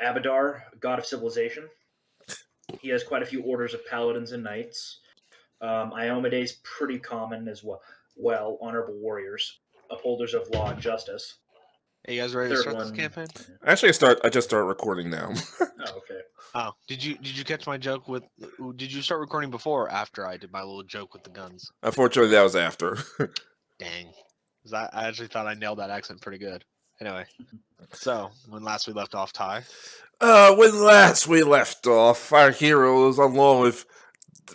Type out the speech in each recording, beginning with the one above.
Abadar, god of civilization. He has quite a few orders of paladins and knights. Iomede's pretty common as well. Well, honorable warriors, upholders of law and justice. Are you guys ready to start this campaign? Actually, I just start recording now. Oh, okay. Oh, did you catch my joke with? Did you start recording before or after I did my little joke with the guns? Unfortunately, that was after. Dang, 'cause I actually thought I nailed that accent pretty good. Anyway, so when last we left off, Ty. When last we left off, our heroes, along with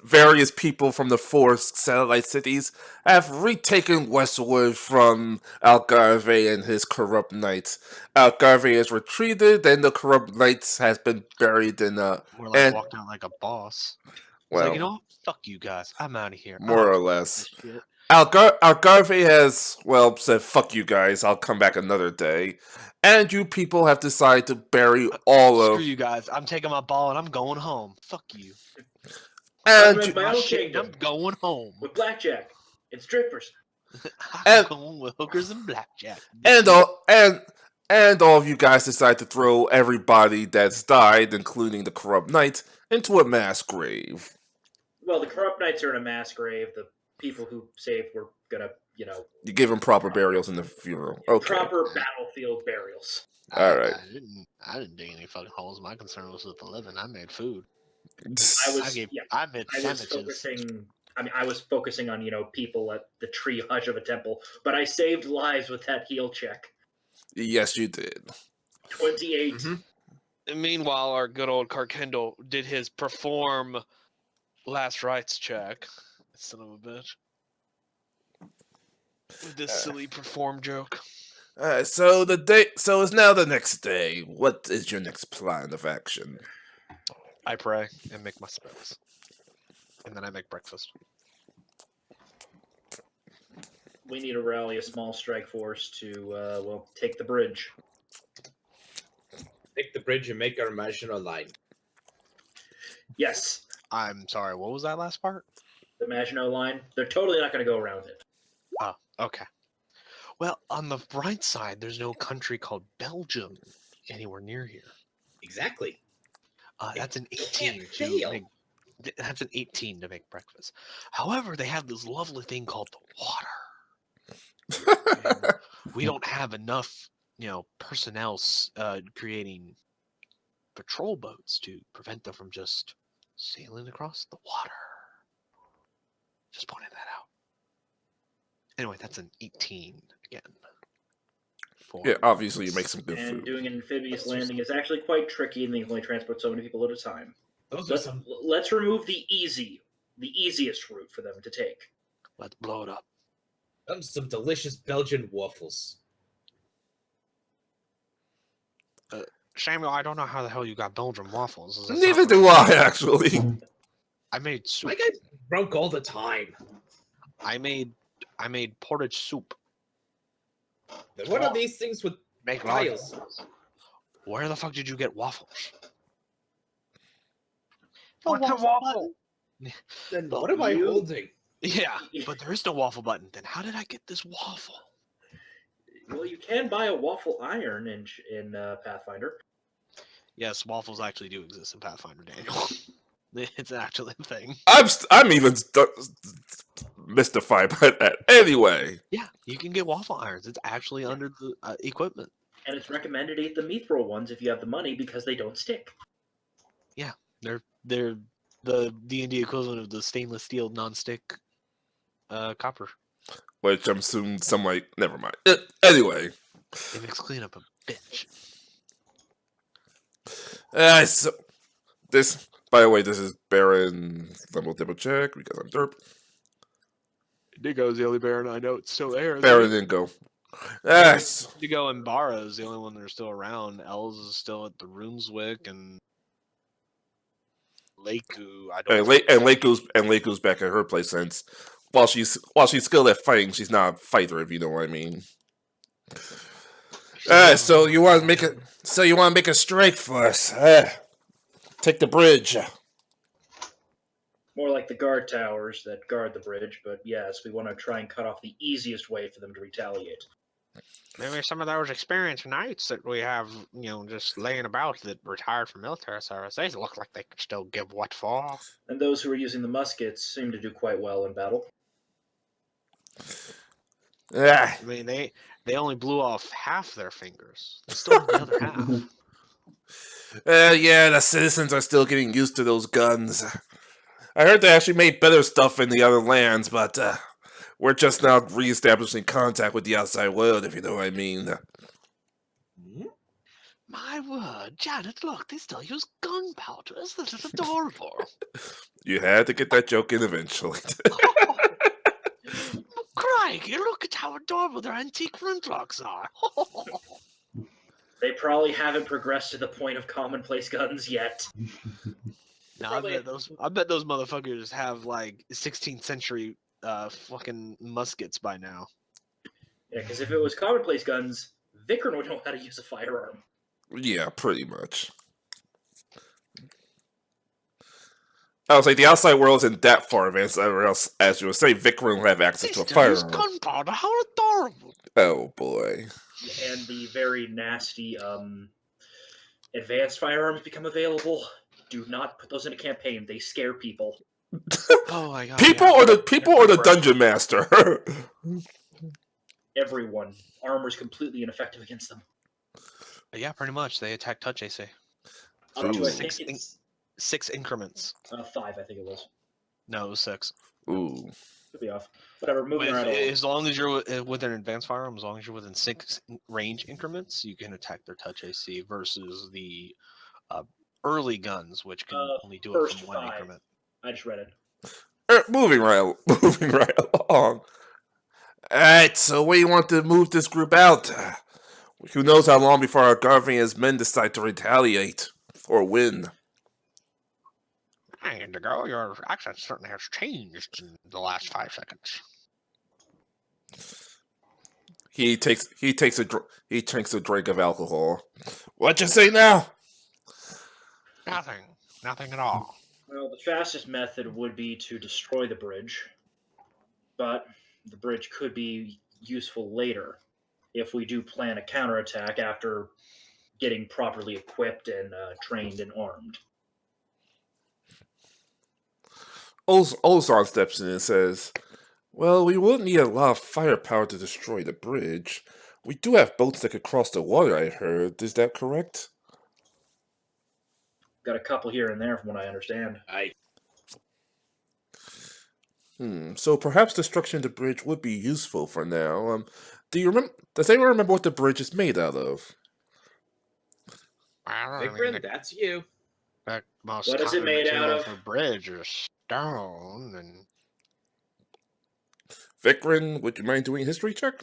various people from the four satellite cities, have retaken Westwood from Algarve and his corrupt knights. Algarve has retreated, and the corrupt knights has been buried in More like walked out like a boss. Well, like, you know what? Fuck you guys. I'm out of here. More or less. Algarve has, well, said, fuck you guys, I'll come back another day. And you people have decided to bury all of... Screw you guys. I'm taking my ball and I'm going home. Fuck you. And I'm going home. With blackjack and strippers. I'm going with hookers and blackjack. And all of you guys decide to throw everybody that's died, including the corrupt knights, into a mass grave. Well, the corrupt knights are in a mass grave. The people who saved were gonna, You give them proper burials in the funeral. Okay. Proper battlefield burials. All right. I didn't dig any fucking holes. My concern was with the living. I made food. I was focusing on, people at the triage of a temple, but I saved lives with that heal check. Yes, you did. 28. Mm-hmm. And meanwhile, our good old Karkendall did his perform last rites check. Son of a bitch. This silly perform joke. So it's now the next day. What is your next plan of action? I pray and make my spells. And then I make breakfast. We need to rally a small strike force to, take the bridge. Take the bridge and make our Maginot Line. Yes. I'm sorry, what was that last part? The Maginot Line. They're totally not going to go around it. Oh, okay. Well, on the right side, there's no country called Belgium anywhere near here. Exactly. That's an 18. That's an 18 to make breakfast. However, they have this lovely thing called the water. We don't have enough, personnel creating patrol boats to prevent them from just sailing across the water. Just pointing that out. Anyway, that's an 18 again. Yeah, obviously you make some good food. And doing an amphibious landing is actually quite tricky, and they can only transport so many people at a time. Let's remove the easiest route for them to take. Let's blow it up. Some delicious Belgian waffles. Samuel, I don't know how the hell you got Belgian waffles. Neither do I, actually. I made soup. My guy's drunk all the time. I made porridge soup. What are these things with Make tiles? Where the fuck did you get waffles? What's a waffle? Then what am I holding? Yeah, but there is no waffle button. Then how did I get this waffle? Well, you can buy a waffle iron in Pathfinder. Yes, waffles actually do exist in Pathfinder, Daniel. It's actually a thing. I'm even mystified by that. Anyway. Yeah, you can get waffle irons. It's actually under the equipment. And it's recommended to eat the mithril ones if you have the money because they don't stick. Yeah, they're the D&D equivalent of the stainless steel non-stick copper. Which I'm assuming some might... Never mind. Anyway. It makes cleanup a bitch. So this... By the way, this is Baron. Then we'll double check because I'm derp. Indigo's the only Baron I know it's still there. Baron didn't go. Yes. Indigo and Bara is the only one that are still around. Els is still at the Runeswick and Leiku. Leiku's back at her place since while she's skilled at fighting, she's not a fighter, if you know what I mean. So you want to make a strike for us? Take the bridge. More like the guard towers that guard the bridge, but yes, we want to try and cut off the easiest way for them to retaliate. Maybe some of those experienced knights that we have, just laying about that retired from military service, they look like they could still give what for. And those who are using the muskets seem to do quite well in battle. Ah, I mean, they only blew off half their fingers. They still have the other half. yeah, the citizens are still getting used to those guns. I heard they actually made better stuff in the other lands, but we're just now re-establishing contact with the outside world, if you know what I mean. My word, Janet, look, they still use gunpowder. Isn't it adorable? You had to get that joke in eventually. Crikey, look at how adorable their antique flintlocks are. They probably haven't progressed to the point of commonplace guns yet. No, I bet those motherfuckers have like 16th century fucking muskets by now. Yeah, because if it was commonplace guns, Vickern would know how to use a firearm. Yeah, pretty much. I was like, the outside world isn't that far advanced, or else, as you would say, Vikram will have access to a Use firearm. gunpowder, how adorable! Oh boy. And the very nasty advanced firearms become available. Do not put those in a campaign. They scare people. Oh my god. People or the dungeon master. Everyone. Armor's completely ineffective against them. Yeah, pretty much. They attack touch AC. Up to, I Six think it's 6 increments. 5, I think it was. No, it was 6. Ooh. Could be off. Whatever, moving right along. As long as you're with an advanced firearm, as long as you're within 6 range increments, you can attack their touch AC versus the early guns, which can only do it from 1 increment. I just read it. Moving right along. Alright, so where you want to move this group out? Who knows how long before our Garvian's men decide to retaliate or win? Indigo, your accent certainly has changed in the last 5 seconds. He drinks a drink of alcohol. What you say now? Nothing at all. Well, the fastest method would be to destroy the bridge, but the bridge could be useful later if we do plan a counterattack after getting properly equipped and trained and armed. Ozon steps in and says, well, we wouldn't need a lot of firepower to destroy the bridge. We do have boats that could cross the water, I heard. Is that correct? Got a couple here and there from what I understand. So perhaps destruction of the bridge would be useful for now. Do you remember? Does anyone remember what the bridge is made out of? Vickran, that's you. What is it made out of? A bridge or stone and. Vikran, would you mind doing a history check?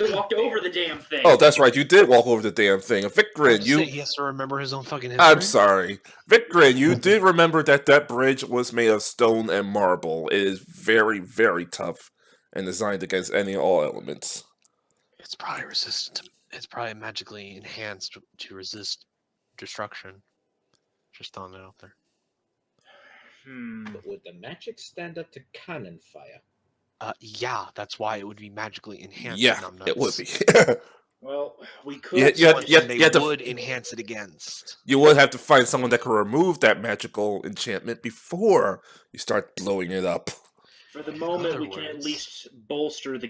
I walked over the damn thing. Oh, that's right. You did walk over the damn thing. Vikran, He has to remember his own fucking history. I'm sorry. Vikran, you did remember that bridge was made of stone and marble. It is very, very tough and designed against any and all elements. It's probably resistant. It's probably magically enhanced to resist destruction. Just throwing it out there. But would the magic stand up to cannon fire? Yeah, that's why it would be magically enhanced. Yeah, it would be. Well, we could. They would enhance it against. You would have to find someone that could remove that magical enchantment before you start blowing it up. For the moment, we can at least bolster the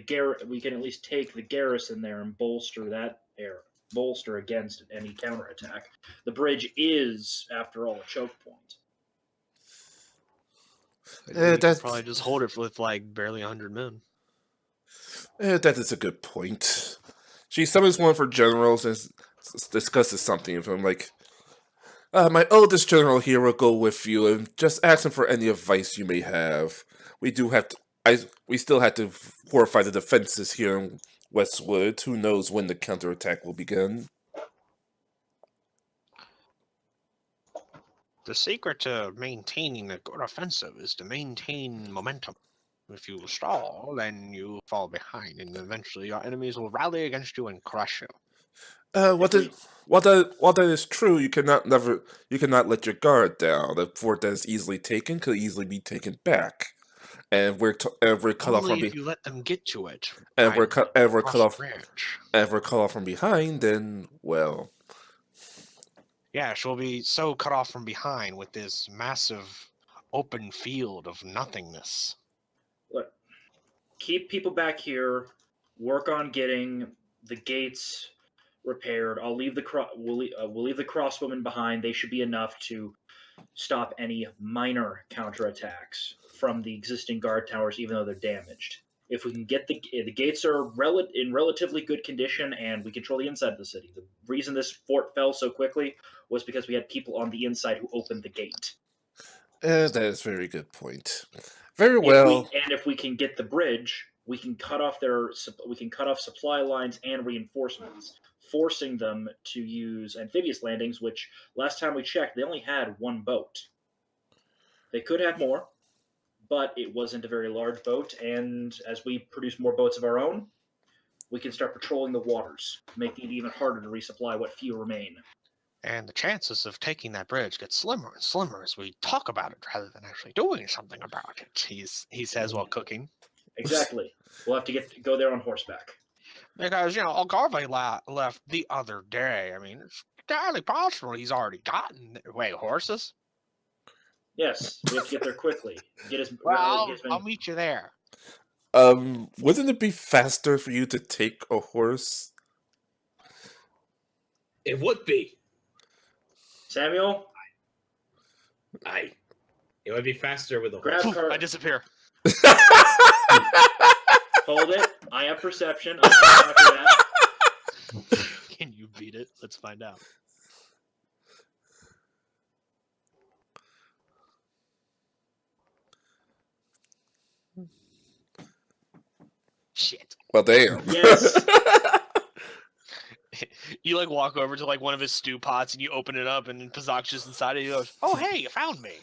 We can at least take the garrison there and bolster that area. Bolster against any counterattack. The bridge is, after all, a choke point. That's probably just hold it with like barely 100 men. That is a good point. She summons one for generals and discusses something with him, like, my oldest general here will go with you and just ask him for any advice you may have. We still have to fortify the defenses here in Westwood. Who knows when the counterattack will begin? The secret to maintaining a good offensive is to maintain momentum. If you stall, then you fall behind, and eventually your enemies will rally against you and crush you. While that is true, you cannot let your guard down. The fort that is easily taken could easily be taken back. and we're cut off Only from if you let them get to it. and we're cut and we're across cut off the branch. and we're cut off from behind, then well, Yeah, she'll be so cut off from behind with this massive open field of nothingness. Look, keep people back here. Work on getting the gates repaired. I'll leave the we'll leave the crossbowmen behind. They should be enough to stop any minor counterattacks from the existing guard towers, even though they're damaged. If we can get the gates are in relatively good condition, and we control the inside of the city. The reason this fort fell so quickly was because we had people on the inside who opened the gate. that is a very good point. Very well. If we can get the bridge, we can cut off supply lines and reinforcements, forcing them to use amphibious landings, which last time we checked, they only had one boat. They could have more, but it wasn't a very large boat, and as we produce more boats of our own, we can start patrolling the waters, making it even harder to resupply what few remain. And the chances of taking that bridge get slimmer and slimmer as we talk about it rather than actually doing something about it, he says while cooking. Exactly. We'll have to go there on horseback. Because, Garvey left the other day. I mean, it's entirely possible he's already gotten... Wait, horses? Yes, we have to get there quickly. I'll meet you there. Wouldn't it be faster for you to take a horse? It would be. Samuel? It would be faster with a Grab horse. car. I disappear. Hold it. I have perception. I'll come after that. Can you beat it? Let's find out. Shit. Well, damn. Yes. You walk over to one of his stew pots and you open it up and Pazak's just inside it. He goes, "Oh hey, you found me."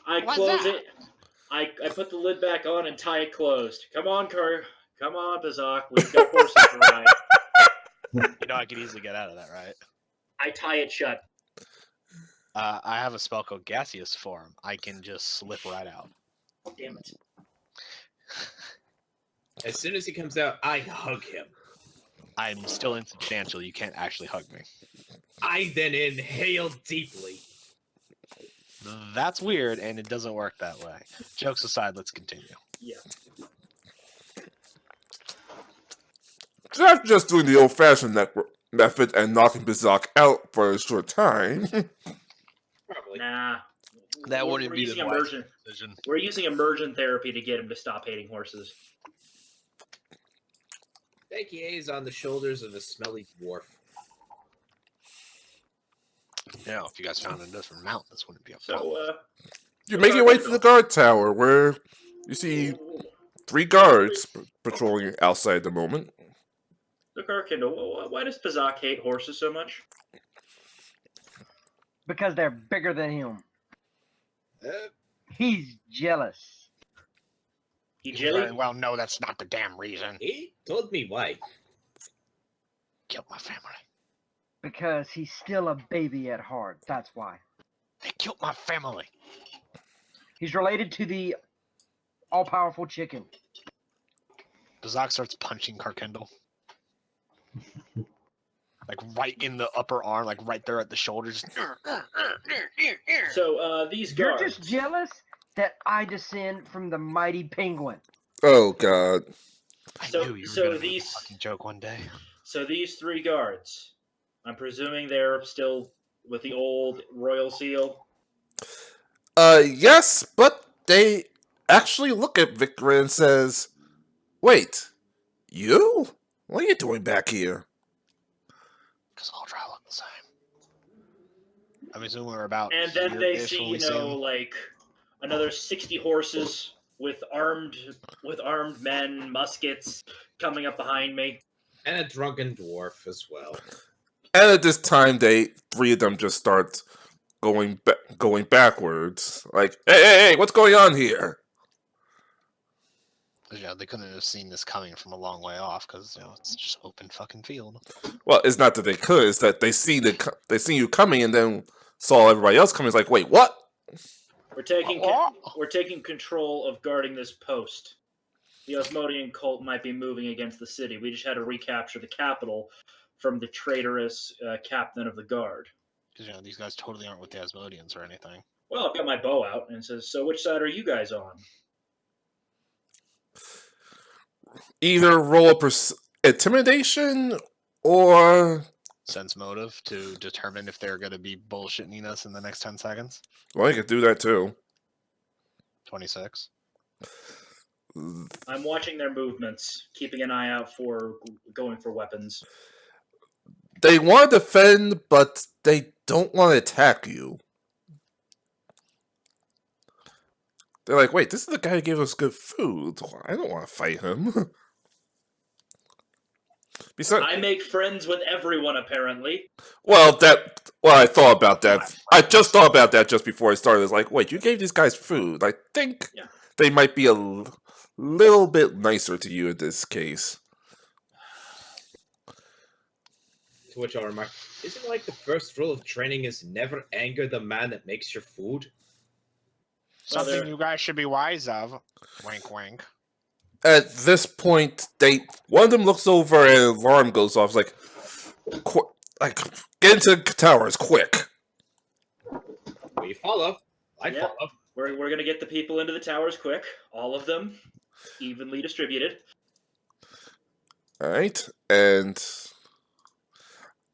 I close it. I put the lid back on and tie it closed. Come on, Come on, Pazak. We've got horses to ride. I could easily get out of that, right? I tie it shut. I have a spell called Gaseous Form. I can just slip right out. Damn it. As soon as he comes out, I hug him. I'm still insubstantial. You can't actually hug me. I then inhale deeply. That's weird, and it doesn't work that way. Jokes aside, let's continue. Yeah. After just doing the old-fashioned method and knocking Bizak out for a short time. Probably. Nah. That wouldn't be the immersion decision. We're using immersion therapy to get him to stop hating horses. Becky is on the shoulders of a smelly dwarf. If you guys found a different mountain, this wouldn't be a So, problem. You make your way to the guard tower, where you see 3 guards patrolling outside at the moment. the Karkindle, why does Pazak hate horses so much? Because they're bigger than him. Uh, He's jealous. He jelly? Well, no, that's not the damn reason. he told me why. Killed my family. Because he's still a baby at heart. That's why. They killed my family. He's related to the all-powerful chicken. Bazak starts punching Karkendall. Right in the upper arm, right there at the shoulders. So, these You're guards... just jealous that I descend from the mighty penguin. Oh, God. I So- knew you were so gonna make a these- fucking joke one day. So these 3 guards, I'm presuming they're still with the old royal seal? Yes, but they actually look at Victor and says, "Wait, you? What are you doing back here?" Because all dry look the same. I'm assuming we're about. And then they here-ish see, when we them. another 60 horses with armed men, muskets coming up behind me. And a drunken dwarf as well. And at this time, 3 of them just start going backwards. Hey, what's going on here? Yeah, they couldn't have seen this coming from a long way off because it's just open fucking field. Well, it's not that they could; it's that they see you coming, and then saw everybody else coming. It's like, wait, what? We're taking control of guarding this post. The Osmodian cult might be moving against the city. We just had to recapture the capital from the traitorous captain of the guard. Because these guys totally aren't with the Asmodians or anything. Well, I've got my bow out and it says, "So which side are you guys on?" Either roll intimidation or Sense motive to determine if they're going to be bullshitting us in the next 10 seconds. well, you could do that too. 26. I'm watching their movements, keeping an eye out for going for weapons. They want to defend, but they don't want to attack you. They're like, wait, this is the guy who gave us good food. I don't want to fight him. Besides, I make friends with everyone, apparently. well, I thought about that. I just thought about that just before I started. It's like, wait, you gave these guys food. I think they might be a little bit nicer to you in this case. To which I'll remark, isn't like the first rule of training is never anger the man that makes your food? Something you guys should be wise of. Wink, wink. At this point, one of them looks over and an alarm goes off. It's like, get into the towers, quick. We follow. I Yeah. follow. We're gonna get the people into the towers quick. All of them, evenly distributed. All right, and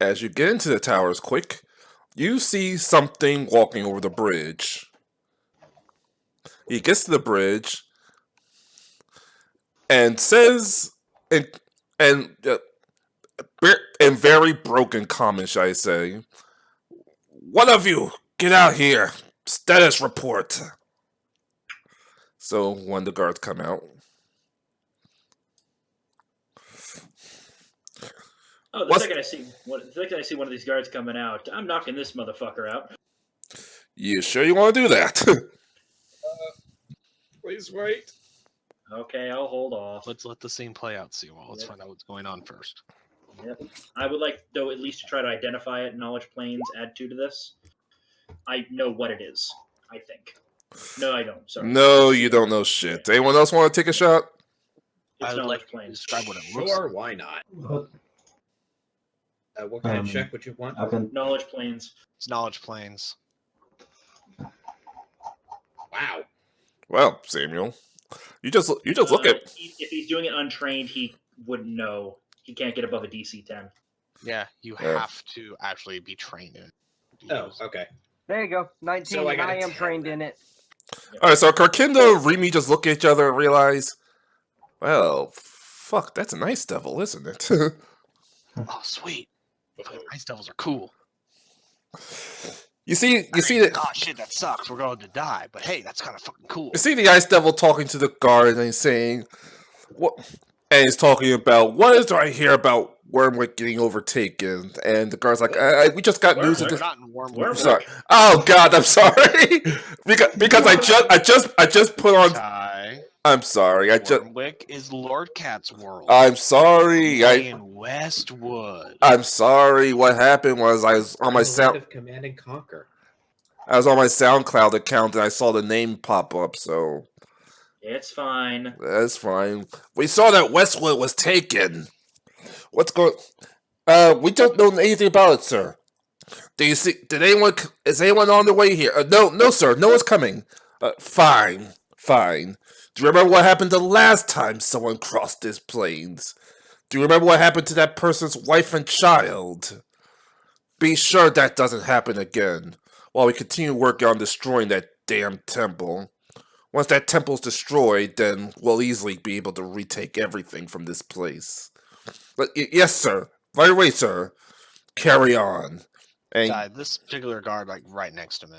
as you get into the towers quick, you see something walking over the bridge. He gets to the bridge and says, in very broken common, shall I say, "One of you, get out here. Status report." So when the guards come out. Oh, the second I see one of these guards coming out, I'm knocking this motherfucker out. You sure you want to do that? Please wait. Okay, I'll hold off. Let's let the scene play out, Seymour. Let's find out what's going on first. Yep. I would like, though, at least to try to identify it. Knowledge planes add 2 to this. I know what it is, I think. No, I don't. Sorry. No, you don't know shit. Anyone else want to take a shot? It's I would knowledge like to planes. describe what it looks Sure, like. why not? What? What kind of check would you want? I can. Knowledge planes. It's knowledge planes. Wow. Well, Samuel, you just look at. If he's doing it untrained, he wouldn't know. He can't get above a DC 10. Yeah, you Yeah. have to actually be trained in it. Oh, okay. There you go. 19, So I and got I a am 10 trained then. in it. All right, so Karkinda and Remy just look at each other and realize, well, fuck, that's a nice devil, isn't it? Oh, sweet. Ice devils are cool. you see I mean, that. oh shit, that sucks. We're going to die. But hey, that's kind of fucking cool. You see the ice devil talking to the guard and he's saying, "What?" And he's talking about what is I hear about Wormwick getting overtaken, and the guard's like, "We just got news of We're this." not in Wormwood. Wormwood. I'm sorry. Oh God, I'm sorry. because I just put on. Ty, I'm sorry. Wormwick is Lord Cat's world. I'm sorry. in Westwood. I'm sorry. What happened was I was on my Land of Command and Conquer. I was on my SoundCloud account and I saw the name pop up, so It's fine. that's fine. We saw that Westwood was taken. What's going? We don't know anything about it, sir. Do you see? Is anyone on the way here? No, sir. No one's coming. Fine. Do you remember what happened the last time someone crossed these plains? Do you remember what happened to that person's wife and child? Be sure that doesn't happen again, while we continue working on destroying that damn temple. Once that temple's destroyed, then we'll easily be able to retake everything from this place. But yes, sir. Right away, sir. Carry on. And Ty, this particular guard, like right next to me.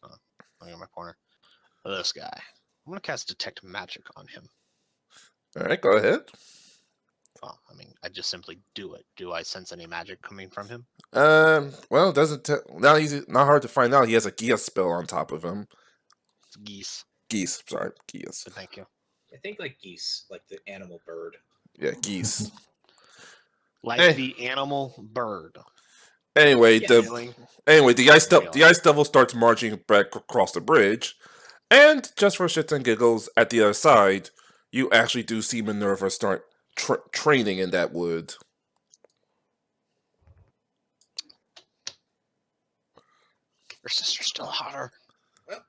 Look at my corner. This guy. I'm gonna cast Detect Magic on him. all right, go ahead. Well, I mean, I just simply do it. Do I sense any magic coming from him? Well, it doesn't not hard to find out. He has a geese spell on top of him. It's geese. Geese, sorry, geese. So thank you. I think like geese, like the animal bird. Yeah, geese. Like Eh. the animal bird. Anyway, Yeah, the Feeling Anyway, the ice devil starts marching back across the bridge, and just for shits and giggles, at the other side, you actually do see Minerva start training in that wood. Your sister's still hotter. Well,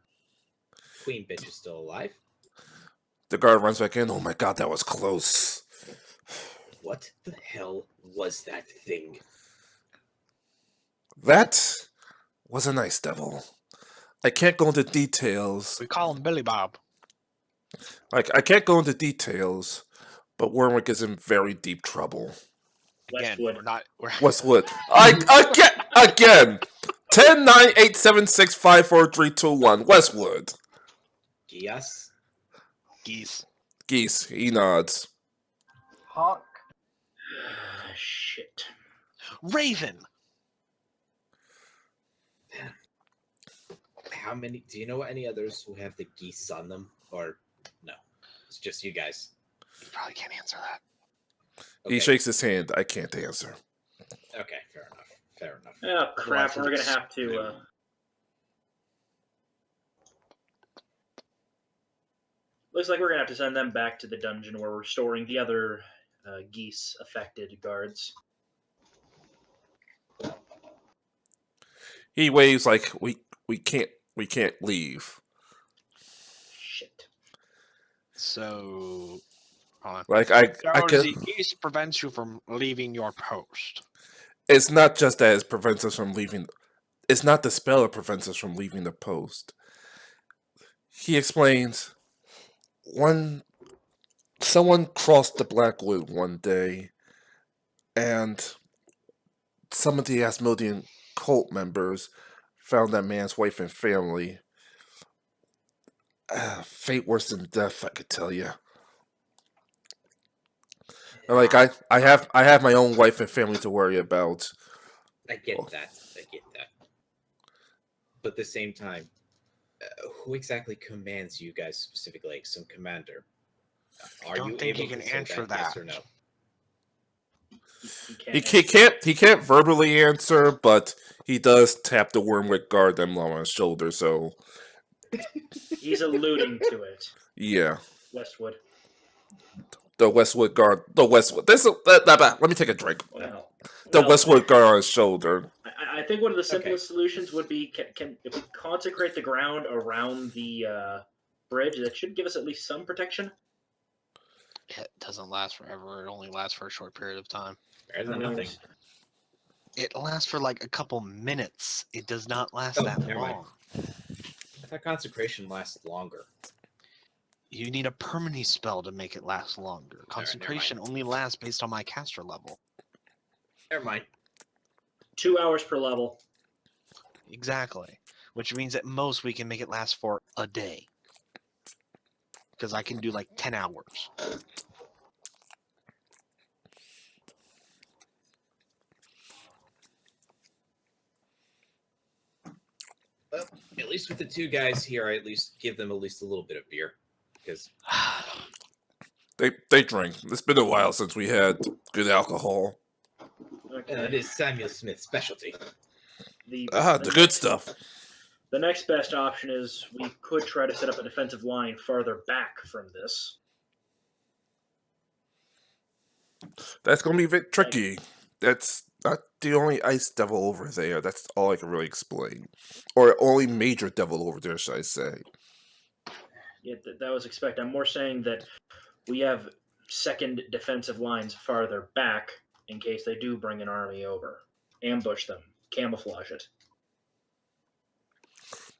Queen bitch is still alive. The guard runs back in. Oh my god, that was close. What the hell was that thing? That was a nice devil. I can't go into details. We call him Billy Bob. I can't go into details, but Warwick is in very deep trouble. Again, Westwood. Westwood. Again. 10, 9, 8, 7, 6, 5, 4, 3, 2, 1. Westwood. Gias? Geese. Geese. He nods. Hawk. Shit. Raven. How many? Do you know any others who have the geese on them? Or no? It's just you guys. You probably can't answer that. He shakes his hand. I can't answer. Okay, fair enough. Fair enough. Oh crap! We're gonna have to. Looks like we're gonna have to send them back to the dungeon where we're storing the other geese-affected guards. He waves like we can't leave. Shit. So, Like so can. the geese prevents you from leaving your post. It's not just that it prevents us from leaving. It's not the spell that prevents us from leaving the post. He explains. Someone crossed the Blackwood one day, and some of the Asmodean cult members found that man's wife and family. Fate worse than death, I could tell you. Like I have my own wife and family to worry about. I get that. But at the same time, who exactly commands you guys specifically? Like some commander? Are don't you think able he can to say answer yes that. or no? He can't verbally answer, but he does tap the Wormwood guard emblem on his shoulder. So He's alluding to it. yeah, Westwood. the Westwood guard. The Westwood. Let me take a drink. The Well, Westwood guard on his shoulder. I think one of the simplest solutions would be can if we consecrate the ground around the bridge, that should give us at least some protection. It doesn't last forever. It only lasts for a short period of time. Better than nothing. It lasts for like a couple minutes. It does not last Oh, that never mind. long. I thought consecration lasts longer. You need a permanent spell to make it last longer. Concentration only lasts based on my caster level. Never mind. 2 hours per level. Exactly. Which means at most we can make it last for a day. Because I can do like 10 hours. Well, at least with the two guys here, I at least give them at least a little bit of beer. Because They drink. It's been a while since we had good alcohol. Okay. it is Samuel Smith's specialty. The good stuff. The next best option is we could try to set up a defensive line farther back from this. That's going to be a bit tricky. That's not the only ice devil over there. That's all I can really explain. Or only major devil over there, should I say. Yeah, that was expected. I'm more saying that we have second defensive lines farther back in case they do bring an army over. Ambush them. Camouflage it.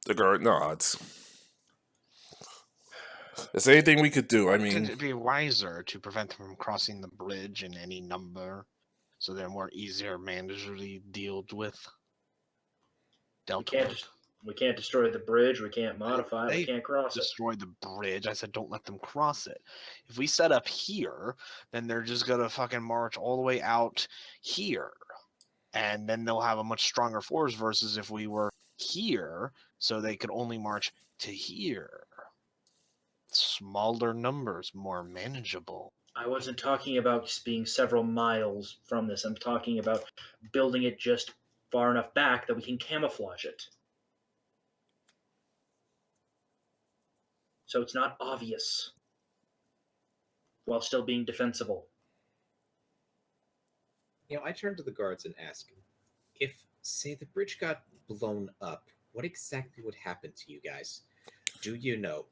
The guard nods. Is there anything we could do? I mean, Could it be wiser to prevent them from crossing the bridge in any number, so they're more easier manageably dealt with? We can't destroy the bridge. We can't modify it. We can't cross it. Destroy the bridge. I said don't let them cross it. If we set up here, then they're just gonna fucking march all the way out here, and then they'll have a much stronger force versus if we were here, so they could only march to here. Smaller numbers, more manageable. I wasn't talking about being several miles from this. I'm talking about building it just far enough back that we can camouflage it. So it's not obvious while still being defensible. I turn to the guards and ask, if, say, the bridge got blown up, what exactly would happen to you guys? Do you know?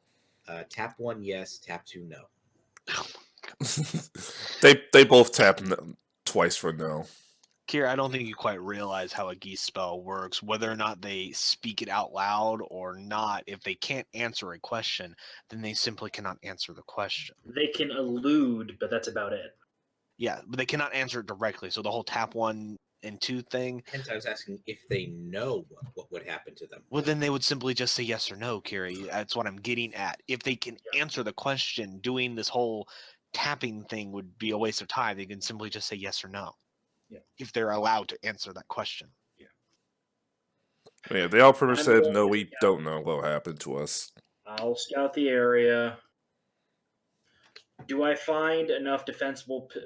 Tap 1, yes. Tap 2, no. They both tap twice for no. Kira, I don't think you quite realize how a geese spell works. Whether or not they speak it out loud or not, if they can't answer a question, then they simply cannot answer the question. They can allude, but that's about it. Yeah, but they cannot answer it directly. So the whole tap 1 and 2 thing. Hence, I was asking if they know what would happen to them. Well, then they would simply just say yes or no, Kiri. That's what I'm getting at. If they can answer the question, doing this whole tapping thing would be a waste of time. They can simply just say yes or no. Yeah. If they're allowed to answer that question. Yeah, they all pretty much said, going no, to we scout. don't know what happened to us. I'll scout the area. Do I find enough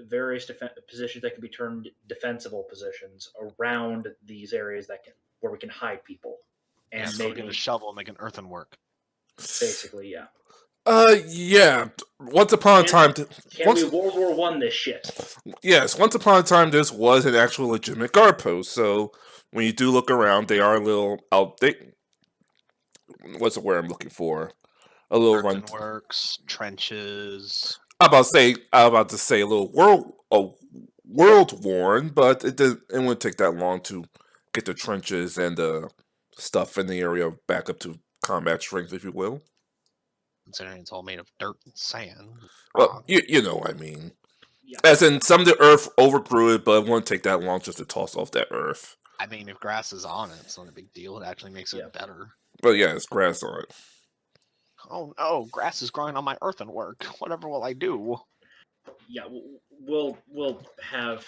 various positions that can be turned defensible positions around these areas where we can hide people? And So maybe get a shovel and make an earthenwork. basically, yeah. Yeah. Once upon a time, Can we World War One this shit? yes, once upon a time, this was an actual legitimate guard post. So when you do look around, they are a little out. What's the word I'm looking for? A little run. Earthenworks, trenches. I'm about to say a little world worn, but it wouldn't take that long to get the trenches and the stuff in the area back up to combat strength, if you will. Considering it's all made of dirt and sand. Well, you know what I mean. Yeah. As in, some of the earth overgrew it, but it wouldn't take that long just to toss off that earth. I mean, if grass is on it, it's not a big deal. It actually makes it better. But yeah, it's grass on it. Oh no, grass is growing on my earthenwork. Whatever will I do? Yeah, we'll have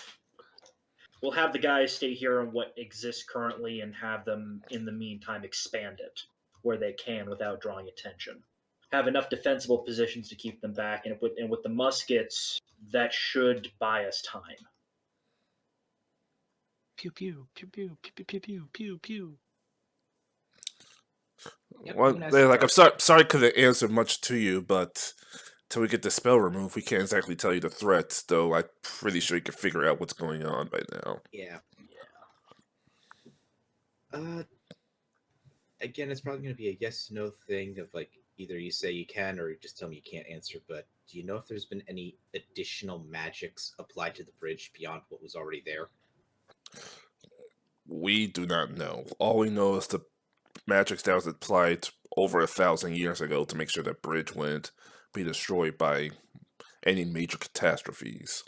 the guys stay here on what exists currently, and have them in the meantime expand it where they can without drawing attention. Have enough defensible positions to keep them back, and with the muskets, that should buy us time. Pew pew pew pew pew pew pew pew pew. Yep, Well, they're like, I'm sorry couldn't answer much to you, but till we get the spell removed, we can't exactly tell you the threat, though I'm pretty sure you can figure out what's going on by now. Yeah. Again, it's probably going to be a yes/no thing of like either you say you can or you just tell me you can't answer. But do you know if there's been any additional magics applied to the bridge beyond what was already there? We do not know. All we know is the magic that was applied over 1,000 years ago to make sure that bridge wouldn't be destroyed by any major catastrophes.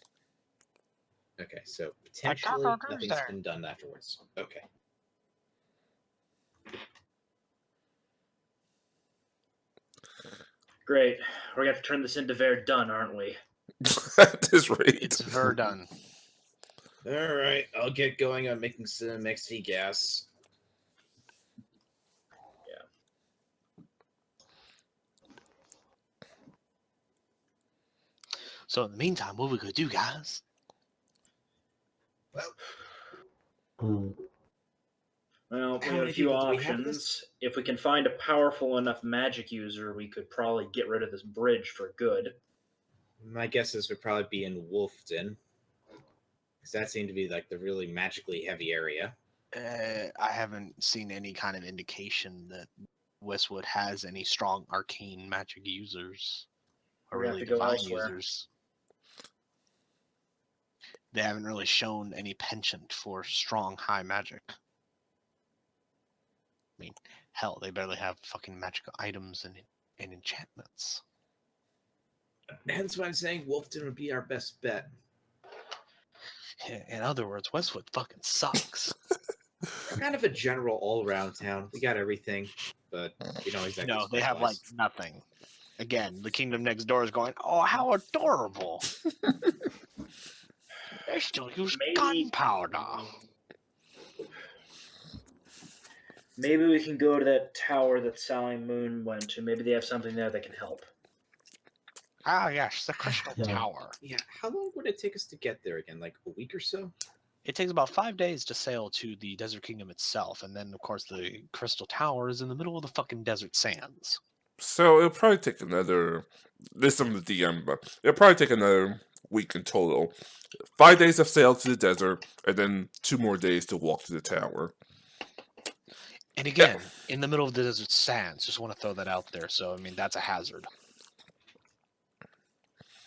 Okay, so potentially nothing's been done afterwards. Okay. Great. We're going to have to turn this into Verdun, aren't we? At this rate. It's Verdun. All right, I'll get going on making some XP gas. So in the meantime, what we gonna do, guys? Well, we How have a many few people do we have options. If we can find a powerful enough magic user, we could probably get rid of this bridge for good. My guess is would probably be in Wolfton, because that seemed to be like the really magically heavy area. I haven't seen any kind of indication that Westwood has any strong arcane magic users or We have really to go divine elsewhere. users. They haven't really shown any penchant for strong high magic. I mean, hell, they barely have fucking magical items and enchantments. Hence why I'm saying Wolfton would be our best bet. In other words, Westwood fucking sucks. We're kind of a general all-around town. We got everything, but we don't exactly. No, they have like nothing. Again, the kingdom next door is going, oh, how adorable. They still use gunpowder. Maybe we can go to that tower that Sally Moon went to. Maybe they have something there that can help. Ah, yes, the Crystal Tower. Yeah, how long would it take us to get there again? Like a week or so? It takes about 5 days to sail to the Desert Kingdom itself, and then, of course, the Crystal Tower is in the middle of the fucking desert sands. So it'll probably take another. This is the DM, but it'll probably take another week in total. 5 days of sail to the desert, and then 2 more days to walk to the tower. And again, in the middle of the desert sands. Just want to throw that out there. So, I mean, that's a hazard.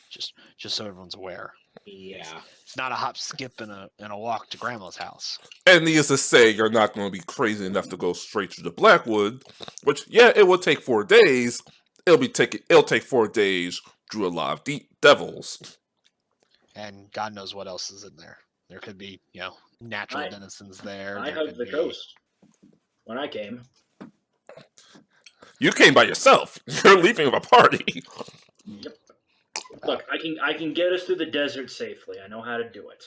Just so everyone's aware. Yeah. It's not a hop, skip, and a walk to Grandma's house. And needless to say, you're not going to be crazy enough to go straight to the Blackwood, which, yeah, it will take 4 days. It'll take 4 days through a lot of devils. And God knows what else is in there. There could be, natural denizens there. I hugged the ghost when I came. You came by yourself. You're leaving of a party. Yep. Look, I can get us through the desert safely. I know how to do it.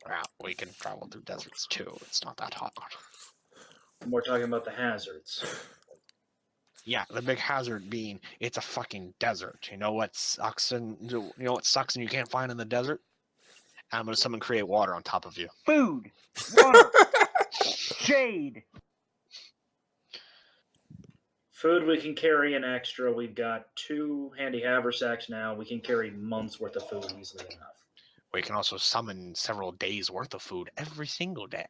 Wow, we can travel through deserts too. It's not that hard. We're talking about the hazards. Yeah, the big hazard being it's a fucking desert. You know what sucks and you can't find in the desert? I'm gonna summon create water on top of you. Food, water, shade. Food we can carry an extra. We've got 2 handy haversacks now. We can carry months worth of food easily enough. We can also summon several days worth of food every single day.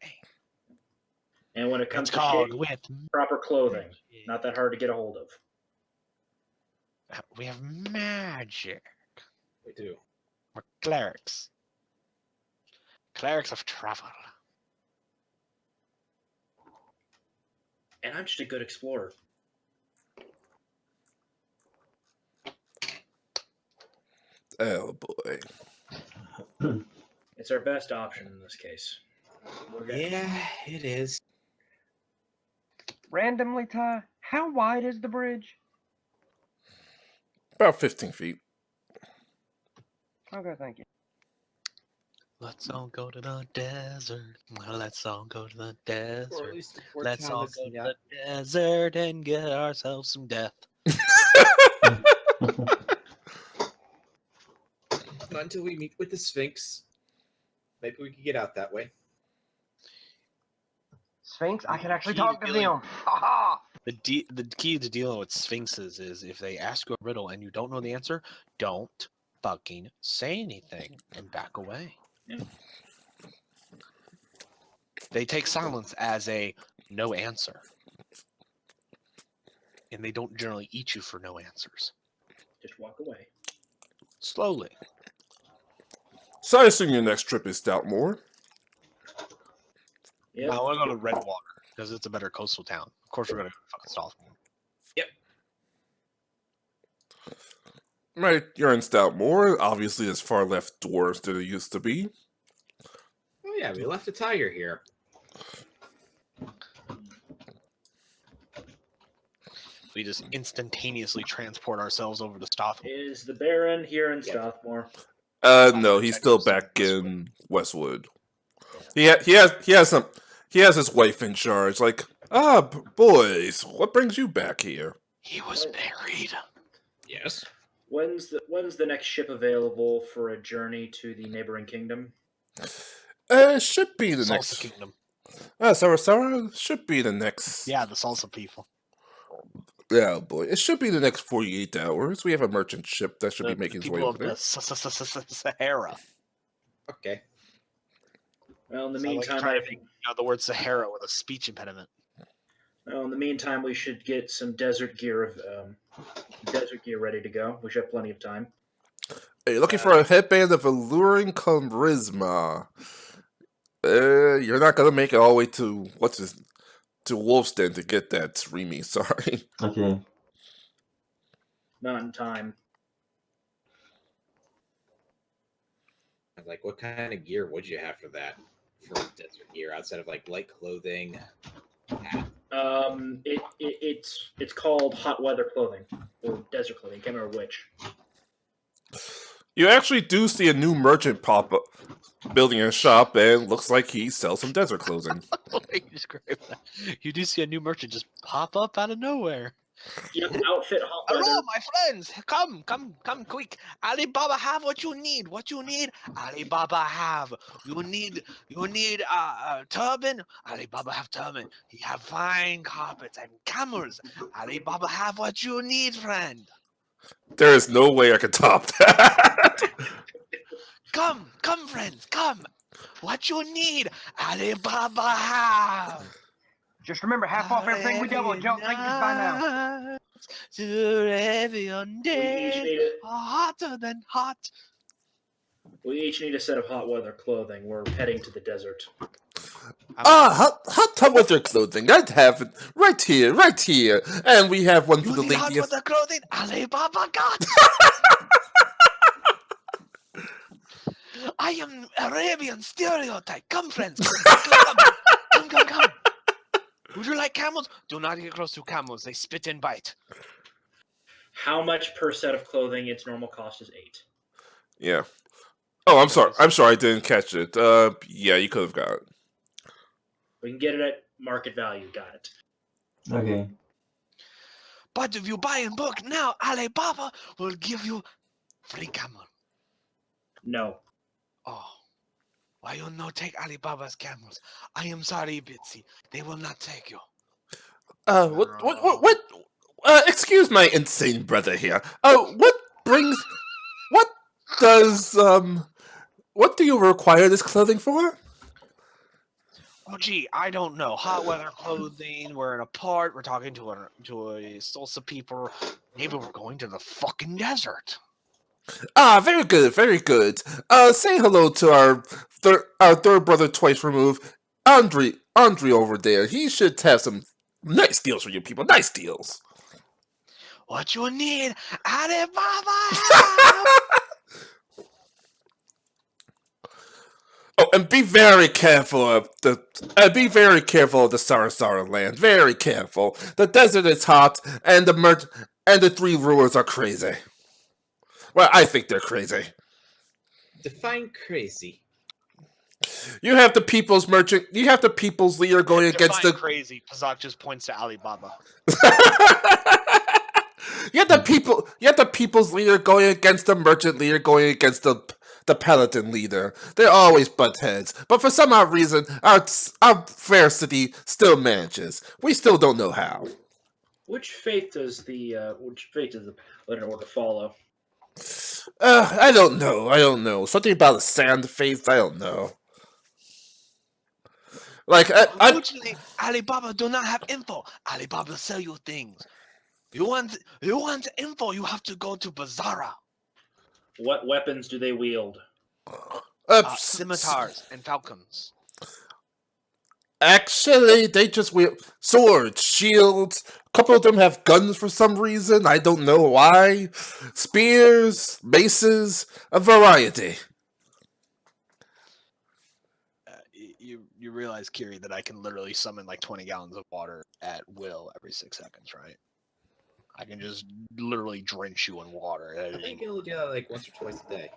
And when it comes It's to called shade, with proper clothing, not that hard to get a hold of. we have magic. We do. We're clerics. Clerics of travel. And I'm just a good explorer. Oh boy. It's our best option in this case. Yeah, it is. Randomly, Ty, how wide is the bridge? About 15 feet. Okay, thank you. Let's all go to the desert. Let's all go to the Or at desert. least the poor Let's town all that's go to not- the desert and get ourselves some death. Until we meet with the Sphinx. Maybe we can get out that way. Sphinx, I can actually Key talk to dealing- them. Ha The key to dealing with sphinxes is if they ask you a riddle and you don't know the answer, don't fucking say anything and back away. Yeah. They take silence as a no answer. And they don't generally eat you for no answers. Just walk away. Slowly. So I assume your next trip is Stoutmore. Yep. No, I want to go to Redwater because it's a better coastal town. Of course, we're going to fucking Stockholm. Right, you're in Stoutmore. Obviously, there's far less doors than there used to be. Oh yeah, we left a tiger here. We just instantaneously transport ourselves over to Stockholm. Is the Baron here in Yeah. Strathmore? No, he's still back in Westwood. He has his wife in charge. Like, boys, what brings you back here? He was married. Yes. When's the next ship available for a journey to the neighboring kingdom? Should be the Salsa next. Kingdom. Sarah, should be the next. Yeah, the salsa people. Yeah, boy, it should be the next 48 hours. We have a merchant ship that should The be making its people way of over there. the Sahara. Okay. Well, in the So I like meantime, trying to make the word Sahara with a speech impediment. we should get some desert gear ready to go. We should have plenty of time. Hey, looking for a headband of alluring charisma. You're not gonna make it all the way to to Wolfsden to get that, Remy. Sorry. Okay. Not in time. Like, what kind of gear would you have for that? For desert gear, outside of like light clothing. Hat. It's called hot weather clothing or desert clothing. Can't remember which. You actually do see a new merchant pop up, building a shop, and looks like he sells some desert clothing. You do see a new merchant just pop up out of nowhere. Yep, outfit hot weather. Hello, my friends. Come quick. Alibaba have what you need. What you need, Alibaba have. You need a turban. Alibaba have turban. He have fine carpets and camels. Alibaba have what you need, friend. There is no way I can top that. Come, friends, come. What you need, Alibaba have. Just remember, half off everything we double. Don't think this by now. To every We each need hotter than hot. We each need a set of hot weather clothing. We're heading to the desert. Hot tub weather clothing. I'd have it right here. And we have one for You the need hot lady. weather clothing? Alibaba got. I am Arabian stereotype. Come, friends. Come. Would you like camels? Do not get close to camels. They spit and bite. How much per set of clothing? Its normal cost is 8. Yeah. Oh, I'm sorry. I didn't catch it. Yeah, you could have got it. We can get it at market value. Got it. Okay. But if you buy in bulk now, Alibaba will give you free camel. No. Oh, why you no take Alibaba's camels? I am sorry, Bitsy. They will not take you. What? Excuse my insane brother here. What do you require this clothing for? Oh, gee, I don't know. Hot weather clothing. We're in a port. We're talking to a Salsa people. Maybe we're going to the fucking desert. Ah, very good. Say hello to our third brother twice removed, Andre over there. He should have some nice deals for you people. Nice deals. What you need, Alibaba? Oh, and be very careful of the Sarasara land. Very careful. The desert is hot, and the 3 rulers are crazy. Well, I think they're crazy. Define crazy. You have the people's merchant. You have the people's leader going against the crazy. Pazak just points to Alibaba. You have the people's leader going against the merchant leader going against the paladin leader. They're always butt heads, but for some odd reason, our fair city still manages. We still don't know how. Which faith does the paladin order follow? I don't know. Something about a sand faith. I don't know. Like, Unfortunately, Alibaba do not have info. Alibaba sell you things. You want info, you have to go to Bazara. What weapons do they wield? Scimitars and falcons. Actually, they just wield swords, shields. A couple of them have guns for some reason. I don't know why. Spears, maces, a variety. You realize, Kiri, that I can literally summon like 20 gallons of water at will every 6 seconds, right? I can just literally drench you in water. I think you can only do that like once or twice a day.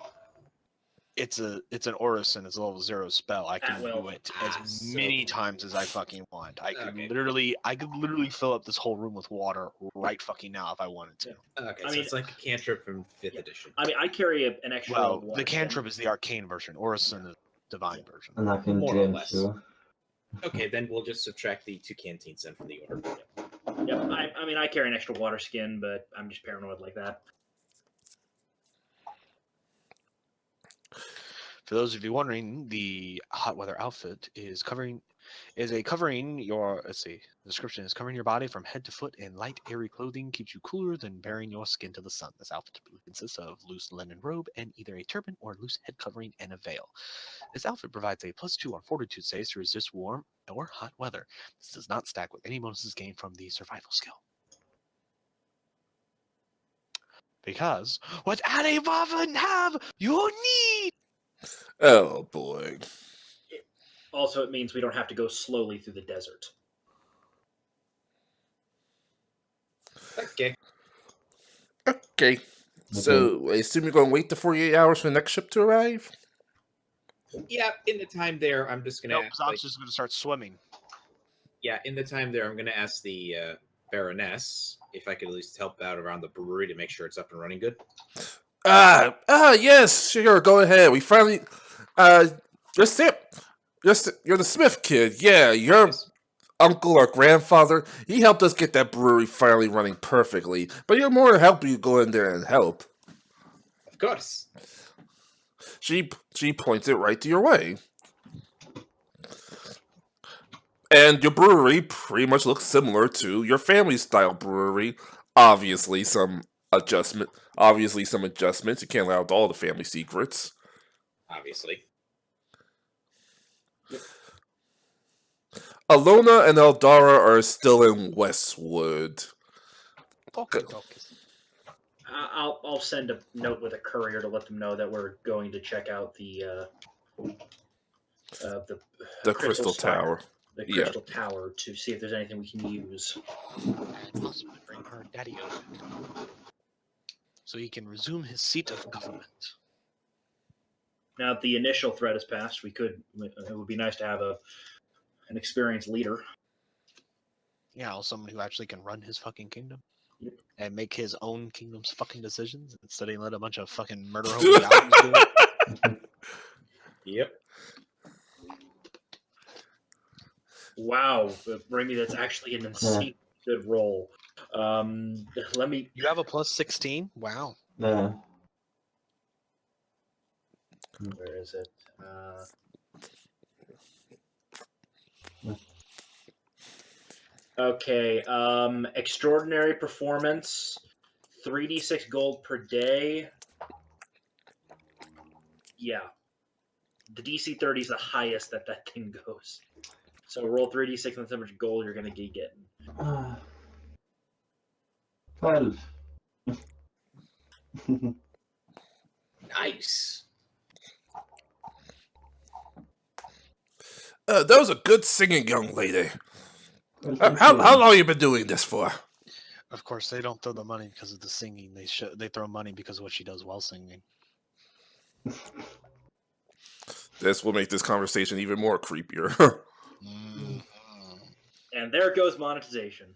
It's an Orison. It's a level 0 spell. I can do it as many times as I fucking want. I could literally fill up this whole room with water right fucking now if I wanted to. Okay, so it's like a cantrip from 5th edition. I mean, I carry an extra. Well, the cantrip is the arcane version. Orison is the divine version. And I can More or drench less. you. Okay, then we'll just subtract the 2 canteens then from the order. Yep. I mean, I carry an extra water skin, but I'm just paranoid like that. For those of you wondering, the hot weather outfit is covering your, let's see, the description is covering your body from head to foot in light, airy clothing, keeps you cooler than bearing your skin to the sun. This outfit typically consists of loose linen robe and either a turban or loose head covering and a veil. This outfit provides a +2 on fortitude saves to resist warm or hot weather. This does not stack with any bonuses gained from the survival skill. Because what Alibaba have, you need. Oh boy. Also, it means we don't have to go slowly through the desert. Okay. So, I assume you're going to wait the 48 hours for the next ship to arrive? Yeah, in the time there, I'm just going to Nope, Zop's just going to start swimming. Yeah, in the time there, I'm going to ask the Baroness, if I could at least help out around the brewery to make sure it's up and running good. Yes, sure, go ahead. We finally, you're Sam, you're the Smith kid. Yeah, your Yes. uncle or grandfather, he helped us get that brewery finally running perfectly. But you're more than happy to go in there and help. Of course. She points it right to your way. And your brewery pretty much looks similar to your family style brewery. Obviously, some adjustments. You can't allow out all the family secrets. Obviously. Alona and Eldara are still in Westwood. Okay, focus. I'll send a note with a courier to let them know that we're going to check out the Crystal Spire, Tower. the Yeah. Crystal Tower, to see if there's anything we can use. And possibly bring her daddy over, so he can resume his seat of government. Now that the initial threat has passed, it would be nice to have an experienced leader. Yeah, or someone who actually can run his fucking kingdom. Yep. And make his own kingdom's fucking decisions instead of let a bunch of fucking murder hope do it. Yep. Wow, Remy, that's actually an insane good roll. Let me. You have a plus 16? Wow. Yeah. Where is it? Okay. Extraordinary performance, 3d6 gold per day. Yeah. The DC 30 is the highest that thing goes. So roll 3d6 and that's how much gold you're going to be getting. 12. Nice. That was a good singing, young lady. Well, How long you been doing this for? Of course, they don't throw the money because of the singing. They throw money because of what she does while singing. This will make this conversation even more creepier. Mm-hmm. And there goes monetization.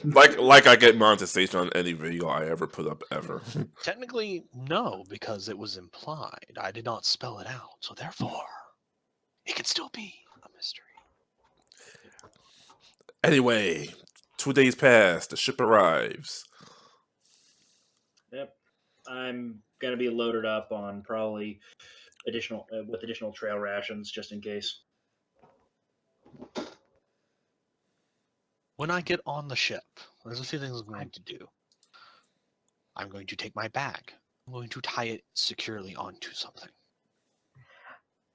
like I get monetization on any video I ever put up ever. Technically, no, because it was implied. I did not spell it out, so therefore, it could still be a mystery. Anyway, 2 days pass, the ship arrives. Yep. I'm going to be loaded up on probably additional trail rations just in case. When I get on the ship, there's a few things I'm going to do. I'm going to take my bag. I'm going to tie it securely onto something.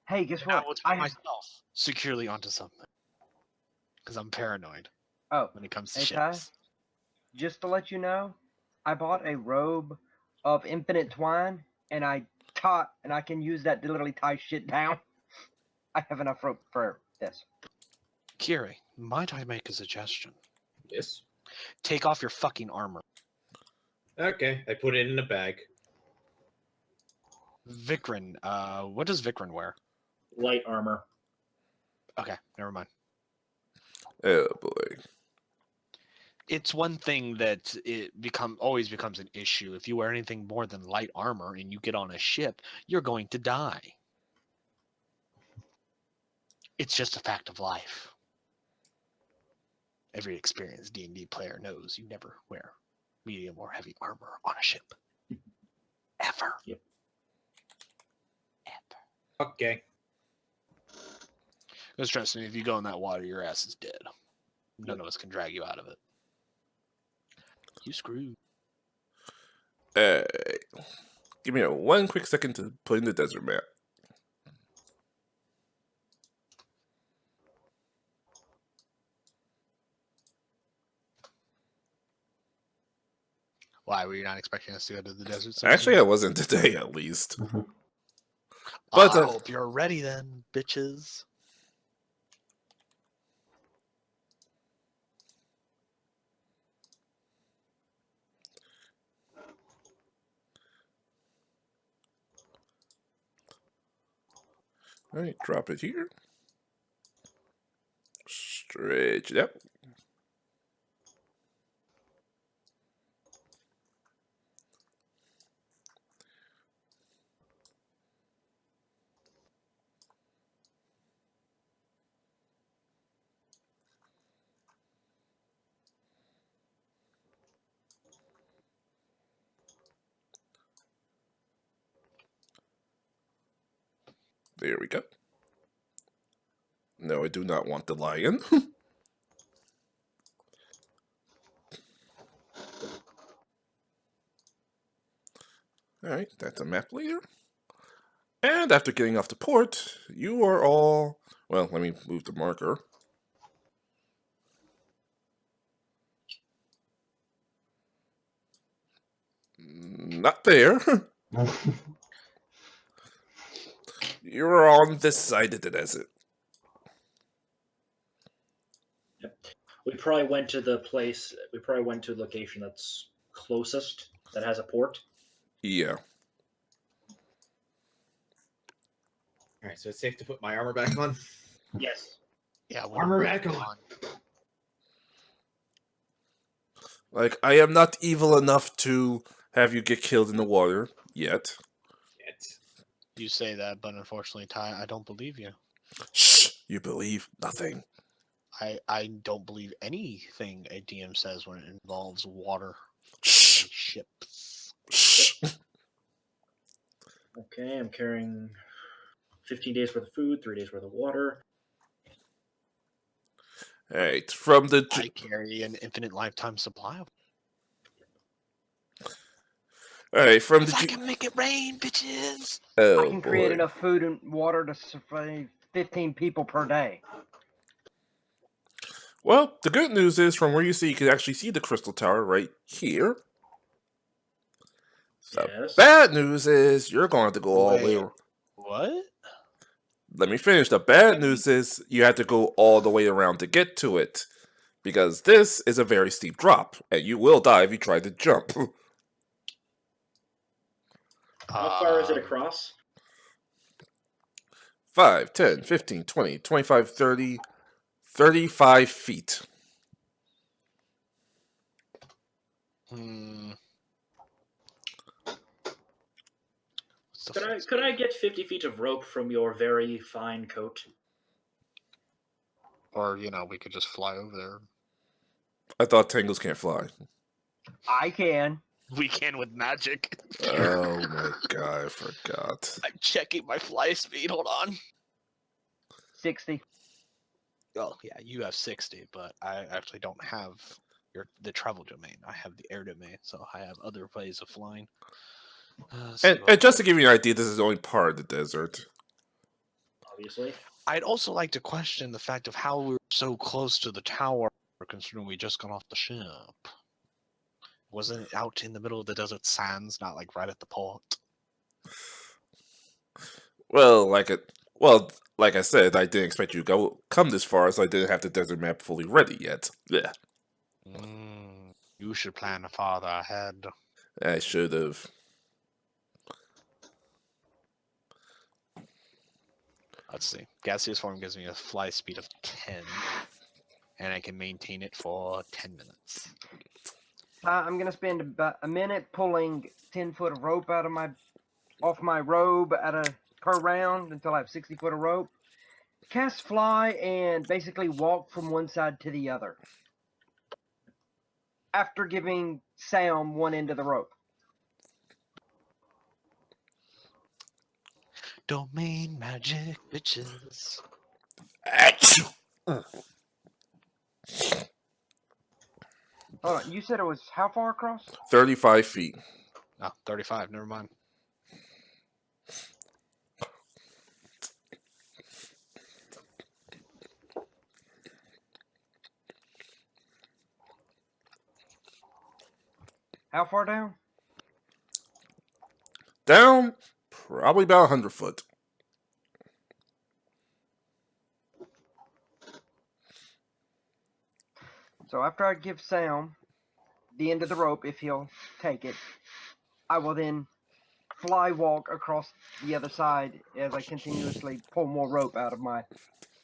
Hey, guess And I what? will tie myself securely onto something. Because I'm paranoid when it comes to Hey, Ty? ships. Just to let you know, I bought a robe of infinite twine, and I can use that to literally tie shit down. I have enough rope for this. Kiri, might I make a suggestion? Yes. Take off your fucking armor. Okay, I put it in a bag. Vikrin, what does Vikrin wear? Light armor. Okay, never mind. Oh boy. It's one thing that always becomes an issue. If you wear anything more than light armor and you get on a ship, you're going to die. It's just a fact of life. Every experienced D&D player knows you never wear medium or heavy armor on a ship. Ever. Yep. Ever. Okay. Because trust me, if you go in that water, your ass is dead. None of us can drag you out of it. You screwed. Give me one quick second to put in the desert map. Why, were you not expecting us to go to the desert? Actually, I wasn't today, at least. But But I hope you're ready then, bitches. all right, drop it here. Stretch it out. There we go. No, I do not want the lion. Alright, that's a map layer. And after getting off the port, you are all... Well, let me move the marker. Not there. You're on this side of the desert. Yep. We probably went to the place. We probably went to the location that's closest that has a port. Yeah. All right, so it's safe to put my armor back on. Yes. Yeah, Armor back on. Like, I am not evil enough to have you get killed in the water yet. You say that, but unfortunately, Ty, I don't believe you. Shh! You believe nothing. I don't believe anything a DM says when it involves water Shh! and ships. Shh! Okay, I'm carrying 15 days worth of food, 3 days worth of water. Alright, from the... I carry an infinite lifetime supply of. Alright, from the... I can make it rain, bitches! Oh, I can create boy. enough food and water to survive 15 people per day. Well, the good news is, from where you see, you can actually see the crystal tower right here. The Yes. bad news is, you're going to have to go all the way... Wait. What? Let me finish. The bad news is, you have to go all the way around to get to it. Because this is a very steep drop, and you will die if you try to jump. How far is it across? 5, 10, 15, 20, 25, 30, 35 feet. Could I get 50 feet of rope from your very fine coat? Or, we could just fly over there. I thought Tangles can't fly. I can. We can with magic. Oh my god, I forgot. I'm checking my fly speed. Hold on. 60. Oh, yeah, you have 60, but I actually don't have the travel domain. I have the air domain, so I have other ways of flying. And just to give you an idea, this is only part of the desert. Obviously. I'd also like to question the fact of how we were so close to the tower, considering we just got off the ship. Wasn't it out in the middle of the desert sands, not like right at the port? Well, like I said, I didn't expect you to come this far, so I didn't have the desert map fully ready yet. Yeah. You should plan farther ahead. I should have. Let's see. Gaseous form gives me a fly speed of 10, and I can maintain it for 10 minutes. I'm gonna spend about a minute pulling 10 foot of rope off my robe per round until I have 60 foot of rope. Cast fly and basically walk from one side to the other. After giving Sam one end of the rope. Domain magic, bitches. Hold on, you said it was how far across? 35 feet. Oh, 35, never mind. How far down? Down, probably about 100 foot. So after I give Sam the end of the rope, if he'll take it, I will then fly walk across the other side as I continuously pull more rope out of my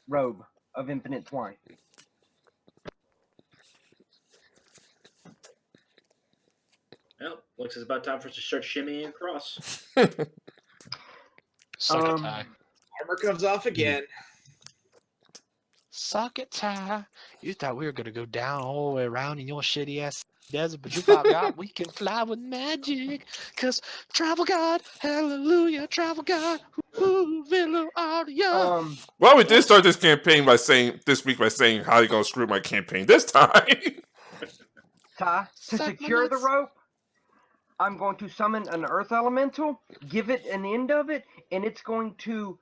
robe of infinite twine. Well, looks like it's about time for us to start shimmying across. Suck it, Ty. Armor comes off again. Suck suck it, Ty. You thought we were gonna go down all the way around in your shitty ass desert, but you forgot we can fly with magic. Cause travel God, hallelujah, travel God, Villa Audio. Well, we did start this campaign by saying how you gonna screw my campaign this time. Ty, to Suck my secure the nuts. rope, I'm going to summon an earth elemental, give it an end of it, and it's going to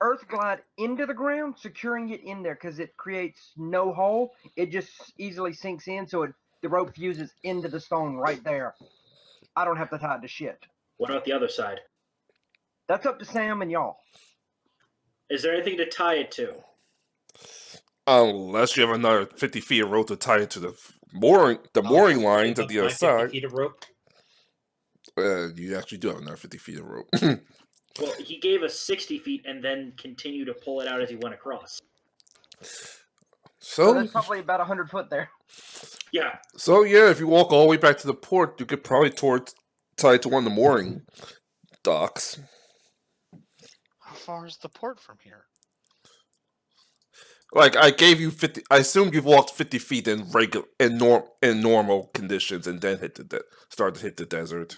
earth glide into the ground, securing it in there because it creates no hole. It just easily sinks in, so the rope fuses into the stone right there. I don't have to tie it to shit. What about the other side? That's up to Sam and y'all. Is there anything to tie it to? Unless you have another 50 feet of rope to tie it to the mooring lines at the other 50 side. feet of rope. You actually do have another 50 feet of rope. Well, he gave us 60 feet and then continued to pull it out as he went across. So So, there's probably about 100 foot there. Yeah. so yeah, if you walk all the way back to the port, you could probably tie it to one of the mooring docks. How far is the port from here? Like I gave you 50. I assume you've walked 50 feet in normal conditions, and then start to hit the desert.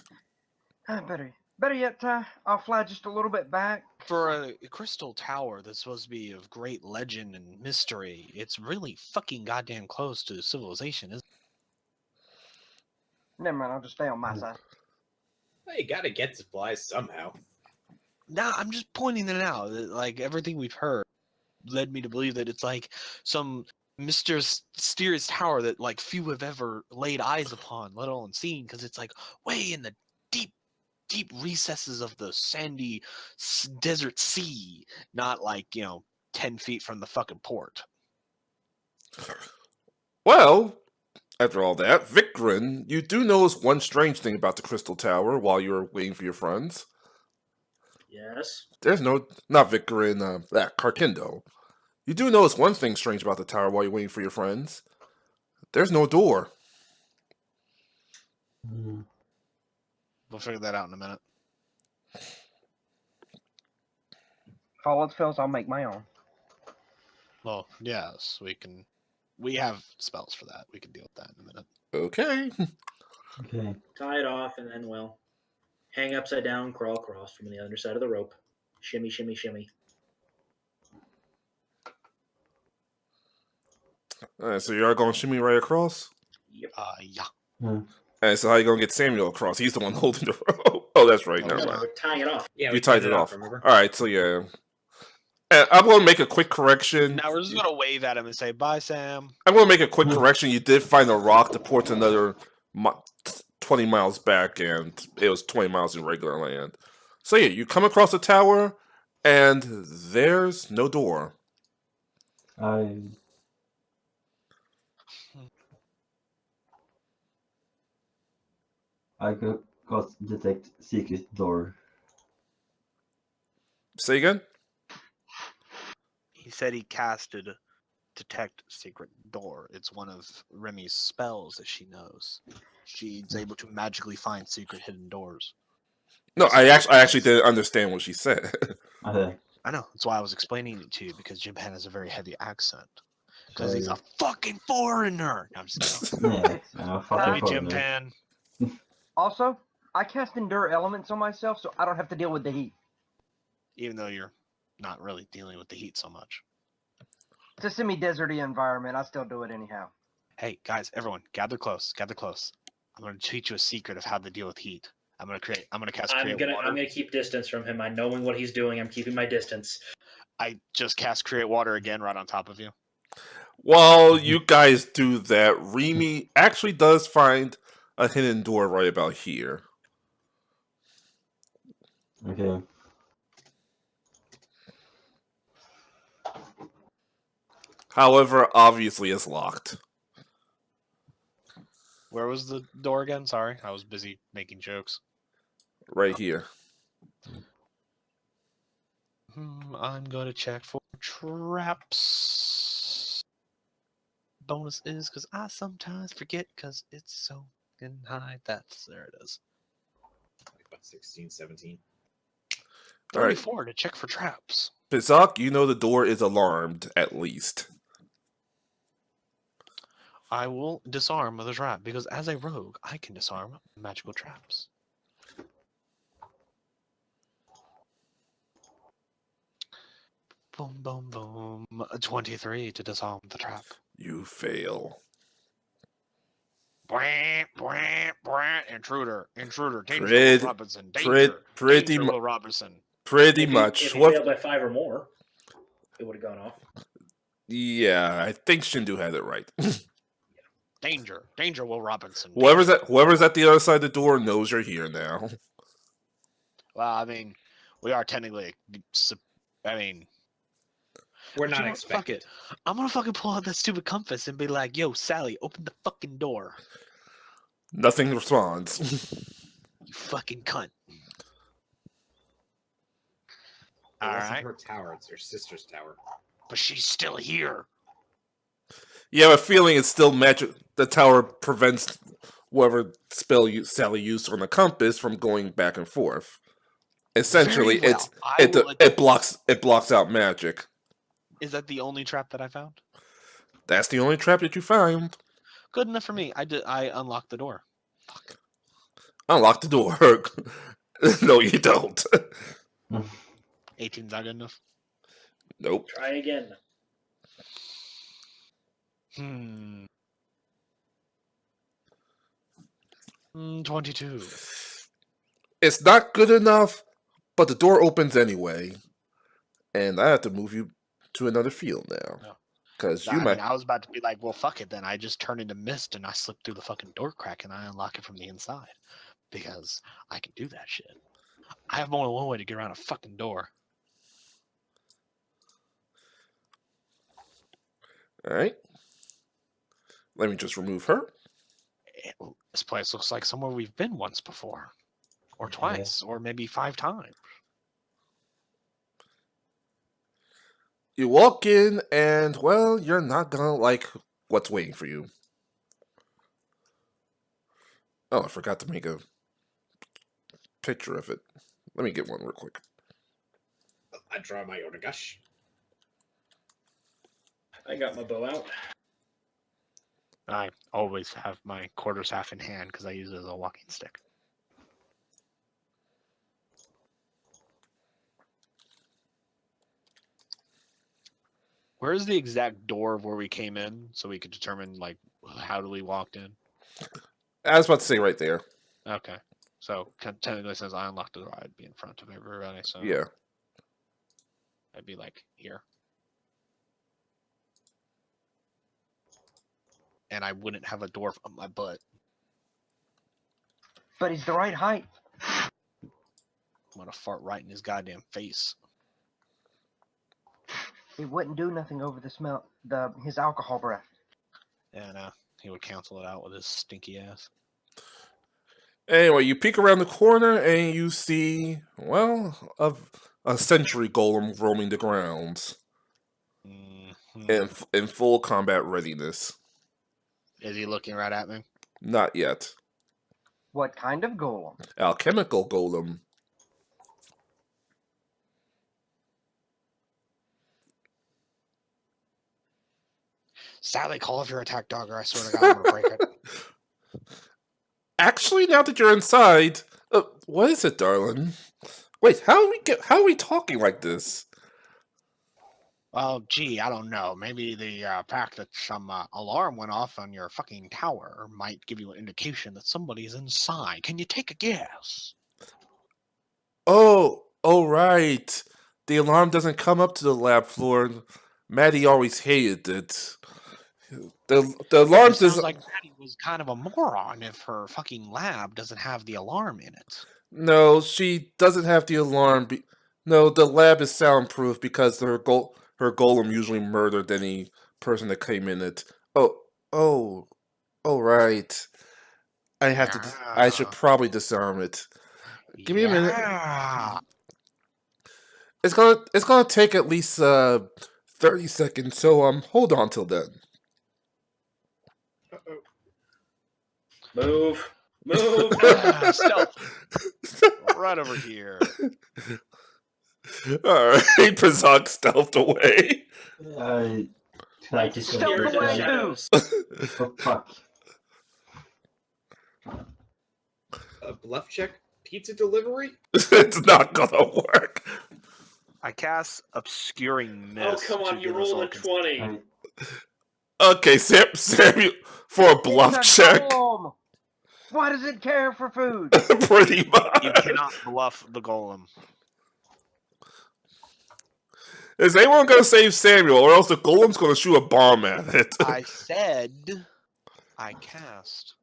Better yet, Ty, I'll fly just a little bit back. For a crystal tower that's supposed to be of great legend and mystery, it's really fucking goddamn close to civilization, isn't it? Never mind, I'll just stay on my side. Well, you gotta get supplies somehow. Nah, I'm just pointing it out. Like, everything we've heard led me to believe that it's like some mysterious tower that like few have ever laid eyes upon, let alone seen, because it's like way in the deep recesses of the sandy desert sea, not like 10 feet from the fucking port. Well, after all that, Vikrin, you do notice one strange thing about the Crystal Tower while you're waiting for your friends. Yes. There's not Vikrin, Carkindo. You do notice one thing strange about the tower while you're waiting for your friends. There's no door. We'll figure that out in a minute. If all else fails, I'll make my own. Well, yes, we have spells for that. We can deal with that in a minute. Okay. Okay. Tie it off and then, well, hang upside down, crawl across from the other side of the rope. Shimmy, shimmy, shimmy. Alright, so you are going to shimmy right across? Yep. Yeah. And so how you going to get Samuel across? He's the one holding the rope. Oh, that's right. Oh, Never No, mind. we're tying it off. Yeah, You we tied it off. remember? Alright, so yeah. And I'm going to make a quick correction. Now we're just gonna wave at him and say, "Bye, Sam." I'm going to make a quick correction. You did find a rock that ports another 20 miles back, and it was 20 miles in regular land. So yeah, you come across the tower, and there's no door. I got detect secret door. Say again? He said he casted detect secret door. It's one of Remy's spells that she knows. She's able to magically find secret hidden doors. No, I actually didn't understand what she said. Okay. I know. That's why I was explaining it to you, because Jim Pan has a very heavy accent. Because he's a Yeah. fucking foreigner. No, I'm just kidding. Yeah, I Love fucking you, Jim foreigner. Pan. Also, I cast Endure Elements on myself, so I don't have to deal with the heat. Even though you're not really dealing with the heat so much. It's a semi-deserty environment. I still do it anyhow. Hey, guys, everyone, gather close. Gather close. I'm going to teach you a secret of how to deal with heat. I'm going to cast create water. I'm gonna keep distance from him. I knowing what he's doing, I'm keeping my distance. I just cast create water again right on top of you. While you guys do that, Remy actually does find a hidden door right about here. Okay. However, obviously it's locked. Where was the door again? Sorry, I was busy making jokes. Right here. I'm going to check for traps. Bonus is because I sometimes forget because it's so fucking high. There it is. Like about 16, 17. All right. 34 to check for traps. Pizak, you know the door is alarmed, at least. I will disarm the trap because as a rogue, I can disarm magical traps. Boom, boom, boom. 23 to disarm the trap. You fail. Bwah, bwah, bwah. Intruder, danger, Pred- Will Robinson, pred- danger, pretty danger, mu- Will Robinson. Pretty If much. he failed by 5 or more, it would have gone off. Yeah, I think Shindu had it right. Danger, Will Robinson. Whoever's danger. at the other side of the door knows you're here now. Well, I mean, we are technically. I mean, We're you not know what? Fuck expected. it. I'm gonna fucking pull out that stupid compass and be like, "Yo, Sally, open the fucking door." Nothing responds. You fucking cunt. It All wasn't right, her tower; it's her sister's tower. but she's still here. You have a feeling it's still magic. The tower prevents whatever spell Sally used on the compass from going back and forth. Essentially, Very well. I will it blocks out magic. Is that the only trap that I found? That's the only trap that you found. Good enough for me. I unlocked the door. Fuck. Unlock the door. No, you don't. 18's not good enough. Nope. Try again. 22. It's not good enough, but the door opens anyway. And I have to move you to another field now. No. Because I mean, I was about to be like, well, fuck it then. I just turn into mist and I slip through the fucking door crack and I unlock it from the inside. Because I can do that shit. I have more than one way to get around a fucking door. Alright. Let me just remove her. This place looks like somewhere we've been once before. Or twice. Or maybe 5 times. You walk in, and, well, you're not gonna like what's waiting for you. Oh, I forgot to make a picture of it. Let me get one real quick. I draw my Ornagash. I got my bow out. I always have my quarterstaff in hand because I use it as a walking stick. Where's the exact door of where we came in so we could determine, like, how do we walked in? I was about to say right there. Okay. So, technically since I unlocked the door, I'd be in front of everybody, so Yeah. I'd be, like, here. And I wouldn't have a dwarf on my butt. But he's the right height. I'm gonna fart right in his goddamn face. It wouldn't do nothing over the smell, his alcohol breath. And he would cancel it out with his stinky ass. Anyway, you peek around the corner and you see, well, a sentry golem roaming the grounds in full combat readiness. Is he looking right at me? Not yet. What kind of golem? Alchemical golem. Sally, call off your attack dog or I swear to God I'm gonna break it. Actually, now that you're inside, what is it, darling? Wait, how are we talking like this? Well, gee, I don't know. Maybe the fact that some alarm went off on your fucking tower might give you an indication that somebody's inside. Can you take a guess? Oh, right. The alarm doesn't come up to the lab floor. Maddie always hated it. The alarm sounds doesn't. like Maddie was kind of a moron if her fucking lab doesn't have the alarm in it. No, she doesn't have the alarm. No, the lab is soundproof because her golem usually murdered any person that came in it. Oh, right. I should probably disarm it. Give me a minute. It's gonna take at least 30 seconds. So hold on till then. Move. Stealth. Right over here. All right, Pazak stealthed away. I Thank Knight you is so Stealth scared in the away, much. shadows. Oh, fuck. A bluff check? Pizza delivery? It's not gonna work. I cast Obscuring Oh, Mist. come on, to you give us all rolled a 20. I, Okay, Samuel, for a bluff It's a check, golem. Why does it care for food? pretty much. You cannot bluff the golem. Is anyone gonna save Samuel, or else the golem's gonna shoot a bomb at it? I said I cast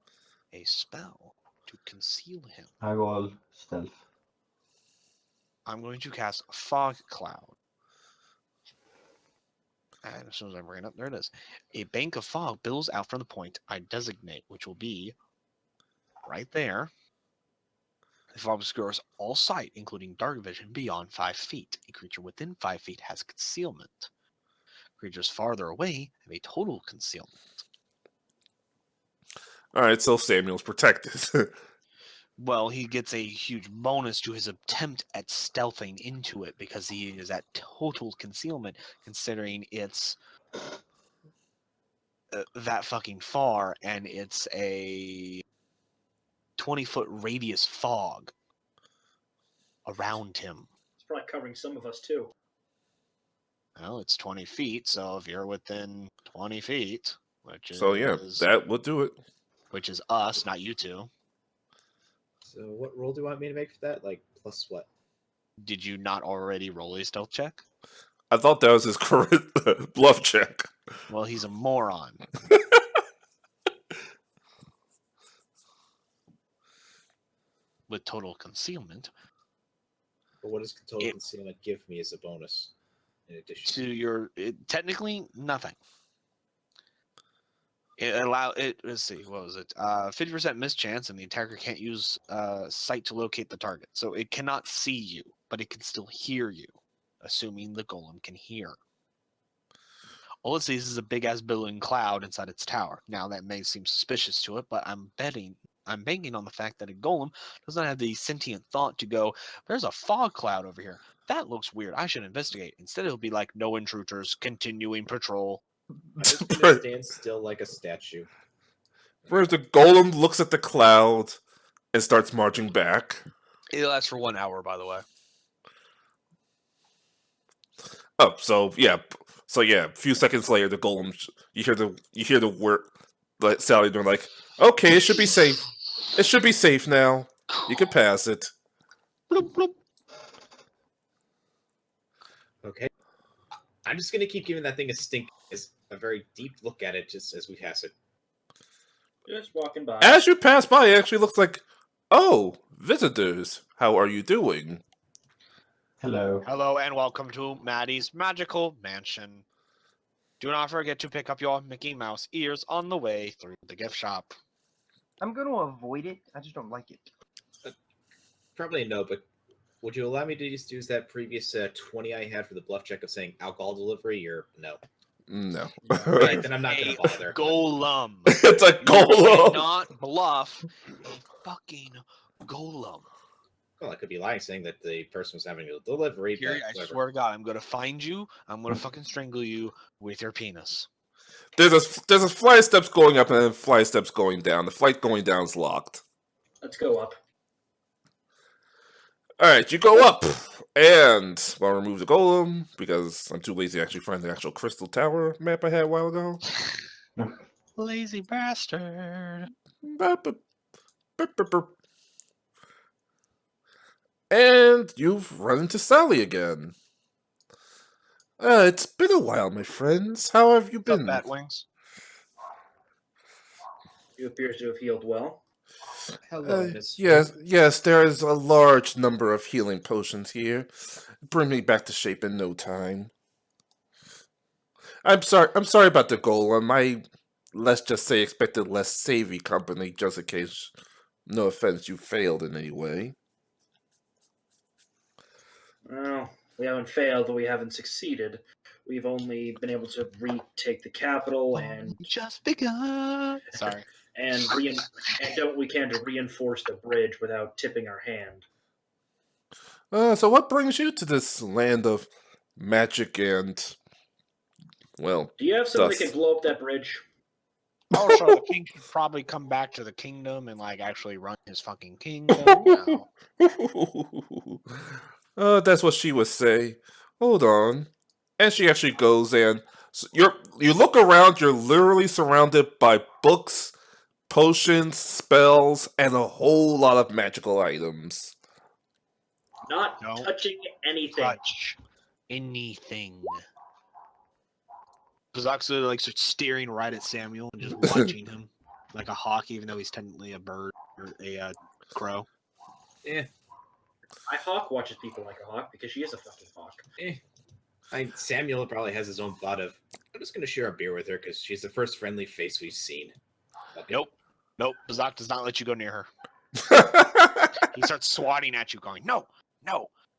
a spell to conceal him. I roll stealth. I'm going to cast Fog Cloud. And as soon as I bring it up, there it is. A bank of fog billows out from the point I designate, which will be right there. The fog obscures all sight, including dark vision, beyond 5 feet. A creature within 5 feet has concealment. Creatures farther away have a total concealment. Alright, so Samuel's protected. Well, he gets a huge bonus to his attempt at stealthing into it because he is at total concealment, considering it's that fucking far and it's a 20-foot radius fog around him. It's probably covering some of us, too. Well, it's 20 feet, so if you're within 20 feet, which So yeah, is that would do it. which is us, not you two. So what roll do you want me to make for that? Like, plus what? Did you not already roll a stealth check? I thought that was his current bluff check. Well, he's a moron. With total concealment, But what does total It- concealment give me as a bonus? In addition to your technically nothing. Let's see, what was it? 50% mischance, and the attacker can't use sight to locate the target. So it cannot see you, but it can still hear you, assuming the golem can hear. All it sees is a big ass billowing cloud inside its tower. Now that may seem suspicious to it, but I'm banking on the fact that a golem does not have the sentient thought to go, there's a fog cloud over here. That looks weird. I should investigate. Instead, it'll be like, no intruders, continuing patrol. I'm just gonna stand still like a statue. Whereas the golem looks at the cloud and starts marching back. It lasts for 1 hour, by the way. Oh, so yeah, a few seconds later, the golem, you hear the word, like Sally doing like, okay, it should be safe. It should be safe now. You can pass it. Bloop, bloop. Okay. I'm just gonna keep giving that thing a stink, as a very deep look at it, just as we pass it. Just walking by. As you pass by, it actually looks like, oh, visitors. How are you doing? Hello. Hello and welcome to Maddie's Magical Mansion. Do not forget to pick up your Mickey Mouse ears on the way through the gift shop. I'm going to avoid it. I just don't like it. Probably no, but would you allow me to just use that previous 20 I had for the bluff check of saying alcohol delivery, or no? No. Right, then I'm not gonna A bother. golem. It's a You golem. cannot bluff a fucking golem. Well, I could be lying, saying that the person was having a delivery. Here, But I whatever. swear to God, I'm gonna find you. I'm gonna fucking strangle you with your penis. There's a flight of steps going up and then flight of steps going down. The flight going down is locked. Let's go up. Alright, you go up, and I'll remove the golem, because I'm too lazy to actually find the actual crystal tower map I had a while ago. Lazy bastard. And you've run into Sally again. It's been a while, my friends. How have you What's up, been? Batwings? You appears to have healed well. Hello, Miss. Yes, there is a large number of healing potions here. Bring me back to shape in no time. I'm sorry about the golem. I, let's just say, expected less savvy company, just in case, no offense, you failed in any way. Well, we haven't failed, but we haven't succeeded. We've only been able to retake the capital and Just begun. Sorry. done what we can to reinforce the bridge without tipping our hand. So what brings you to this land of magic and Well, Do you have someone that thus. can blow up that bridge? Also, the king should probably come back to the kingdom and like actually run his fucking kingdom. You know. That's what she would say. Hold on. And she actually goes and you look around, you're literally surrounded by books, potions, spells, and a whole lot of magical items. Not No. touching anything. Touch anything. Kazakusa like starts staring right at Samuel and just watching him like a hawk, even though he's technically a bird or a crow. Eh, My hawk watches people like a hawk because she is a fucking hawk. Samuel probably has his own thought of, I'm just going to share a beer with her because she's the first friendly face we've seen. Okay. Nope. Kazak does not let you go near her. He starts swatting at you, going, "No,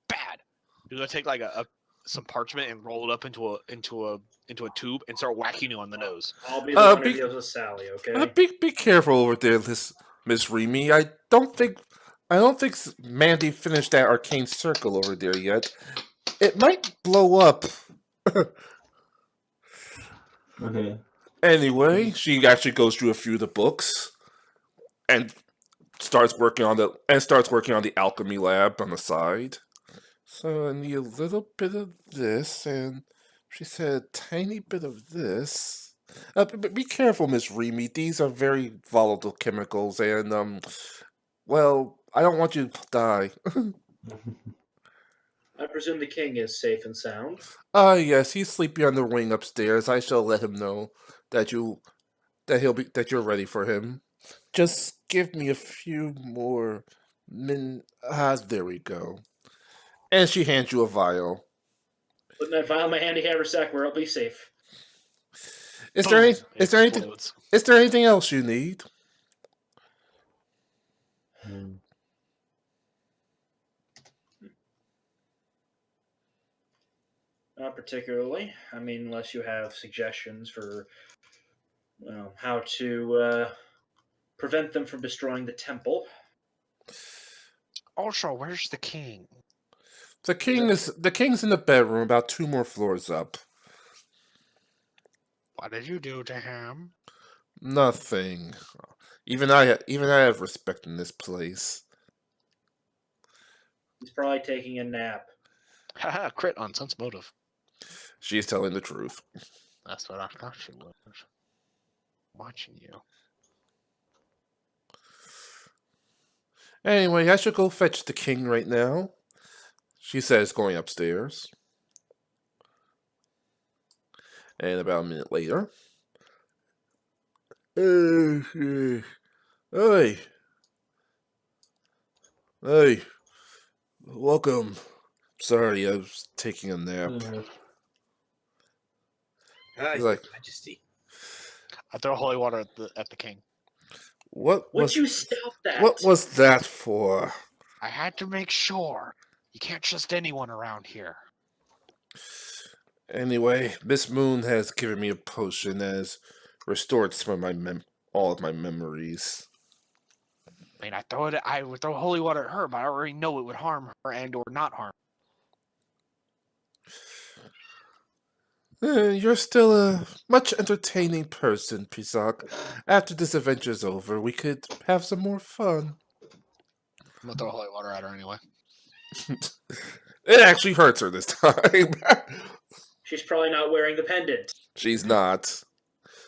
bad." You're gonna take like some parchment and roll it up into a tube and start whacking you on the nose. I'll be the one who deals with Sally, okay? Be careful over there, Miss Remy. I don't think Mandy finished that arcane circle over there yet. It might blow up. Okay. Anyway, she actually goes through a few of the books and starts working on the alchemy lab on the side. So I need a little bit of this, and she said a tiny bit of this. Be careful, Miss Remy. These are very volatile chemicals, and well, I don't want you to die. I presume the king is safe and sound. Yes, he's sleeping on the wing upstairs. I shall let him know that you're ready for him. Just give me a few more there we go. And she hands you a vial. Putting that vial in my handy haversack where I'll be safe. Is there anything else you need? Not particularly. I mean, unless you have suggestions for how to prevent them from destroying the temple. Also, where's the king? The king's in the bedroom, about 2 more floors up. What did you do to him? Nothing. Even I have respect in this place. He's probably taking a nap. Haha, crit on sense motive. She's telling the truth. That's what I thought she was. Watching you. Anyway, I should go fetch the king right now. She says, going upstairs. And about a minute later. Hey. Hey. Welcome. Sorry, I was taking a nap. He's like, Majesty. I throw holy water at the king. Would you stop that? What was that for? I had to make sure. You can't trust anyone around here. Anyway, Miss Moon has given me a potion that has restored some of all of my memories. I mean, I would throw holy water at her, but I already know it would harm her and or not harm. You're still a much entertaining person, Pisak. After this adventure's over, we could have some more fun. I'm gonna throw holy water at her anyway. It actually hurts her this time. She's probably not wearing the pendant. She's not.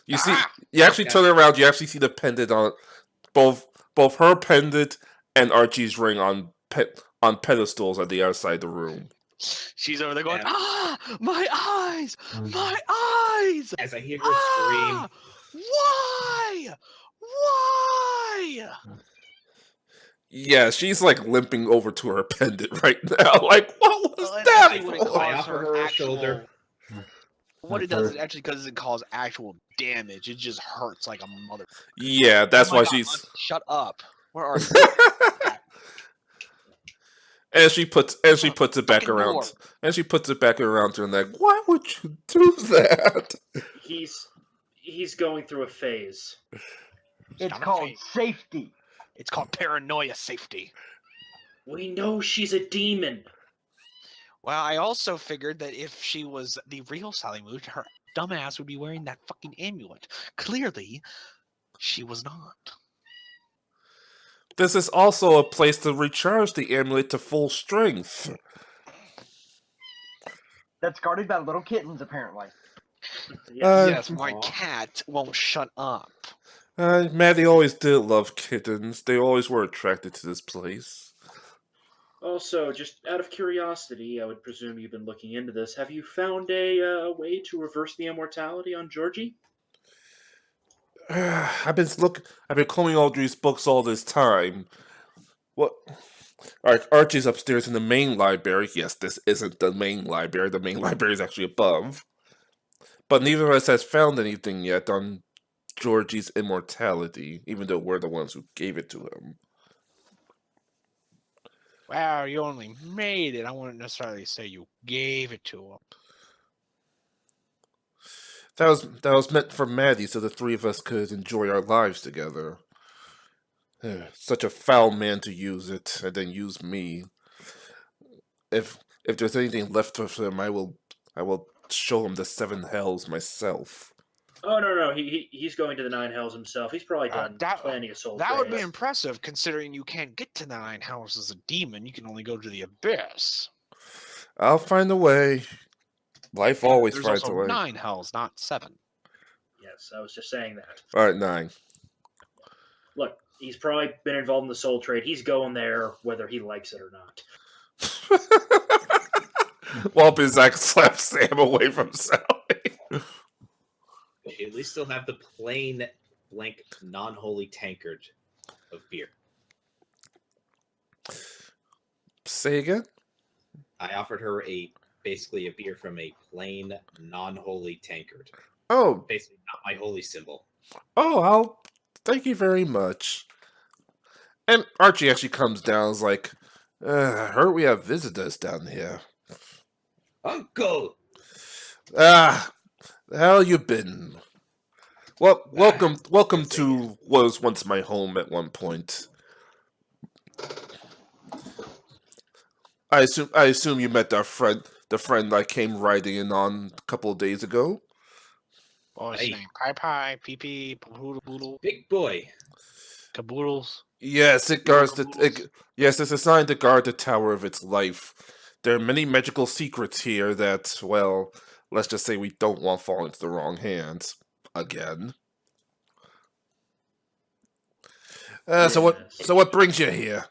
You actually turn around, you actually see the pendant on both her pendant and Archie's ring on pedestals at the other side of the room. She's over there going, my eyes! My eyes! As I hear her scream. Why? Why? Yeah, she's like limping over to her pendant right now. Like, what was that? I offer her a shoulder. What it does is actually because it causes actual damage. It just hurts like a mother. Yeah, that's why she's. Shut up. Where are you? And she puts it back around. Door. And she puts it back around to her neck. Why would you do that? He's going through a phase. It's called safety. It's called paranoia safety. We know she's a demon. Well, I also figured that if she was the real Sally Moon, her dumbass would be wearing that fucking amulet. Clearly, she was not. This is also a place to recharge the amulet to full strength. That's guarded by little kittens, apparently. Yes, my cat won't shut up. Maddie always did love kittens. They always were attracted to this place. Also, just out of curiosity, I would presume you've been looking into this. Have you found a way to reverse the immortality on Georgie? I've been combing Audrey's books all this time. What? Alright, Archie's upstairs in the main library. Yes, this isn't the main library. The main library is actually above. But neither of us has found anything yet on Georgie's immortality, even though we're the ones who gave it to him. Wow, you only made it. I wouldn't necessarily say you gave it to him. That was meant for Maddie, so the three of us could enjoy our lives together. Such a foul man to use it, and then use me. If there's anything left of him, I will show him the 7 hells myself. Oh no, he's going to the 9 hells himself. He's probably done plenty of soul That would be trays. impressive, considering you can't get to the 9 hells as a demon. You can only go to the abyss. I'll find a way. Life always There's finds also a way. 9 hells, not 7. Yes, I was just saying that. Alright, 9. Look, he's probably been involved in the soul trade. He's going there whether he likes it or not. While Bizak slaps Sam away from Sally. You at least still have the plain, blank, non-holy tankard of beer. Say again? I offered her basically a beer from a plain, non-holy tankard. Oh, Basically, not my holy symbol. thank you very much. And Archie actually comes down and is like, I heard we have visitors down here. Uncle! How you been? Well, welcome to what was once my home at one point. I assume you met the friend I came riding in on a couple of days ago. What was Hey. his name? Pie Pie, Pee Pee, Poodle Boodle, Big boy. Caboodles. Yes, it's assigned to guard the tower of its life. There are many magical secrets here that, well, let's just say we don't want to fall into the wrong hands again. So what brings you here?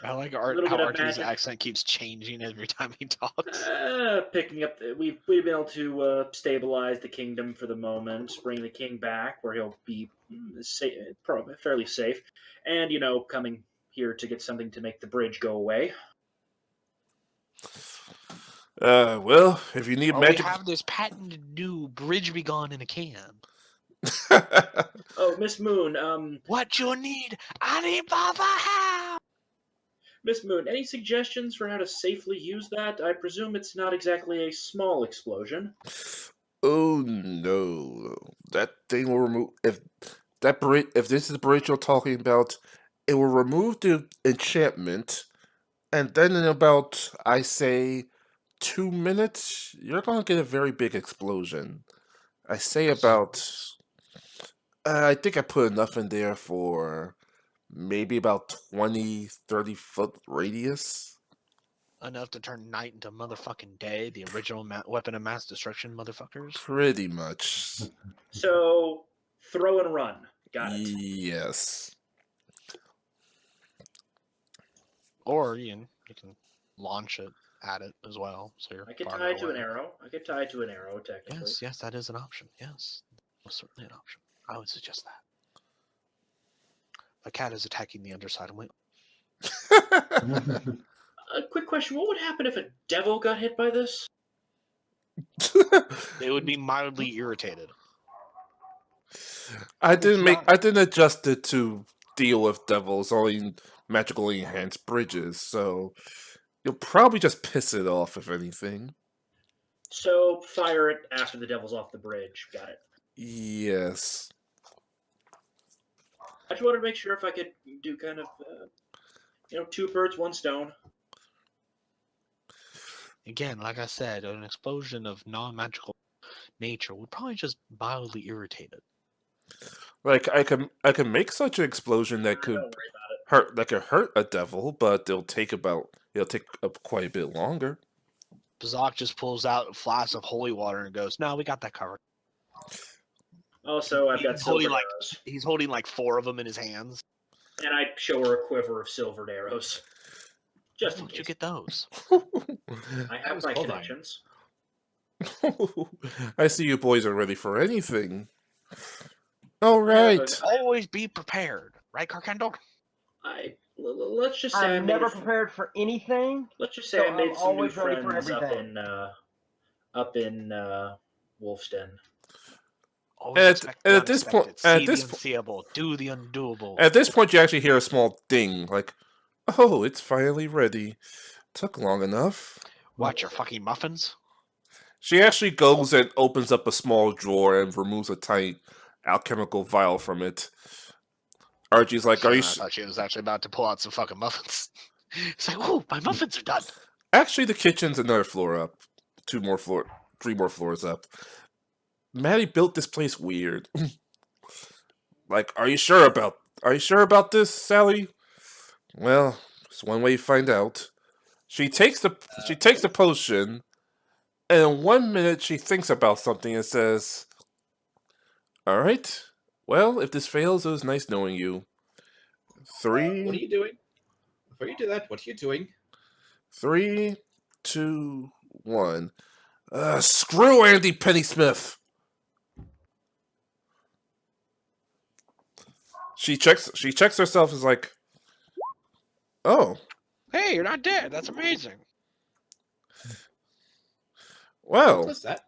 I like little how bit of Archie's magic. accent keeps changing every time he talks. Picking up. We've been able to stabilize the kingdom for the moment, bring the king back where he'll be probably fairly safe, and coming here to get something to make the bridge go away. Well, if you need magic, We have this patented new bridge be gone in a can. Oh, Miss Moon. What you need, I need Baba How. Miss Moon, any suggestions for how to safely use that? I presume it's not exactly a small explosion. Oh no, that thing will remove if this is the bridge you're talking about, it will remove the enchantment, and then in about, I say, 2 minutes, you're gonna get a very big explosion. I say about, I think I put enough in there for maybe about 20-30 foot radius. Enough to turn night into motherfucking day, the original weapon of mass destruction, motherfuckers. Pretty much. So, throw and run. Got it. Yes. Or you can launch it at it as well. So you're I could farther tie it to an away. arrow. Technically. Yes, that is an option. Yes, most certainly an option. I would suggest that. The cat is attacking the underside of my. A quick question: what would happen if a devil got hit by this? They would be mildly irritated. I didn't adjust it to deal with devils or magically enhanced bridges, so you'll probably just piss it off, if anything. So fire it after the devil's off the bridge. Got it. Yes. I just wanted to make sure if I could do kind of, 2 birds, 1 stone. again, like I said, an explosion of non-magical nature would probably just mildly irritate it. Like I can make such an explosion that could Don't worry about it. hurt a devil, but it'll take up quite a bit longer. Bazak just pulls out a flask of holy water and goes, "No, we got that covered." Also, I've got He's holding silver like arrows, he's holding like 4 of them in his hands. and I show her a quiver of silvered arrows, just in Where'd you case. get those? I have was my hold on. connections. I see you boys are ready for anything. All right. Always be prepared, right, Carkendor? Let's just say I I'm made never a prepared for anything. Let's just say So I made I'm some new always ready for friends everything. up in Wolf's Den. Always At- expect the at this point- unexpected, at see this the po- unseeable, do the undoable. At this point, you actually hear a small ding, like, "Oh, it's finally ready. Took long enough." Watch your fucking muffins. She actually goes and opens up a small drawer and removes a tiny alchemical vial from it. Archie's like, "Are you?" I thought she was actually about to pull out some fucking muffins. It's like, oh, my muffins are done. Actually, the kitchen's another floor up. 3 more floors up. Maddie built this place weird. Like, are you sure about this, Sally? Well, it's one way to find out. She takes the potion, and in 1 minute she thinks about something and says, "All right. Well, if this fails, it was nice knowing you." What are 3, you doing? Before you do that, what are you doing? 3, 2, 1. Screw Andy Pennysmith. She checks herself as like, "Oh, Hey, you're not dead. That's amazing. What well, was that?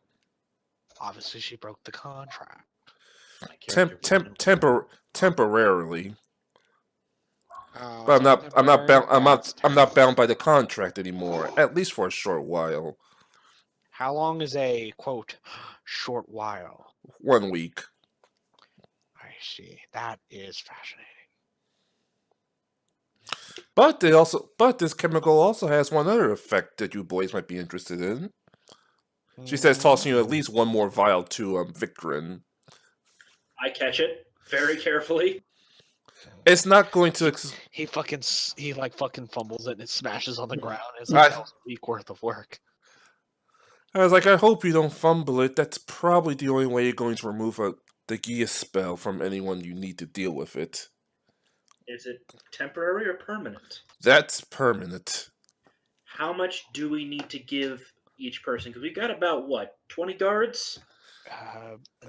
Obviously, she broke the contract. My character went temporarily. Oh, But I'm that's not bound by the contract anymore, at least for a short while. How long is a, quote, short while? 1 week. I see. That is fascinating. But this chemical also has one other effect that you boys might be interested in. She says, tossing you at least 1 more vial to Victrin. I catch it very carefully. It's not going to. He fucking fumbles it and it smashes on the ground. It's like a week worth of work. I was like, I hope you don't fumble it. That's probably the only way you're going to remove the Gia spell from anyone you need to deal with it. Is it temporary or permanent? That's permanent. How much do we need to give each person? Because we got about, 20 guards?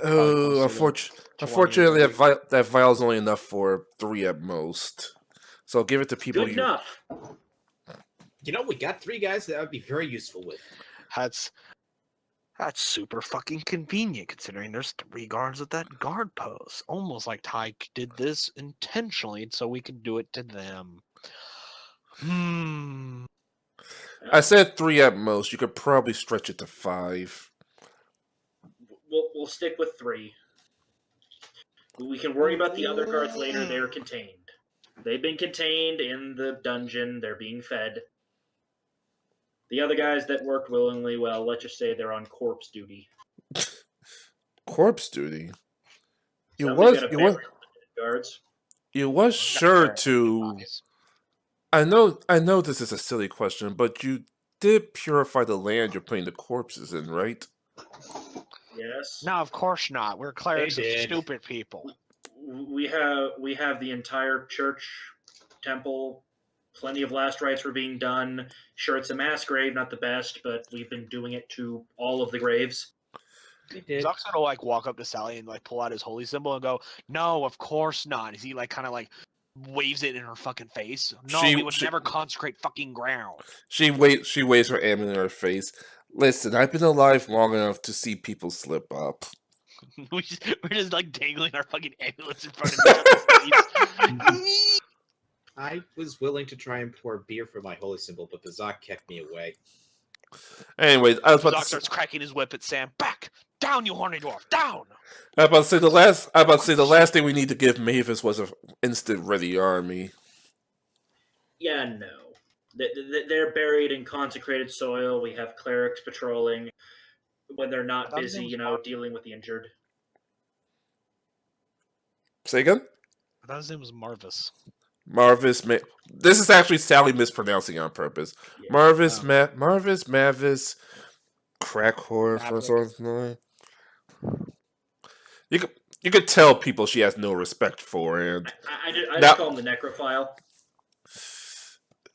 Oh, unfortunately, that vial's only enough for 3 at most. So give it to people. Good enough. You know, we got 3 guys that would be very useful with. That's super fucking convenient considering there's 3 guards at that guard post. Almost like Ty did this intentionally so we could do it to them. I said 3 at most. You could probably stretch it to 5. We'll stick with 3. We can worry about the other guards later. They're contained. They've been contained in the dungeon. They're being fed. The other guys that worked willingly, well, let's just say they're on corpse duty. Corpse duty? Guards. You was sure to. I know this is a silly question, but you did purify the land you're putting the corpses in, right? Yes. No, of course not. We're clerics of did. stupid people. We have the entire church, temple. Plenty of last rites were being done. Sure, it's a mass grave, not the best, but we've been doing it to all of the graves. We did. Zuck's gonna like walk up to Sally and like pull out his holy symbol and go, "No, of course not." Is he like kind of like waves it in her fucking face? No, we would never consecrate fucking ground. She waves her amulet in her face. Listen, I've been alive long enough to see people slip up. We're just like dangling our fucking amulets in front of each other's face. I was willing to try and pour beer for my holy symbol, but Bazak kept me away. Anyways, I was about Zuck to starts cracking his whip at Sam. Back down, you horny dwarf, down. I was about to say the last thing we need to give Mavis was an instant ready army. Yeah, no. They're buried in consecrated soil. We have clerics patrolling when they're I not thought his busy, name was you know, dealing with the injured. Say again? I thought his name was Marvis. Marvis. This is actually Sally mispronouncing on purpose. Yeah. Marvis. Oh. Marvis. Mavis. Crack horse or Maverick. something. You could tell people she has no respect for, and I now just call him the necrophile.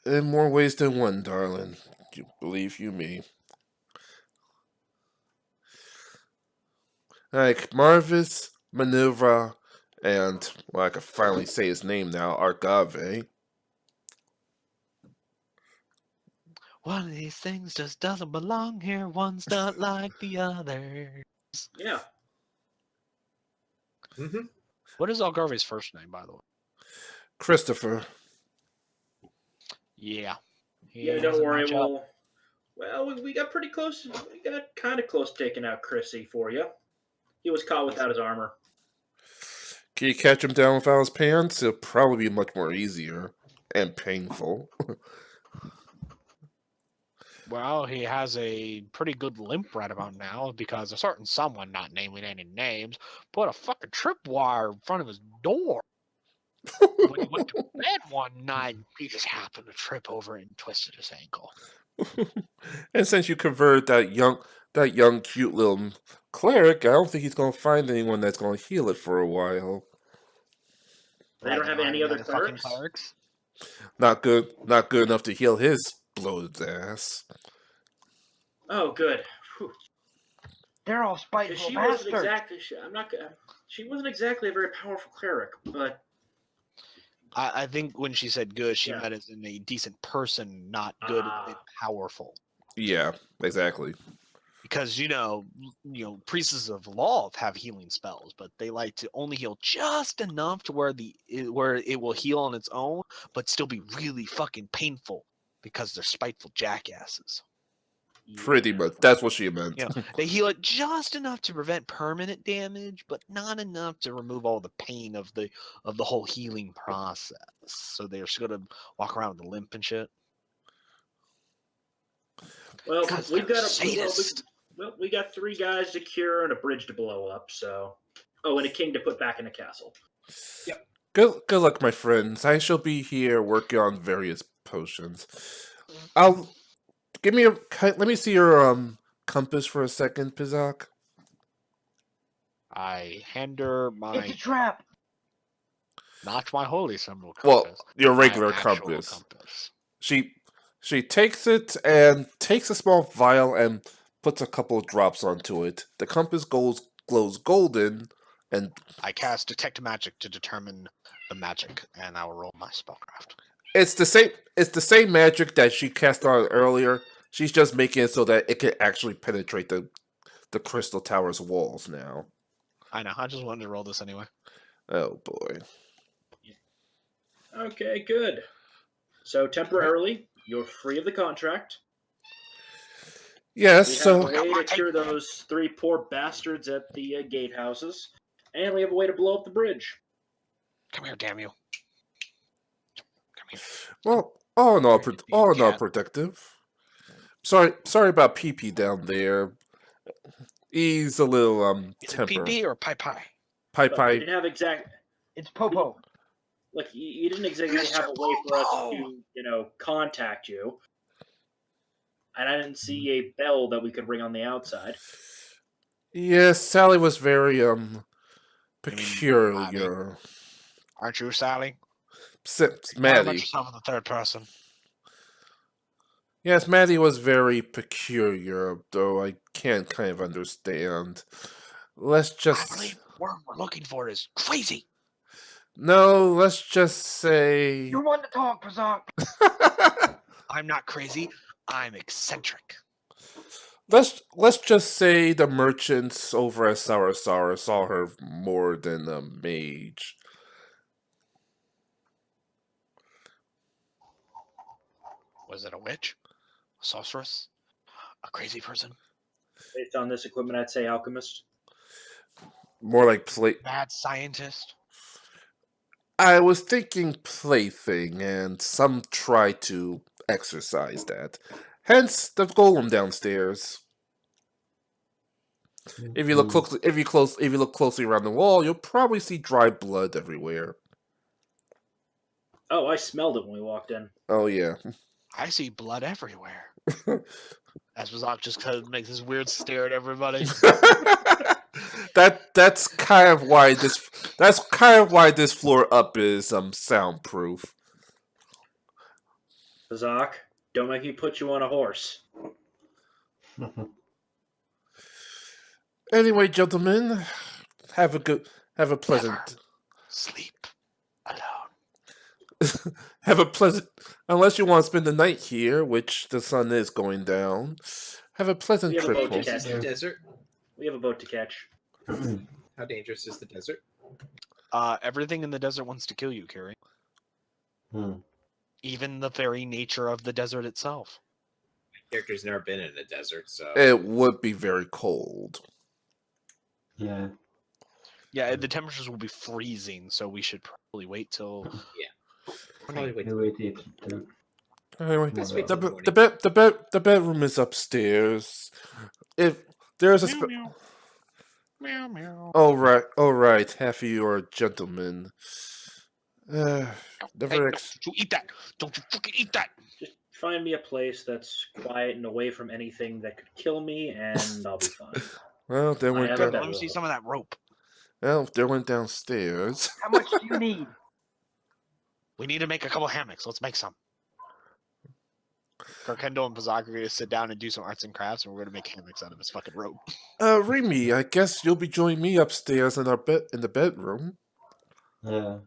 in more ways than one, darling. You believe you me. Like Marvis, Maneuver, and well, I can finally say his name now, Argave. One of these things just doesn't belong here. One's not like the other. Yeah. Mm-hmm. What is Algarve's first name, by the way? Christopher. Yeah. He Yeah, don't doesn't worry. match up. We got pretty close. We got kind of close to taking out Chrissy for you. He was caught without his armor. Can you catch him down without his pants? It'll probably be much more easier and painful. Well, he has a pretty good limp right about now because a certain someone, not naming any names, put a fucking tripwire in front of his door. When he went to bed one night, he just happened to trip over it and twisted his ankle. And since you converted that young cute little cleric, I don't think he's gonna find anyone that's gonna heal it for a while. They don't have any other fucking clerics? Not good enough to heal his bloated ass. Oh, good. Whew. They're all spiteful She bastards. wasn't exactly. She wasn't exactly a very powerful cleric, but I think when she said good, she Yeah. meant as in a decent person, not good and powerful. Yeah, exactly. Because priests of law have healing spells, but they like to only heal just enough to where it will heal on its own, but still be really fucking painful because they're spiteful jackasses. Pretty much. That's what she meant. They heal it just enough to prevent permanent damage, but not enough to remove all the pain of the whole healing process. So they're just gonna walk around with a limp and shit. Well, Because we've they're got sadists. we got 3 guys to cure and a bridge to blow up. So, and a king to put back in the castle. Good luck, my friends. I shall be here working on various potions. Let me see your compass for a second, Pizak. I hand her It's my a trap. not my holy symbol Well, compass. your my regular actual compass. She takes it and takes a small vial and puts a couple of drops onto it. The compass glows golden, and I cast detect magic to determine the magic, and I will roll my spellcraft. it's the same magic that she cast on earlier. She's just making it so that it can actually penetrate the crystal tower's walls now. I know. I just wanted to roll this anyway. Oh boy. Okay, good. So temporarily, you're free of the contract. Yes, We have so a way to cure those 3 poor bastards at the gatehouses, and we have a way to blow up the bridge. Come here, damn you. Come here. well, all in all Cat. protective. Sorry about PP down there. He's a little Is it temper. PP or pie pie? Pie Look, you pie. didn't have exact. It's Popo. Like you didn't exactly have a way for us to, contact you. And I didn't see a bell that we could ring on the outside. Yes, Sally was very peculiar. Aren't you, Sally? Maddie. About yourself in the third person. Yes, Maddie was very peculiar, though I can't kind of understand. Let's I just believe the word we're looking for is crazy. no. Let's just say. You want to talk, Pazak? I'm not crazy. I'm eccentric. Let's just say the merchants over at Sarasara saw her more than a mage. Was it a witch? A sorceress? A crazy person? Based on this equipment, I'd say alchemist. More like Mad scientist? I was thinking plaything, and some try to exercised at. Hence the golem downstairs. If you look closely, if you look closely around the wall, you'll probably see dry blood everywhere. Oh, I smelled it when we walked in. Oh yeah. I see blood everywhere. As Bazak just kind of makes this weird stare at everybody. That's kind of why this floor up is soundproof. Bazak, don't make me put you on a horse. Anyway, gentlemen, have a pleasant Never sleep alone. have a pleasant, unless you want to spend the night here, which the sun is going down. Have a pleasant We have a trip boat to home. This is catch. the desert. We have a boat to catch. How dangerous is the desert? Everything in the desert wants to kill you, Carrie. Even the very nature of the desert itself. My character's never been in a desert, so It would be very cold. Yeah. Yeah, the temperatures will be freezing, so we should probably wait till. probably wait. You wait till Anyway, Let's wait the, till the, the bedroom is upstairs. If there's a Meow, meow. Meow meow. all right, half of you are gentlemen. Hey, Never no, ex- don't you eat that! Don't you fucking eat that! Just find me a place that's quiet and away from anything that could kill me, and I'll be fine. Well, they I went have a down. bed. Let me see some of that rope. Well, they went downstairs. How much do you need? We need to make a couple hammocks. Let's make some. Kendall and Bazak are going to sit down and do some arts and crafts, and we're going to make hammocks out of this fucking rope. Remy, I guess you'll be joining me upstairs in the bedroom. Yeah.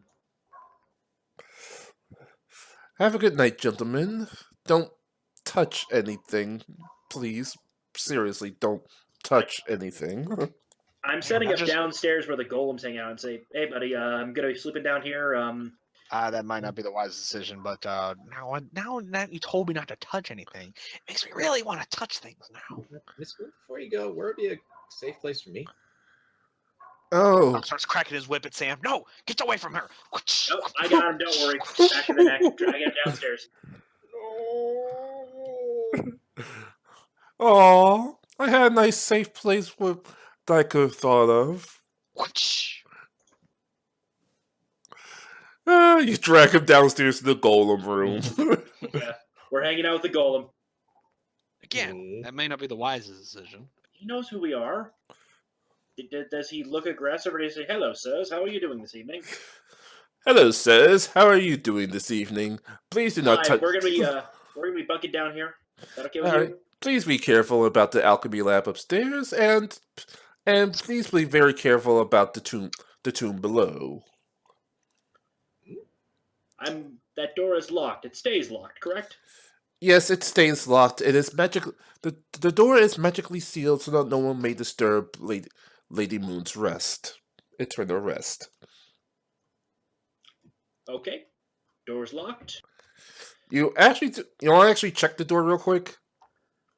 Have a good night, gentlemen. Don't touch anything, please. Seriously, don't touch anything. I'm setting up just- downstairs where the golems hang out and say, "Hey, buddy, I'm gonna be sleeping down here. That might not be the wise decision, but now that you told me not to touch anything, it makes me really want to touch things now. Miss Wood, before you go, where would be a safe place for me? Oh, Doc starts cracking his whip at Sam. No, get away from her! Oh, I got him. Don't worry. Back of the neck. I get him downstairs. oh, I had a nice safe place that I could have thought of. You drag him downstairs to the golem room. Yeah, we're hanging out with the golem. Again, that may not be the wisest decision. He knows who we are. Does he look aggressive, or does he say, "Hello, sirs. How are you doing this evening?" Hello, sirs. How are you doing this evening? Please do not Hi, touch. we're gonna be bunking down here. Is that okay with Alright. you? Please be careful about the alchemy lab upstairs, and please be very careful about the tomb below. That door is locked. It stays locked, correct? Yes, it stays locked. It is magic. The door is magically sealed so that no one may disturb Lady Moon's eternal rest. Okay. Door's locked. You want to actually check the door real quick?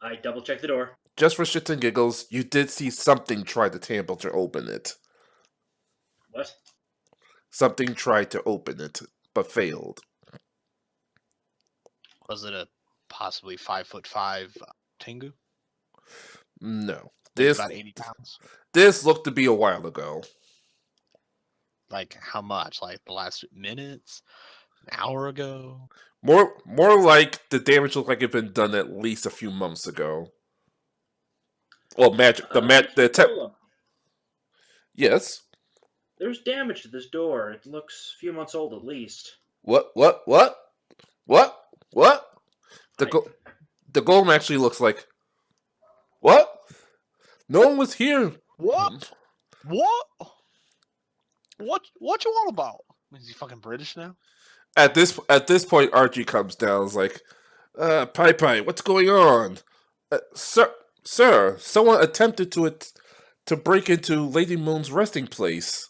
I double check the door. Just for shits and giggles, you did see something try to tamper to open it. What? Something tried to open it, but failed. Was it a possibly 5'5" Tengu? No. This about 80 pounds. This looked to be a while ago. Like how much? Like the last minutes? An hour ago? More like the damage looked like it had been done at least a few months ago. Well, Yes. There's damage to this door. It looks a few months old at least. What? The golem actually looks like. What? No one was here. What? What? What you all about? Is he fucking British now? At this point, Archie comes down. And is like, Pai, what's going on? Sir, someone attempted to break into Lady Moon's resting place.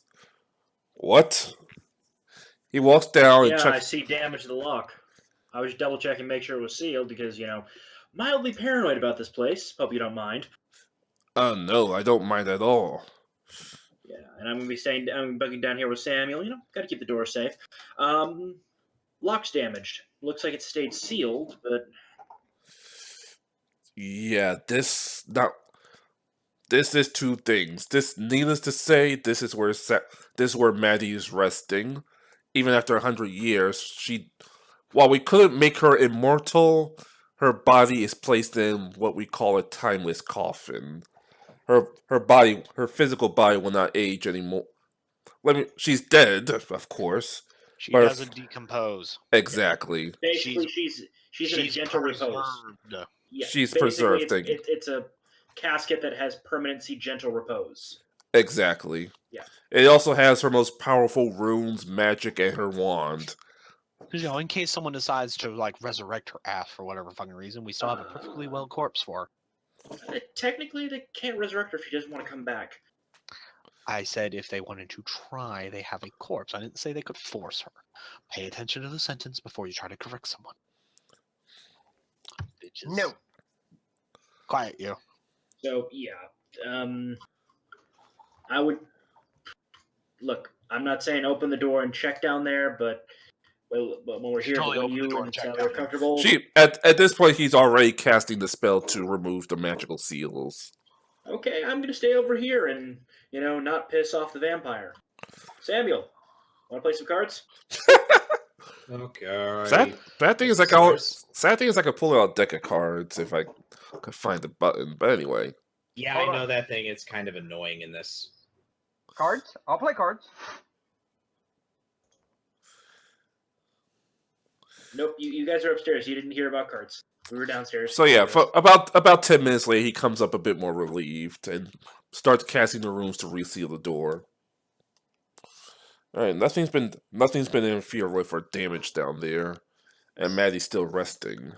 What? He walks down and Yeah, checks. I see damage to the lock. I was double checking, make sure it was sealed because mildly paranoid about this place. Hope you don't mind. Oh no, I don't mind at all. Yeah, and I'm gonna be bugging down here with Samuel. Gotta keep the door safe. Lock's damaged. Looks like it stayed sealed, but Yeah, this is two things. This, needless to say, this is where Maddie is resting. Even after 100 years, while we couldn't make her immortal, her body is placed in what we call a timeless coffin. Her physical body will not age anymore. She's dead, of course. She But doesn't decompose. exactly. basically she's in a gentle repose. preserved. Yeah, She's basically preserved. it's a casket that has permanency gentle repose. Exactly. Yeah. It also has her most powerful runes, magic, and her wand. Because, in case someone decides to, resurrect her ass for whatever fucking reason, we still have a perfectly well corpse for her. Technically, they can't resurrect her if she doesn't want to come back. I said if they wanted to try, they have a corpse. I didn't say they could force her. Pay attention to the sentence before you try to correct someone. Bitches. No. Quiet, you. So yeah, I would look. I'm not saying open the door and check down there, but when we're here, Totally when open the you door and and check Sally down are there. comfortable. At this point, he's already casting the spell to remove the magical seals. Okay, I'm gonna stay over here and not piss off the vampire. Samuel, want to play some cards? Okay. Bad thing is I could pull out a deck of cards if I could find the button. But anyway, Yeah, Hold I know on. that thing. It's kind of annoying in this. Cards? I'll play cards. Nope, you guys are upstairs. You didn't hear about cards. We were downstairs. so yeah, for about 10 minutes later, he comes up a bit more relieved and starts casting the runes to reseal the door. All right, nothing's been interfered with or damaged down there, and Maddie's still resting.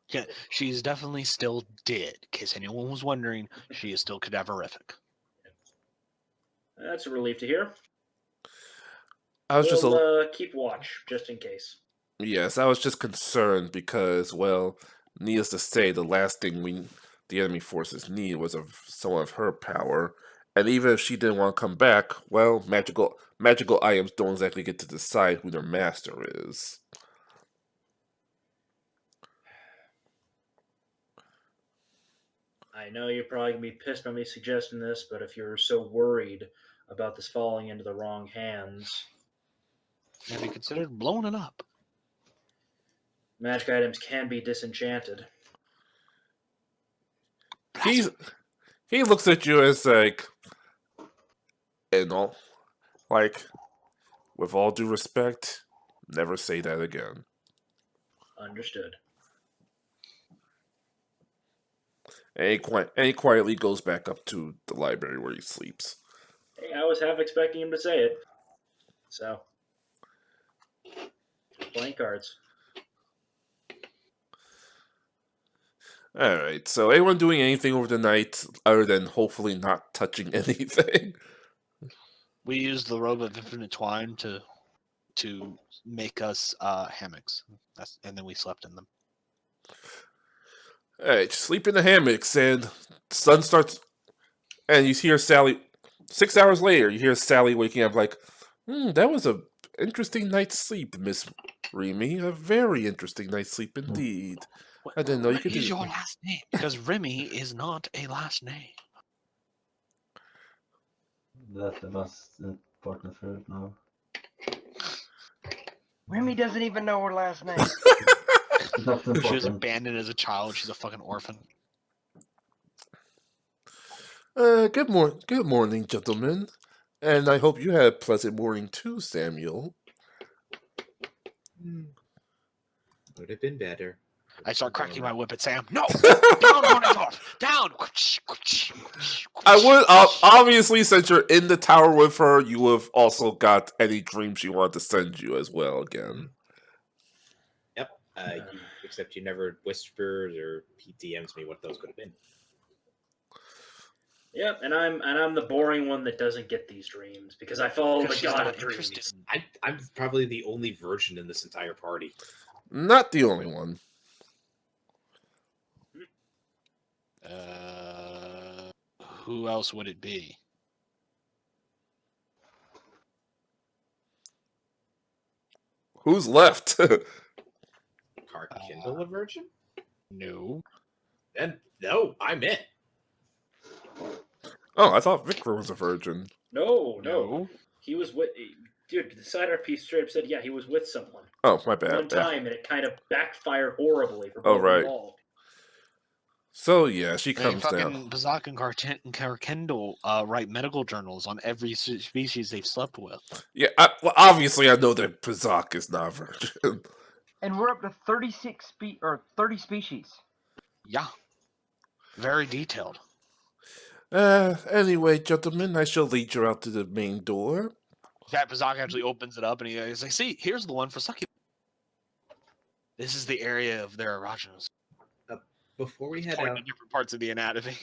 Yeah, she's definitely still dead. In case anyone was wondering, she is still cadaverific. That's a relief to hear. I was We'll keep watch just in case. Yes, I was just concerned because, well, needless to say, the last thing the enemy forces need was someone of her power. And even if she didn't want to come back, well, magical items don't exactly get to decide who their master is. I know you're probably gonna be pissed by me suggesting this, but if you're so worried about this falling into the wrong hands, Have you considered blowing it up? magic items can be disenchanted. He looks at you as like, with all due respect, never say that again. Understood. And he quietly goes back up to the library where he sleeps. Hey, I was half expecting him to say it. So, playing cards. Alright, so anyone doing anything over the night other than hopefully not touching anything? We used the robe of infinite twine to make us hammocks. And then we slept in them. Alright, sleep in the hammocks, and the sun starts, and you hear Sally. 6 hours later, you hear Sally waking up like, that was a interesting night's sleep, Miss Remy. A very interesting night's sleep indeed. I didn't know you could do What is your last name? Because Remy is not a last name. That's the most important fruit now. Remy doesn't even know her last name. Not She was important. abandoned as a child. She's a fucking orphan. Good morning, gentlemen. And I hope you had a pleasant morning too, Samuel. Would have been better. I start cracking my whip at Sam. No! Down, Bonador! Down! I would obviously, since you're in the tower with her, you have also got any dreams she wanted to send you as well. Again, Yep. Except you never whispered or DM'd me what those could have been. Yep, and I'm the boring one that doesn't get these dreams because I follow the She's god not of dreams. interested. I'm probably the only virgin in this entire party. not the only one. Who else would it be? Who's left? Kindle a virgin? No. And no, I'm it. Oh, I thought Victor was a virgin. No. He was with. Dude, the side art piece straight up said, yeah, he was with someone. Oh, my bad. One time, and it kind of backfired horribly for Oh, both right. involved. So, yeah, she comes down. Fucking Bazak and Karkendall write medical journals on every species they've slept with. Yeah, well, obviously I know that Pazak is not a virgin. And we're up to 30 species. Yeah. Very detailed. Anyway, gentlemen, I shall lead you out to the main door. That Bazak actually opens it up and he's like, see, here's the one for succubus. This is the area of their erogenous. Before we head Point out, to different parts of the anatomy.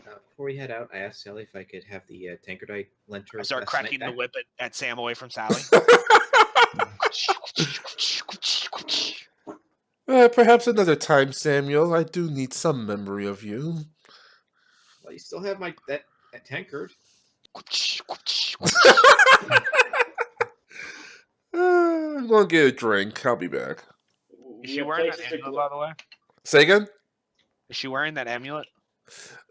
I asked Sally if I could have the tankardite lent her. I start last cracking night the back. whip at Sam away from Sally. Perhaps another time, Samuel. I do need some memory of you. Well, you still have that tankard. I'm going to get a drink. I'll be back. Is she wearing that amulet, by the way? Say again? Is she wearing that amulet?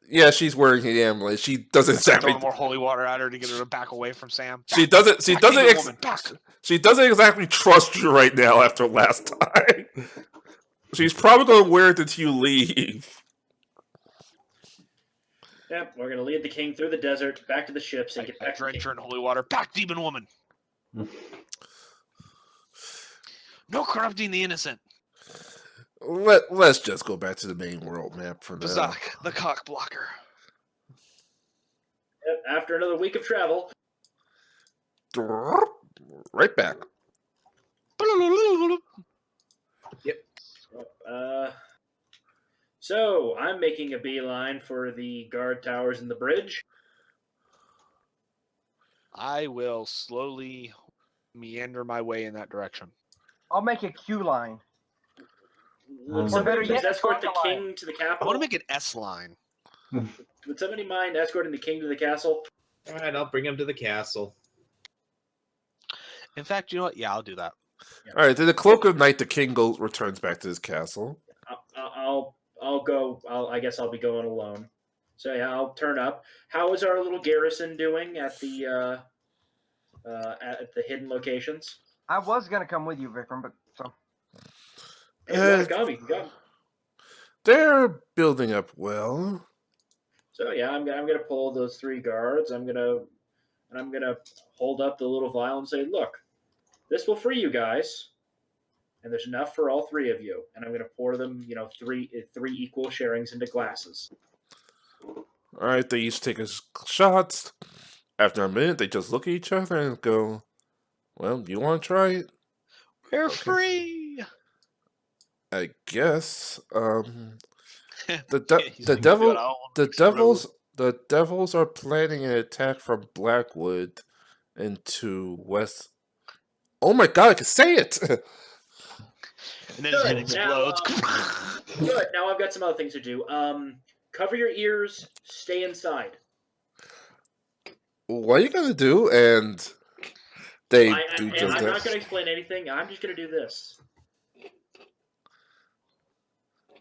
Yeah, she's wearing the amulet. She doesn't exactly. Throw more holy water at her to get her to back away from Sam. She doesn't. She doesn't exactly trust you right now after last time. She's probably going to wear it until you leave. Yep, we're gonna lead the king through the desert, back to the ships, and get back to the Drench her in holy water. Back, demon woman. No corrupting the innocent. Let's just go back to the main world map for now. Bazak, the cock blocker. Yep, after another week of travel. Right back. Yep. So I'm making a beeline for the guard towers and the bridge. I will slowly meander my way in that direction. I'll make a queue line. Would Or somebody better please yet, escort the conga line. king to the I capital? want to make an S line. Would somebody mind escorting the king to the castle? All right, I'll bring him to the castle. In fact, you know what? Yeah, I'll do that. All right. In the cloak of night, the king returns back to his castle. I'll go. I guess I'll be going alone. So yeah, I'll turn up. How is our little garrison doing at the hidden locations? I was gonna come with you, Vikram, but so Hey, if you want to come, you can come. They're building up well. So yeah, I'm gonna pull those 3 guards. I'm gonna hold up the little vial and say, "Look, this will free you guys, and there's enough for all 3 of you." And I'm gonna pour them, 3 equal sharings into glasses. All right. They each take a shot. After a minute, they just look at each other and go, "Well, you want to try it?" We're free. I guess. He's The like, devil. "God, I don't want The to explode." devils are planning an attack from Blackwood into West. Oh my god, I can say it! And then his head Good. Now, explodes. Good. Now I've got some other things to do. Cover your ears. Stay inside. What are you gonna do? And they do I'm just not that. going to explain anything. I'm just going to do this.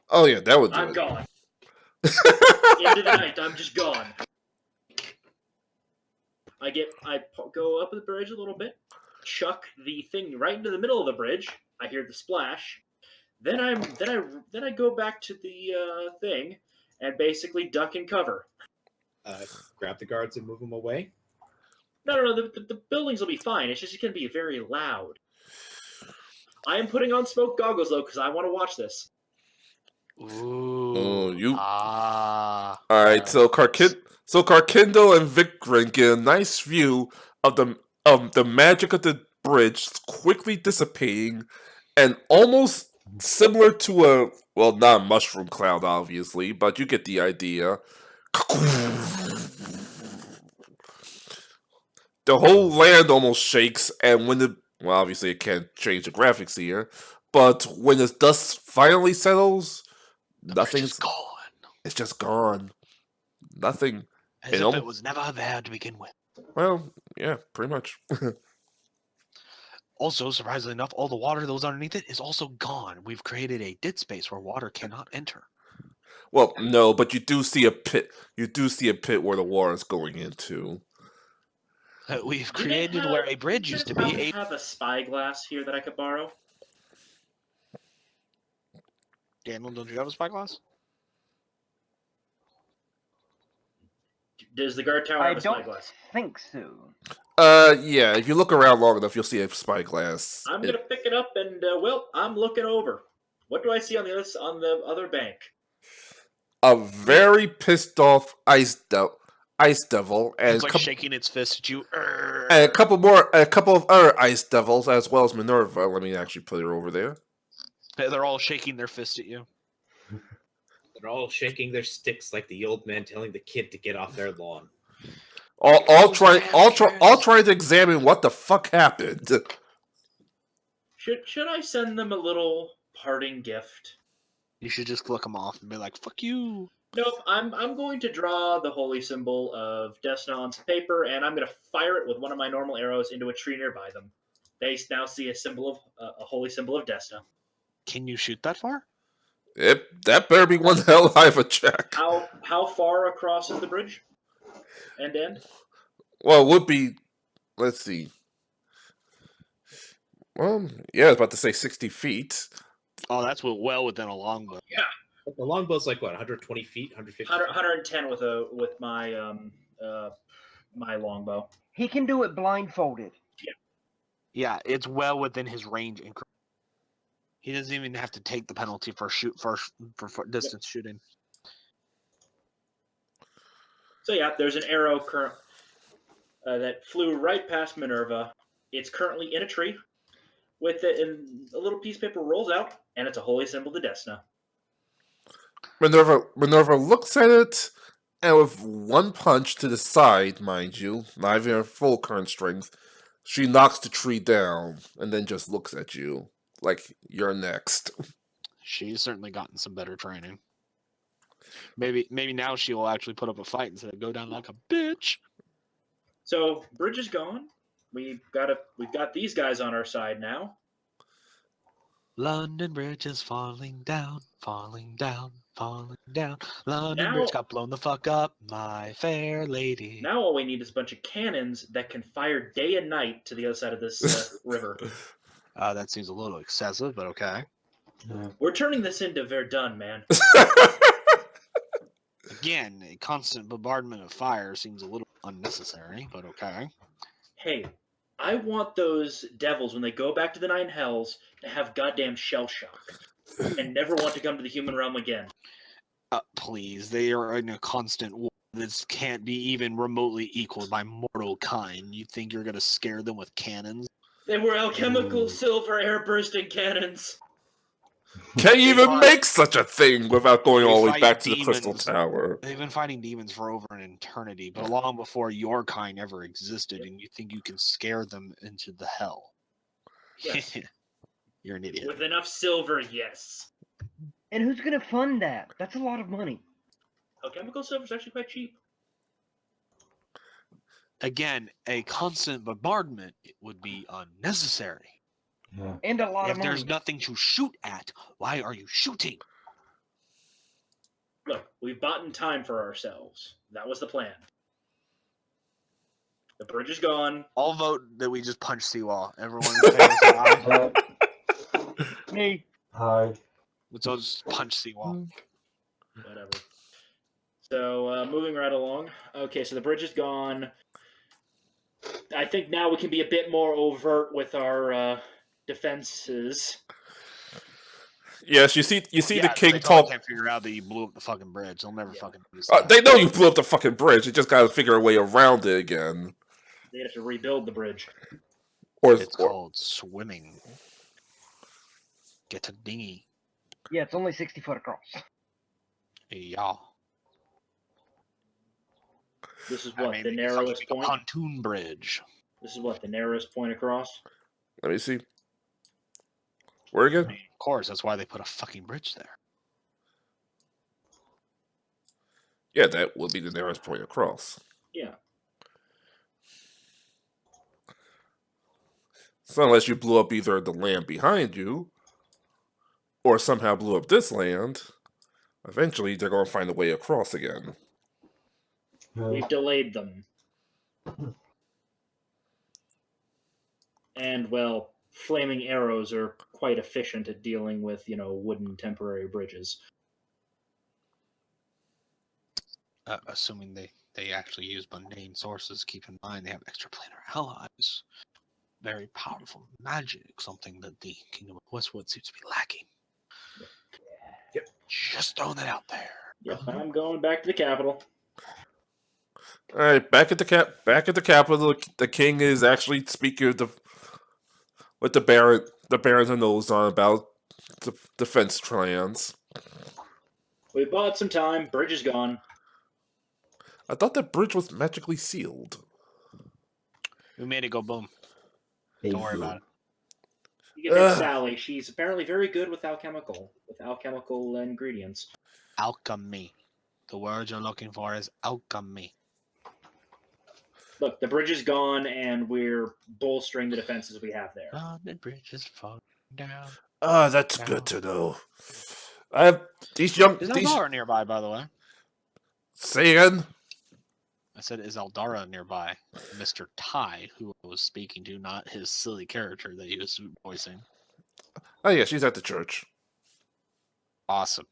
Oh yeah, that would do I'm it. gone. Into the night. I'm just gone. I go up the bridge a little bit, chuck the thing right into the middle of the bridge. I hear the splash. Then I go back to the thing and basically duck and cover. Grab the guards and move them away. No. The buildings will be fine. It's just going to be very loud. I am putting on smoke goggles though because I want to watch this. Ooh. Oh, you. Ah. All right, so Karkindle and Vikrin get a nice view of the magic of the bridge quickly dissipating, and almost similar to not a mushroom cloud, obviously, but you get the idea. The whole land almost shakes, and when obviously it can't change the graphics here, but when the dust finally settles, nothing's gone. It's just gone. Nothing. As if it was never there to begin with. Well, yeah, pretty much. Also, surprisingly enough, all the water that was underneath it is also gone. We've created a dead space where water cannot enter. Well, no, but you do see a pit. You do see a pit where the water is going into. We've Do they created have- where a bridge used to be. have a spyglass here that I could borrow? Daniel, don't you have a spyglass? Does the guard tower I have a don't spyglass? think so. Yeah. If you look around long enough, you'll see a spyglass. I'm gonna pick it up and well, I'm looking over. What do I see on the other bank? A very pissed off ice devil, and It's like shaking its fist at you. and a couple of other ice devils, as well as Minerva. Let me actually put her over there. They're all shaking their fist at you. They're all shaking their sticks like the old man telling the kid to get off their lawn. All trying to examine what the fuck happened. Should I send them a little parting gift? You should just flick them off and be like, "Fuck you." Nope, I'm going to draw the holy symbol of Desna on some paper, and I'm going to fire it with one of my normal arrows into a tree nearby them. They now see a symbol of a holy symbol of Desna. Can you shoot that far? That better be one hell of a check. How far across is the bridge? End to end? Well, it would be. Let's see. Well, yeah, I was about to say 60 feet. Oh, that's well within a longbow. The longbow's like what, 120 feet, 150 feet? 110 with my my longbow. He can do it blindfolded. Yeah, it's well within his range. He doesn't even have to take the penalty for distance shooting. So yeah, there's an arrow that flew right past Minerva. It's currently in a tree. With it, and a little piece of paper rolls out, and it's a holy symbol to Desna. Minerva looks at it, and with one punch to the side, mind you, not even her full current strength, she knocks the tree down, and then just looks at you like you're next. She's certainly gotten some better training. Maybe now she will actually put up a fight instead of go down like a bitch. So bridge is gone. We've got these guys on our side now. London Bridge is falling down, falling down, falling down. London Now- Bridge got blown the fuck up, my fair lady. Now all we need is a bunch of cannons that can fire day and night to the other side of this river. That seems a little excessive, but okay. Yeah. We're turning this into Verdun, man. Again, a constant bombardment of fire seems a little unnecessary, but okay. Hey, I want those devils when they go back to the Nine Hells to have goddamn shell shock and never want to come to the human realm again. Please, they are in a constant war. This can't be even remotely equaled by mortal kind. You think you're gonna scare them with cannons? They were alchemical Ooh. silver air-bursting cannons. Can't even fight- make such a thing without going all the way fight back to the Crystal demons. Tower. They've been fighting demons for over an eternity, but long before your kind ever existed, and you think you can scare them into the hell? Yes. You're an idiot. With enough silver, yes. And who's gonna fund that? That's a lot of money. Alchemical silver is actually quite cheap. Again, a constant bombardment would be unnecessary. Yeah. And a lot If of there's money. nothing to shoot at, why are you shooting? Look, we've bought in time for ourselves. That was the plan. The bridge is gone. I'll vote that we just punch Seawall. Everyone say aye. Me. Hi. Let's all just punch Seawall. Whatever. So, moving right along. Okay, so the bridge is gone. I think now we can be a bit more overt with our defenses. Yes, you see Yeah, the they king probably talk. can't figure out that you blew up the fucking bridge. They'll never Yeah. fucking do this. They know you blew up the fucking bridge. You just gotta figure a way around it again. They have to rebuild the bridge. It's called swimming. Get a dinghy. Yeah, it's only 60 foot across. Yeah. This is I what mean, the they narrowest fucking make a point. pontoon bridge. This is what the narrowest point across. Let me see. Where I again? mean, of course, that's why they put a fucking bridge there. Yeah, that would be the nearest point across. Yeah. So unless you blew up either the land behind you, or somehow blew up this land, eventually they're going to find a way across again. We've delayed them. And, well, flaming arrows are quite efficient at dealing with, wooden temporary bridges. Assuming they actually use mundane sources, keep in mind they have extraplanar allies. Very powerful magic, something that the Kingdom of Westwood seems to be lacking. Yep. Just throwing it out there. Yep, I'm going back to the capital. All right, back at the capital, the king is actually speaking with the barons and those on about the defense plans. We bought some time. Bridge is gone. I thought that bridge was magically sealed. We made it go boom. Don't worry about it. You can thank Sally. She's apparently very good with alchemical ingredients. Alchemy. The word you're looking for is alchemy. Look, the bridge is gone, and we're bolstering the defenses we have there. The bridge is falling down. That's good to know. I have these young. Is Eldara nearby, by the way? Say again. I said, is Eldara nearby? Mr. Ty, who I was speaking to, not his silly character that he was voicing. Oh yeah, she's at the church. Awesome.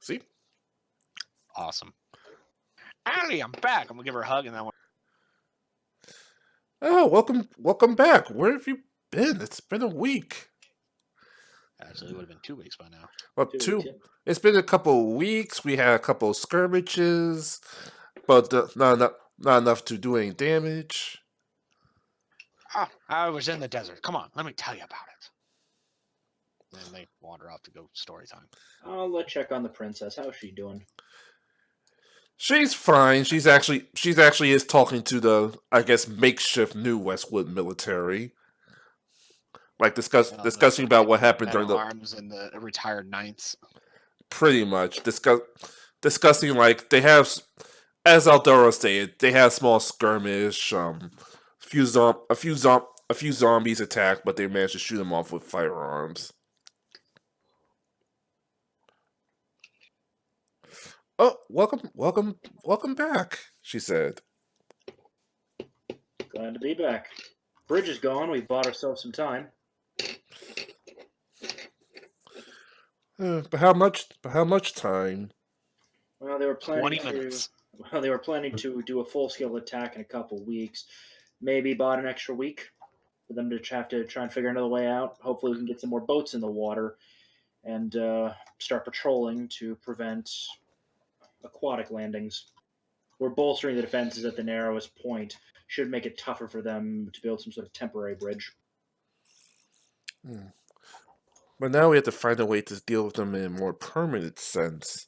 See? Awesome. Allie, I'm back. I'm gonna give her a hug and then. Oh, welcome back. Where have you been? It's been a week. Actually, it would have been 2 weeks by now. Well, it's been a couple of weeks. We had a couple of skirmishes, but not enough to do any damage. Oh, I was in the desert. Come on, let me tell you about it. Then they wander off to go story time. Let's check on the princess. How's she doing? She's fine. She's actually is talking to the, I guess, makeshift new Westwood military. Like discussing about what happened during the arms and the retired knights. Pretty much discussing like they have, as Eldora stated, they had a small skirmish. A few zombies attacked, but they managed to shoot them off with firearms. Oh, welcome back, she said. Glad to be back. Bridge is gone. We bought ourselves some time. But how much time? Well, they were planning 20 minutes. They were planning to do a full-scale attack in a couple of weeks. Maybe about an extra week for them to have to try and figure another way out. Hopefully we can get some more boats in the water and start patrolling to prevent aquatic landings. We're bolstering the defenses at the narrowest point. Should make it tougher for them to build some sort of temporary bridge. But now we have to find a way to deal with them in a more permanent sense.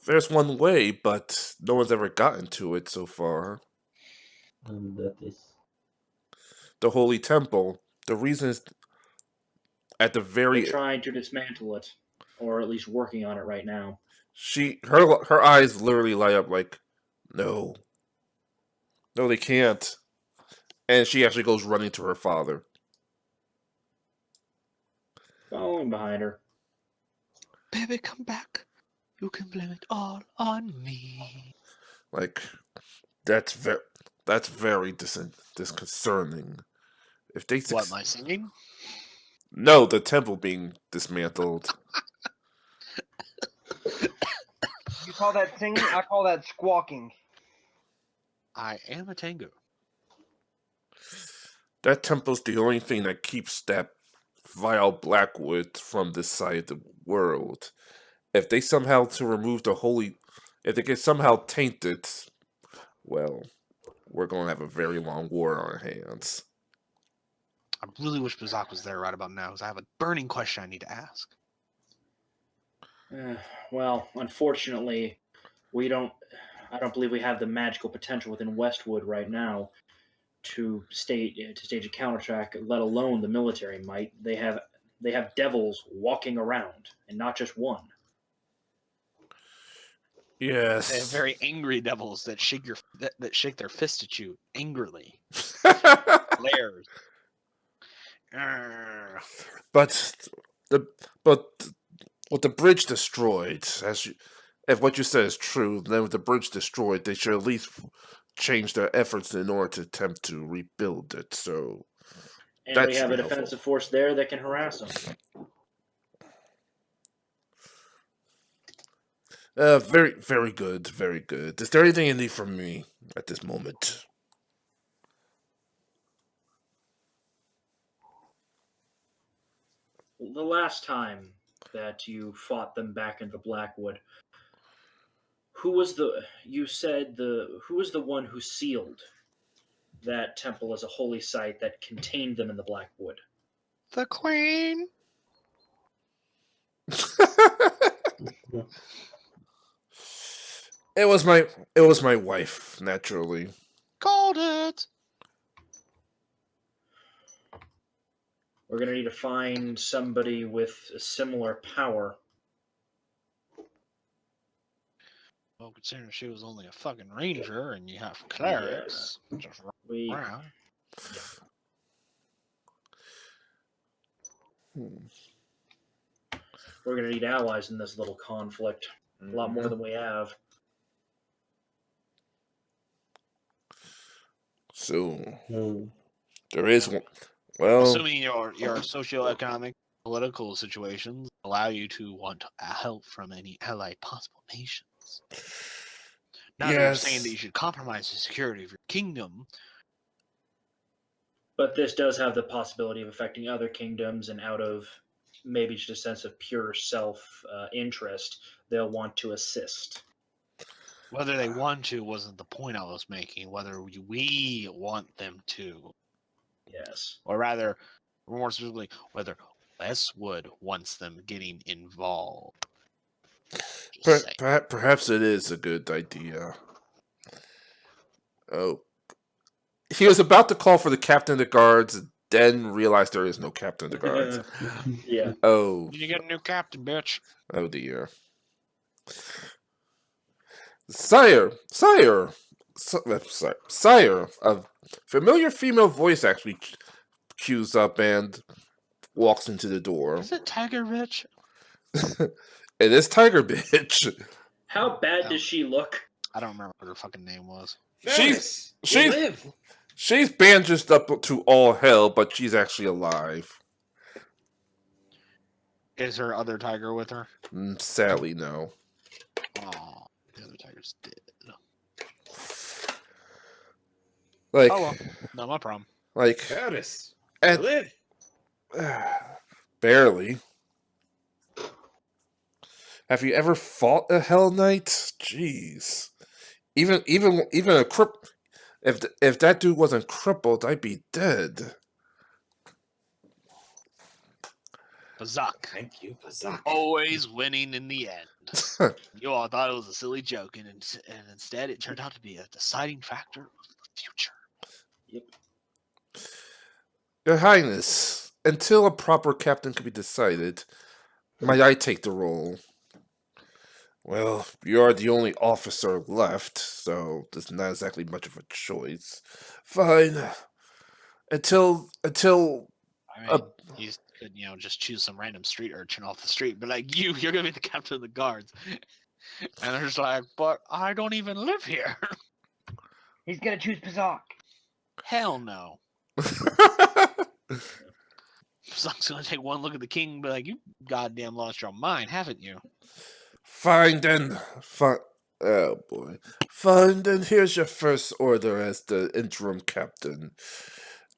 There's one way, but no one's ever gotten to it so far. And that is the Holy Temple. The reason is at the very They're trying to dismantle it, or at least working on it right now. Her eyes literally light up like, no, they can't. And she actually goes running to her father, following behind her. Baby, come back. You can blame it all on me. Like, that's very disconcerting. If they What, am I singing? No, the temple being dismantled. You call that singing? I call that squawking. I am a tango. That temple's the only thing that keeps that vile Blackwood from this side of the world. If they somehow if they can somehow taint it, well, we're going to have a very long war on our hands. I really wish Bazak was there right about now, because I have a burning question I need to ask. Well, unfortunately, I don't believe we have the magical potential within Westwood right now to stage a counterattack, let alone the military might. They have devils walking around, and not just one. Yes. They have very angry devils that shake that shake their fist at you angrily. Glares. Arrgh. but with the bridge destroyed, if what you said is true, then with the bridge destroyed, they should at least change their efforts in order to attempt to rebuild it. So And that we should have be a helpful. defensive force there that can harass them. Very, very good, very good. Is there anything you need from me at this moment? The last time that you fought them back into Blackwood, who was the one who sealed that temple as a holy site that contained them in the Blackwood? The queen. It was my wife, naturally. Called it. We're gonna need to find somebody with a similar power. Well, considering she was only a fucking ranger and you have clerics, just We around. we're gonna need allies in this little conflict. A lot more than we have. So there is one. Well, Assuming your socioeconomic political situations allow you to want help from any allied possible nations. Not that we're saying that you should compromise the security of your kingdom. But this does have the possibility of affecting other kingdoms, and out of maybe just a sense of pure self interest, they'll want to assist. Whether they want to wasn't the point I was making. Whether we want them to. Yes. Or rather, more specifically, whether Westwood wants them getting involved. Perhaps it is a good idea. Oh. He was about to call for the captain of the guards, then realized there is no captain of the guards. Yeah. Oh. You get a new captain, bitch. Oh dear. Sire, a familiar female voice actually cues up and walks into the door. Is it Tiger Bitch? It is Tiger Bitch. How bad does she look? I don't remember what her fucking name was. She's bandaged up to all hell, but she's actually alive. Is her other tiger with her? Sadly, no. Oh, the other tiger's dead. Like, oh well, not my problem. Like, Curtis, live. Barely. Have you ever fought a Hell Knight? Jeez. Even a if that dude wasn't crippled, I'd be dead. Bazak. Thank you, Bazak. Always winning in the end. You all thought it was a silly joke, and instead it turned out to be a deciding factor of the future. Yep. Your Highness, until a proper captain can be decided, might I take the role? Well, you are the only officer left, so there's not exactly much of a choice. Fine. Until I mean, you could, just choose some random street urchin off the street, but like you're gonna be the captain of the guards, and they're just like, but I don't even live here. He's gonna choose Pazak. Hell no. Pazak's gonna take one look at the king and be like, you goddamn lost your mind, haven't you? Fine then. Oh boy. Fine then. Here's your first order as the interim captain.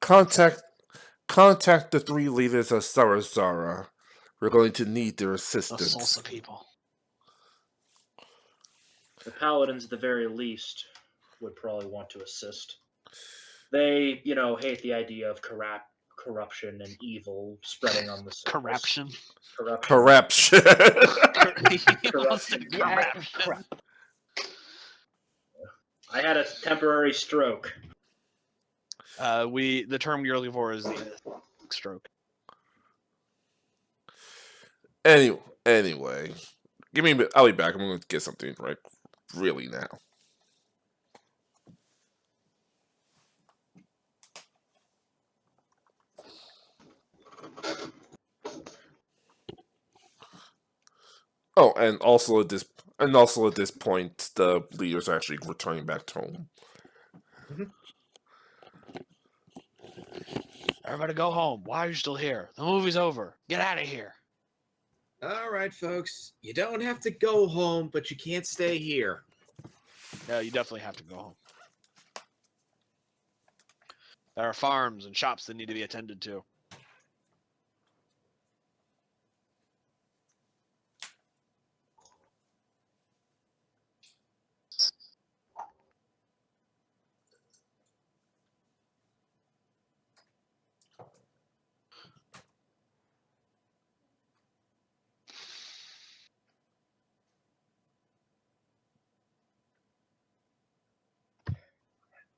Contact the 3 leaders of Sarazara. We're going to need their assistance. The salsa people. The paladins, at the very least, would probably want to assist. They, hate the idea of corruption and evil spreading on the surface. Corruption. Corruption. Corruption. I had a temporary stroke. The term you're looking for is the stroke. Anyway, I'll be back. I'm going to get something right really now. Oh, and also at this point, the leader's actually returning back to home. Everybody go home. Why are you still here? The movie's over. Get out of here. All right, folks. You don't have to go home, but you can't stay here. No, you definitely have to go home. There are farms and shops that need to be attended to.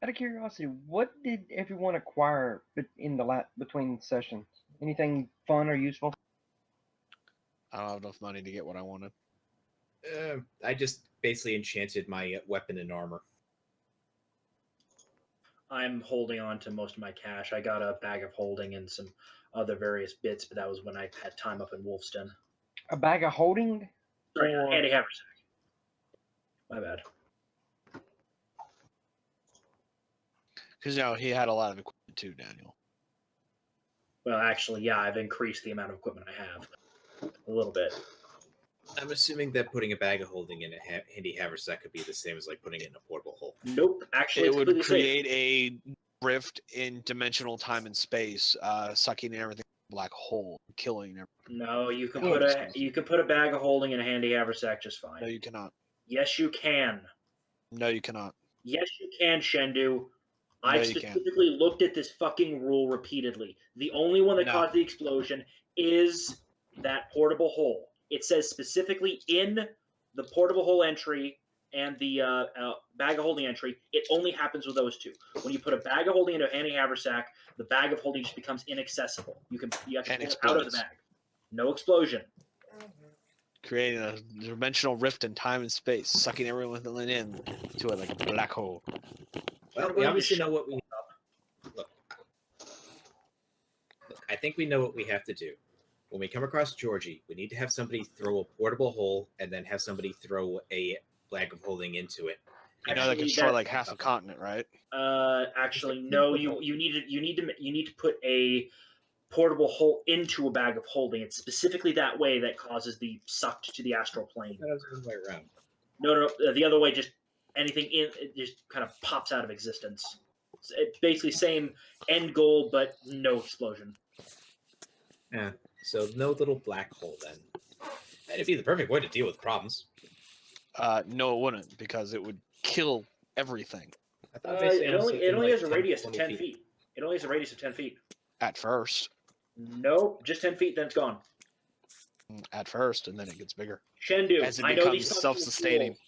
Out of curiosity, what did everyone acquire between sessions? Anything fun or useful? I don't have enough money to get what I wanted. I just basically enchanted my weapon and armor. I'm holding on to most of my cash. I got a bag of holding and some other various bits, but that was when I had time up in Wolfston. A bag of holding? Sorry, Or- Andy Haversack. My bad. Because, he had a lot of equipment too, Daniel. Well, actually, yeah, I've increased the amount of equipment I have a little bit. I'm assuming that putting a bag of holding in a handy haversack could be the same as like putting it in a portable hole. Nope, actually, It it's would completely create a rift in dimensional time and space, sucking in everything in a black hole, killing everything. No, you can Yeah. put a bag of holding in a handy haversack just fine. No, you cannot. Yes, you can. No, you cannot. Yes, you can, Shendu. No, I've you can't. specifically looked at this fucking rule repeatedly. The only one that No. caused the explosion is that portable hole. It says specifically in the portable hole entry and the bag of holding entry, it only happens with those two. When you put a bag of holding into a handy haversack, the bag of holding just becomes inaccessible. You have to And pull it out of the explodes. bag. No explosion. Creating a dimensional rift in time and space, sucking everyone in to it like a black hole. Well, we obviously know what we look. I think we know what we have to do. When we come across Georgie, we need to have somebody throw a portable hole and then have somebody throw a bag of holding into it. You know, that can destroy like half a continent, right? Actually, no. You need to put a portable hole into a bag of holding. It's specifically that way that causes the sucked to the astral plane. That was the other way around. No. The other way, just anything in it just kind of pops out of existence. It's basically same end goal, but no explosion. Yeah. So no little black hole then. That'd be the perfect way to deal with problems. No, it wouldn't, because it would kill everything. I thought It only has a 10, radius of 20 10 feet. It only has a radius of 10 feet. At first. Nope, just 10 feet, then it's gone. At first, and then it gets bigger. Shendu, As it I know becomes these fucking self-sustaining. rules.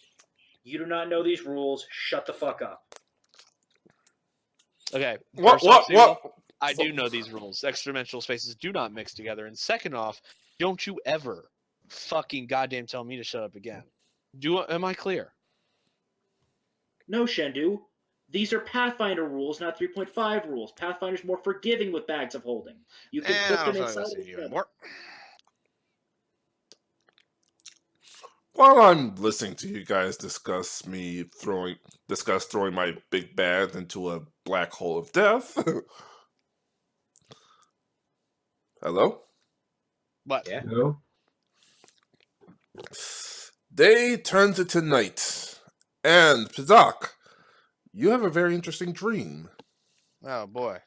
You do not know these rules. Shut the fuck up. Okay. What? first off, Cyril, What? I do know these rules. Extra-dimensional spaces do not mix together. And second off, don't you ever fucking goddamn tell me to shut up again. Am I clear? No, Shendu. These are Pathfinder rules, not 3.5 rules. Pathfinder's more forgiving with bags of holding. You can I put don't them feel like inside listening of to you each other. anymore. While I'm listening to you guys discuss throwing my big bad into a black hole of death. Hello? But Yeah. No? Day turns into night. And Pizak, you have a very interesting dream. oh boy.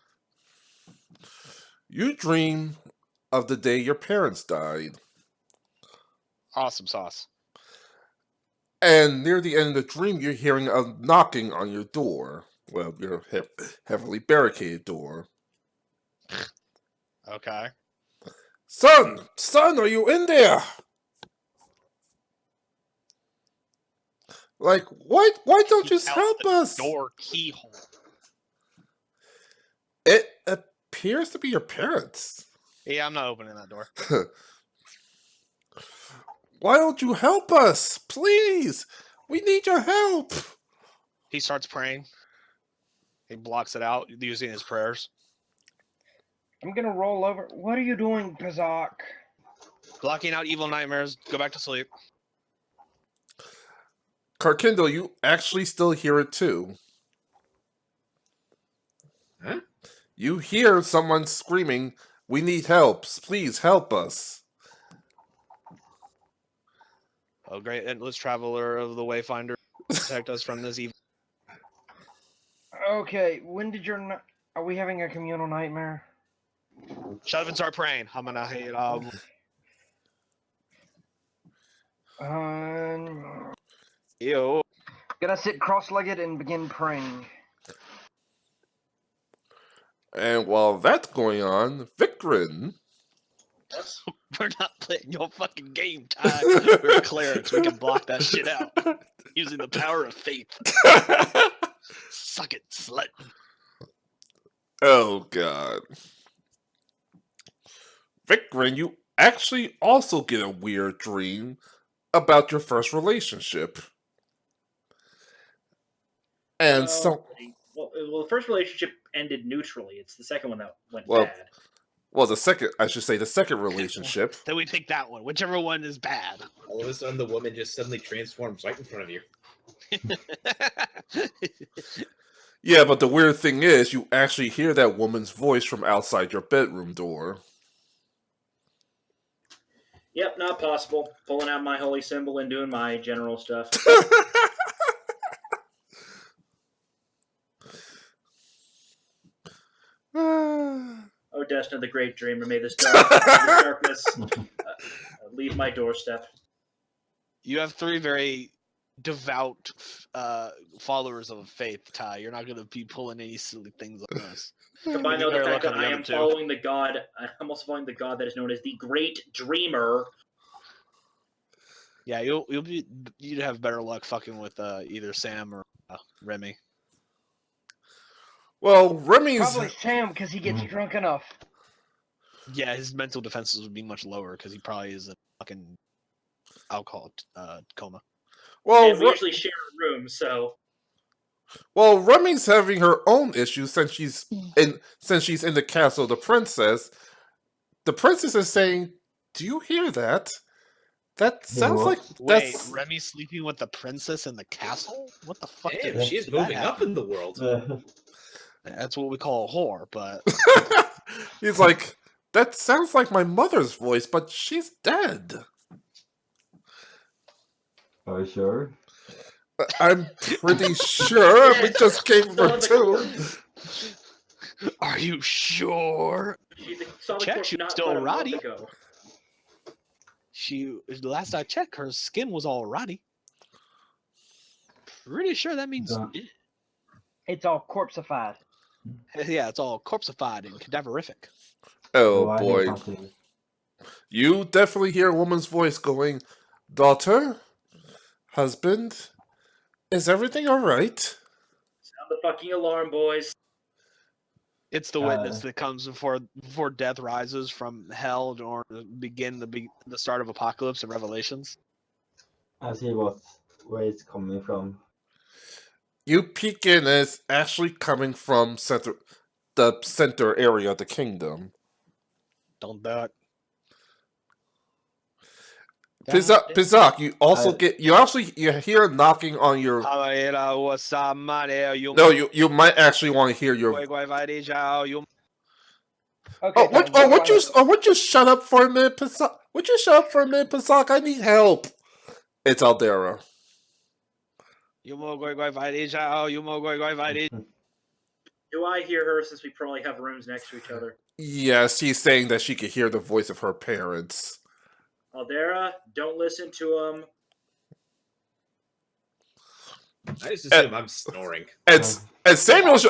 You dream of the day your parents died. Awesome sauce. And near the end of the dream, you're hearing a knocking on your door. Well, your heavily barricaded door. Okay. Son, are you in there? Like, why don't you Keep out help the us? Door keyhole. It appears to be your parents. Yeah, I'm not opening that door. Why don't you help us? Please. We need your help. He starts praying. He blocks it out using his prayers. I'm gonna roll over. What are you doing, Pazak? Blocking out evil nightmares. Go back to sleep. Karkindle, you actually still hear it too. Huh? You hear someone screaming, "We need help! Please help us!" Oh, great endless traveler of the Wayfinder, protect us from this evil. Okay, when did your are we having a communal nightmare? Shut up and start praying. I'm gonna hate. Ew. Gonna sit cross-legged and begin praying. And while that's going on, Vikrin. We're not playing your fucking game, Ty. We're clerics. We can block that shit out using the power of faith. Suck it, slut. Oh god. Vikrin, you actually also get a weird dream about your first relationship. And well, the first relationship ended neutrally. It's the second one that went Well, bad. well, the second relationship. Then we pick that one. Whichever one is bad. All of a sudden, the woman just suddenly transforms right in front of you. Yeah, but the weird thing is, you actually hear that woman's voice from outside your bedroom door. Yep, not possible. Pulling out my holy symbol and doing my general stuff. Oh, Destin, the great dreamer, may this darkness leave my doorstep. You have three very devout followers of faith, Ty. You're not going to be pulling any silly things on us. Combined with the fact that I am following the god, I'm also following the god that is known as the Great Dreamer. Yeah, you'd have better luck fucking with either Sam or Remy. Well, Remy's Probably Sam because he gets drunk enough. Yeah, his mental defenses would be much lower because he probably is a fucking alcohol coma. Well, and we usually share a room, so. Well, Remy's having her own issues since she's in the castle. The princess is saying, "Do you hear that? That sounds like Wait, Remy sleeping with the princess in the castle? What the fuck? Damn, she's moving up in the world. That's what we call a whore, but he's like, that sounds like my mother's voice, but she's dead. Are you sure? I'm pretty sure. We just gave her two. Are you sure? Check, she's still rotty. Last I checked, her skin was all rotty. Pretty sure that means it's all corpseified. Yeah, it's all corpseified and cadaverific. Oh boy. You definitely hear a woman's voice going, "Daughter? Husband? Is everything alright?" Sound the fucking alarm, boys. It's the witness that comes before death rises from hell or begin the start of Apocalypse and Revelations. I see where it's coming from. You peek in, and it's actually coming from the center area of the kingdom. Don't do it. Pizak, you also you hear knocking on your. No, you might actually want to hear your. Okay. Would you shut up for a minute, Pizak? Would you shut up for a minute, Pizak? I need help. It's Aldera. Do I hear her since we probably have rooms next to each other? Yes, she's saying that she could hear the voice of her parents. Aldera, don't listen to him. I just assume I'm snoring. And Samuel's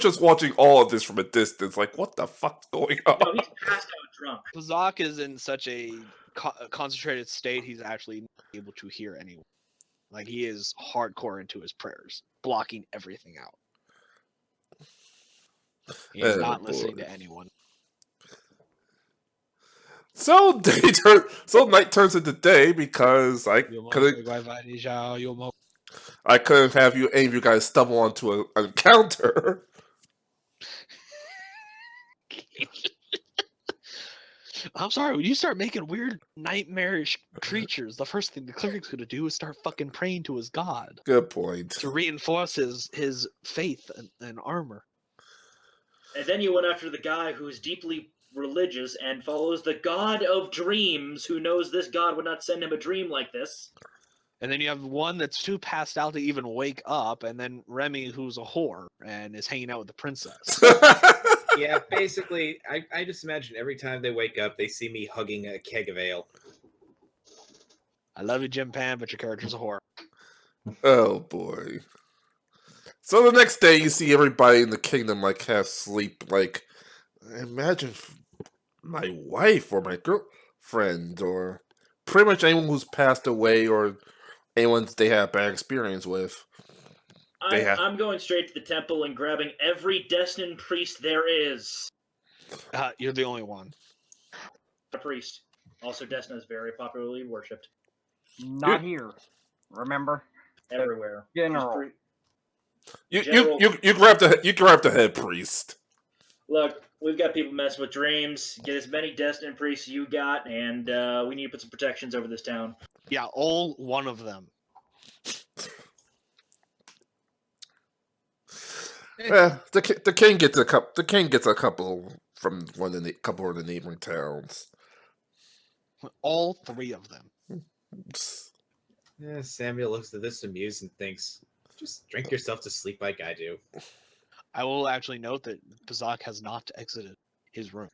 just watching all of this from a distance. Like, what the fuck's going on? No, he's passed out drunk. Pazak is in such a concentrated state, he's actually not able to hear anyone. Like, he is hardcore into his prayers, blocking everything out. He's not listening to anyone. So night turns into day because I couldn't have any of you guys stumble onto an encounter. I'm sorry, when you start making weird nightmarish creatures, the first thing the cleric's gonna do is start fucking praying to his god Good point. to reinforce his faith and armor. And then you went after the guy who's deeply religious and follows the god of dreams, who knows this god would not send him a dream like this. And then you have one that's too passed out to even wake up, and then Remy, who's a whore and is hanging out with the princess. Yeah, basically, I just imagine every time they wake up, they see me hugging a keg of ale. I love you, Jim Pan, but your character's a whore. Oh boy. So the next day, you see everybody in the kingdom like half asleep. Like, imagine my wife or my girlfriend or pretty much anyone who's passed away or anyone they had a bad experience with. I'm going straight to the temple and grabbing every Destin priest there is. You're the only one. A priest. Also, Destin is very popularly worshipped. Not here. Remember? Everywhere. General. You grab the head priest. Look, we've got people messing with dreams. Get as many Destin priests you got, and we need to put some protections over this town. Yeah, all one of them. The king gets a couple. The king gets a couple from couple of the neighboring towns. All three of them. Yeah, Samuel looks at this amused and thinks, "Just drink yourself to sleep like I do." I will actually note that Bazak has not exited his room.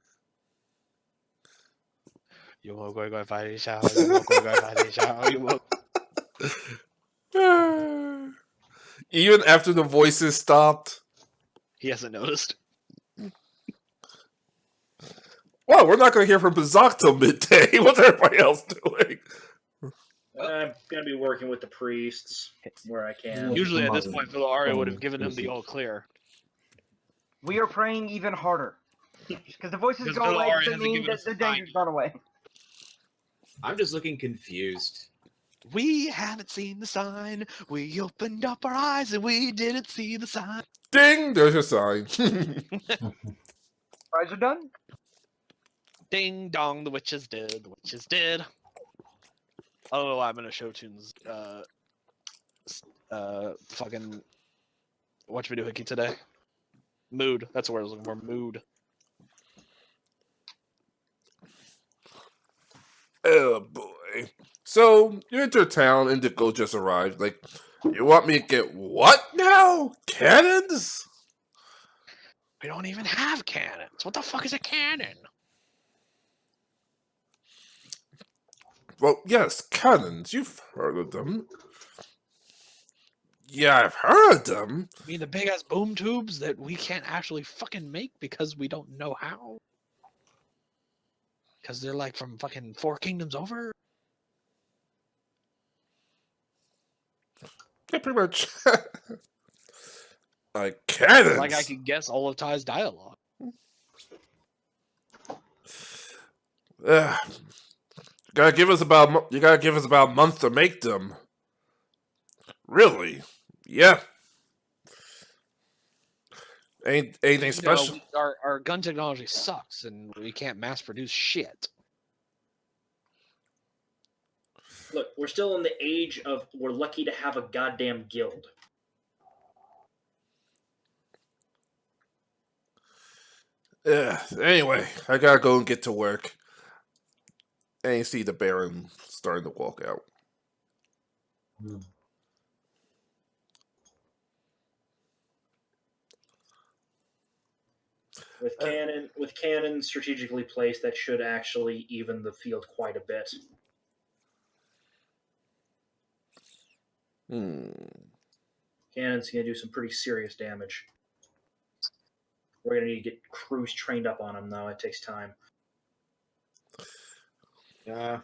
Even after the voices stopped. He hasn't noticed. Well, we're not going to hear from Bazak till midday. What's everybody else doing? I'm going to be working with the priests where I can. Usually at this point, Villaria would have given him the all clear. We are praying even harder. Because the voices Because go away Villaria doesn't hasn't mean given that us the a danger's sign. gone away. I'm just looking confused. We haven't seen the sign. We opened up our eyes and we didn't see the sign. Ding! There's your sign. Fries are done? Ding dong, the witches did. The witches did. Oh, I'm gonna show tunes. Fucking. Whatchamajoohickey today? Mood. That's what I was looking for. Mood. Oh boy. So, you enter town, Indigo just arrived. Like, you want me to get what now? Cannons? We don't even have cannons. What the fuck is a cannon? Well, yes, cannons. You've heard of them. Yeah, I've heard of them. I mean, the big ass boom tubes that we can't actually fucking make because we don't know how. Because they're like from fucking Four Kingdoms over. Yeah, pretty much. Like cannons. Like I could guess all of Ty's dialogue. You gotta give us about a month to make them. Really? Yeah. Anything special? No, our gun technology sucks, and we can't mass produce shit. Look, we're still in the age of we're lucky to have a goddamn guild. Anyway, I gotta go and get to work. And you see the Baron starting to walk out. With cannon strategically placed, that should actually even the field quite a bit. Cannon's gonna do some pretty serious damage. We're gonna need to get crews trained up on them, though. It takes time. I'm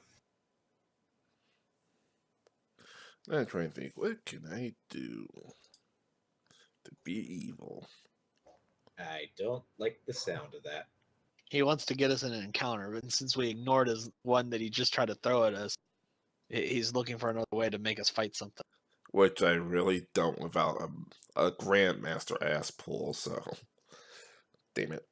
trying to think, what can I do to be evil? I don't like the sound of that. He wants to get us in an encounter, but since we ignored his one that he just tried to throw at us, he's looking for another way to make us fight something. Which I really don't without a Grandmaster ass pull, so. Damn it.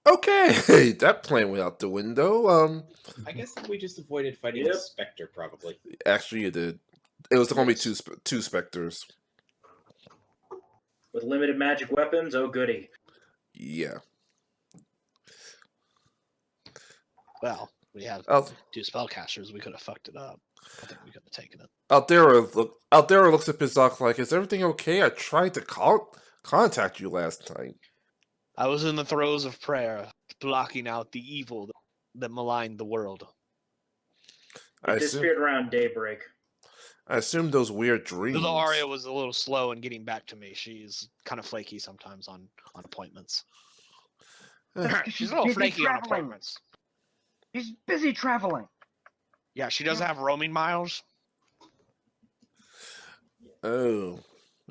Okay, that plan went out the window. I guess we just avoided fighting Yep. a specter, probably. Actually, you did. It was going to be Yes. two specters. With limited magic weapons, oh goody. Yeah. Well, we had Out, 2 spellcasters. We could have fucked it up. I think we could have taken it. Aldera looks at Bizarre like, "Is everything okay? I tried to contact you last night." I was in the throes of prayer, blocking out the evil that maligned the world. I It assume, disappeared around daybreak. I assume those weird dreams. Though Arya was a little slow in getting back to me. She's kind of flaky sometimes on appointments. She's a little busy flaky on traveling. appointments. He's busy traveling. Yeah, she does have roaming miles. Oh,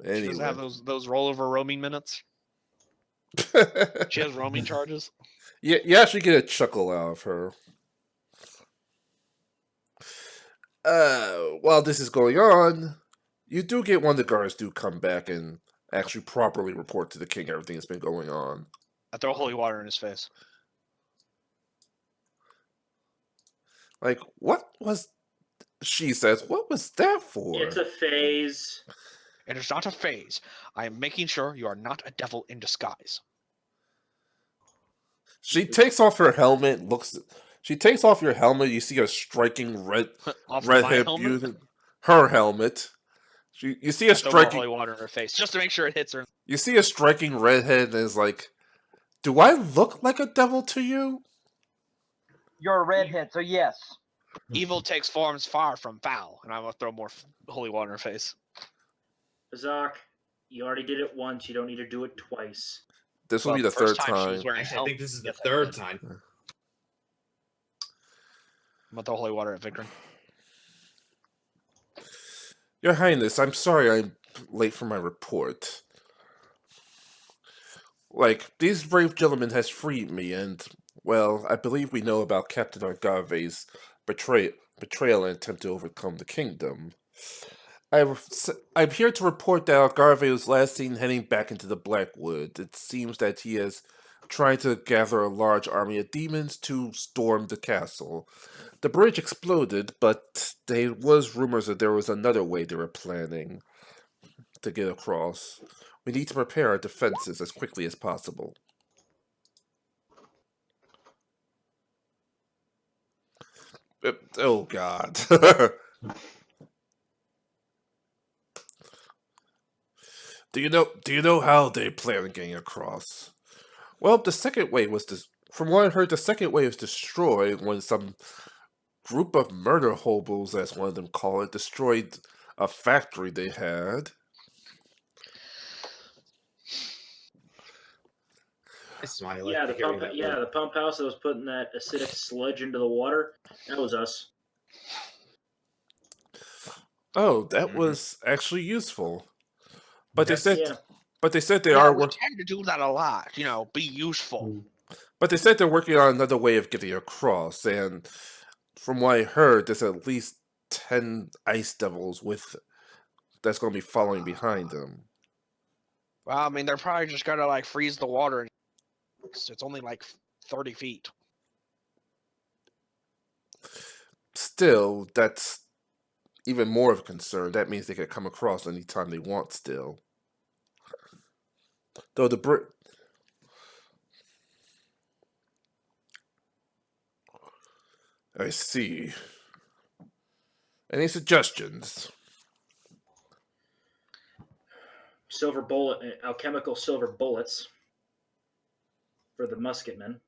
She anyway. doesn't have those rollover roaming minutes. She has roaming charges. Yeah, you actually get a chuckle out of her. While this is going on, you do get one of the guards do come back and actually properly report to the king everything that's been going on. I throw holy water in his face. Like, what was... She says, what was that for? It's a phase. It is not a phase. I am making sure you are not a devil in disguise. She takes off her helmet, She takes off your helmet, you see a striking Off redhead my helmet? using her helmet. You see a I throw more striking... holy water in her face just to make sure it hits her. You see a striking redhead and is like, do I look like a devil to you? You're a redhead, so yes. Evil takes forms far from foul, and I'm gonna throw more holy water in her face. Zach, you already did it once. You don't need to do it twice. This will Well, be the first third time she time. was wearing Actually, I helmet. think this is the Yes, I third did. time. I'm gonna throw holy water at Victor. Your Highness, I'm sorry I'm late for my report. Like, these brave gentlemen has freed me, and, well, I believe we know about Captain Argave's betrayal and attempt to overcome the kingdom. I'm here to report that Argave was last seen heading back into the Blackwood. It seems that he is trying to gather a large army of demons to storm the castle. The bridge exploded, but there was rumors that there was another way they were planning to get across. We need to prepare our defenses as quickly as possible. Oh God. Do you know how they plan on getting across? Well, the second way was from what I heard, the second way was destroyed when some group of murder hobos, as one of them call it, destroyed a factory they had. I smile. Yeah, at the hearing pump. that Yeah, word. the pump house that was putting that acidic sludge into the water. That was us. Oh, that Mhm. was actually useful. But That's- they said they Yeah, are we working. tend to do that a lot. You know, be useful. But they said they're working on another way of getting across, and from what I heard, there's at least 10 ice devils that's going to be following behind them. Well, I mean, they're probably just gonna like freeze the water. It's only like 30 feet. Still, that's even more of a concern. That means they could come across anytime they want still. Though I see. Any suggestions? Silver bullet, alchemical silver bullets for the musketmen.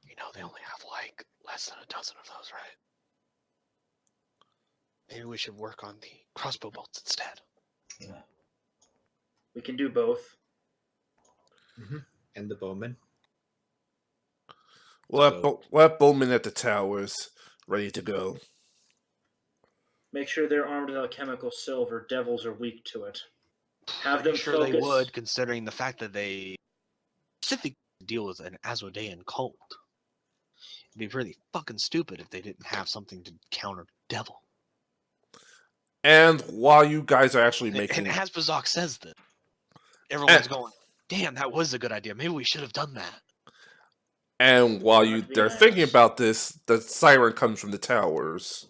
You know, they only have like less than a dozen of those, right? Maybe we should work on the crossbow bolts instead. Yeah. We can do both. And the bowman. We'll have Bowman at the towers, ready to go. Make sure they're armed with alchemical silver. Devils are weak to it. Have them Sure they focus. would, considering the fact that they specifically deal with an Asmodean cult. It'd be really fucking stupid if they didn't have something to counter the devil. And while you guys are actually And making... as Bazak says this, everyone's going, damn, that was a good idea. Maybe we should have done that. And while Not to be they're thinking nice. about this, the siren comes from the towers.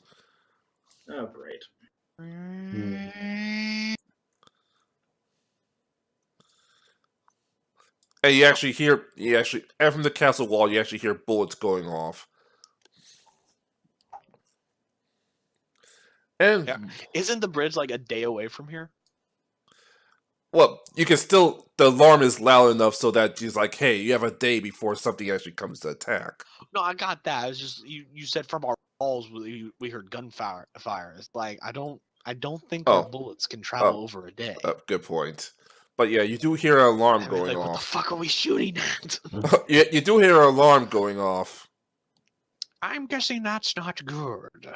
Oh, great. And you actually hear, and from the castle wall, you actually hear bullets going off. And, Yeah. Isn't the bridge like a day away from here? well, you can still, the alarm is loud enough so that she's like, hey, you have a day before something actually comes to attack. No, I got that. It's just you said from our walls we heard gunfire. It's like I don't think our bullets can travel over a day. Good point. But yeah, you do hear an alarm I mean, going like, off. what the fuck are we shooting at? You do hear an alarm going off. I'm guessing that's not good.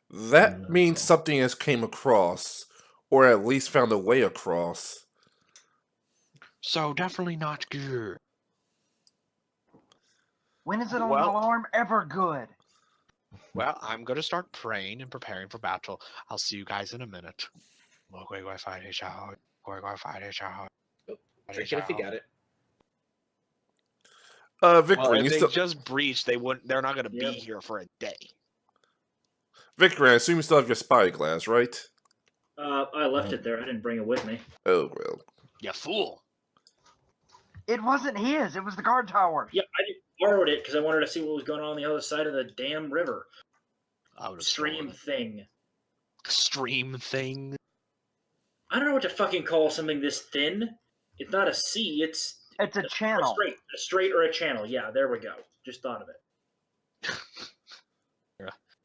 That means something has came across, or at least found a way across. So definitely not good. When is an Well- alarm ever good? Well, I'm gonna start praying and preparing for battle. I'll see you guys in a minute. Drink it if you got it. Vic Well, Green, if you they still, just breach, they're not gonna Yep. be here for a day. Vic Green, I assume you still have your spyglass, right? I left it there. I didn't bring it with me. Oh well. You fool. It wasn't his. It was the guard tower. Yeah, I borrowed it because I wanted to see what was going on the other side of the damn river. I would have Stream thing. Stream thing. I don't know what to fucking call something this thin. It's not a sea. It's It's a channel. a straight or a channel. Yeah, there we go. Just thought of it.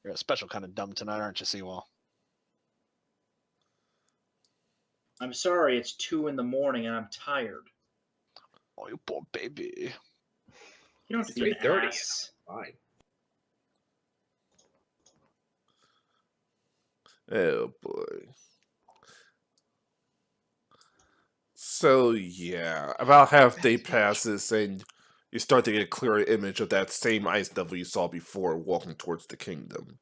You're a special kind of dumb tonight, aren't you, Seawall? I'm sorry. It's 2 in the morning and I'm tired. Oh, you poor baby. You don't have to be an 3:30. ass. Fine. Oh boy. So yeah, about half day passes and you start to get a clearer image of that same ice devil you saw before walking towards the kingdom.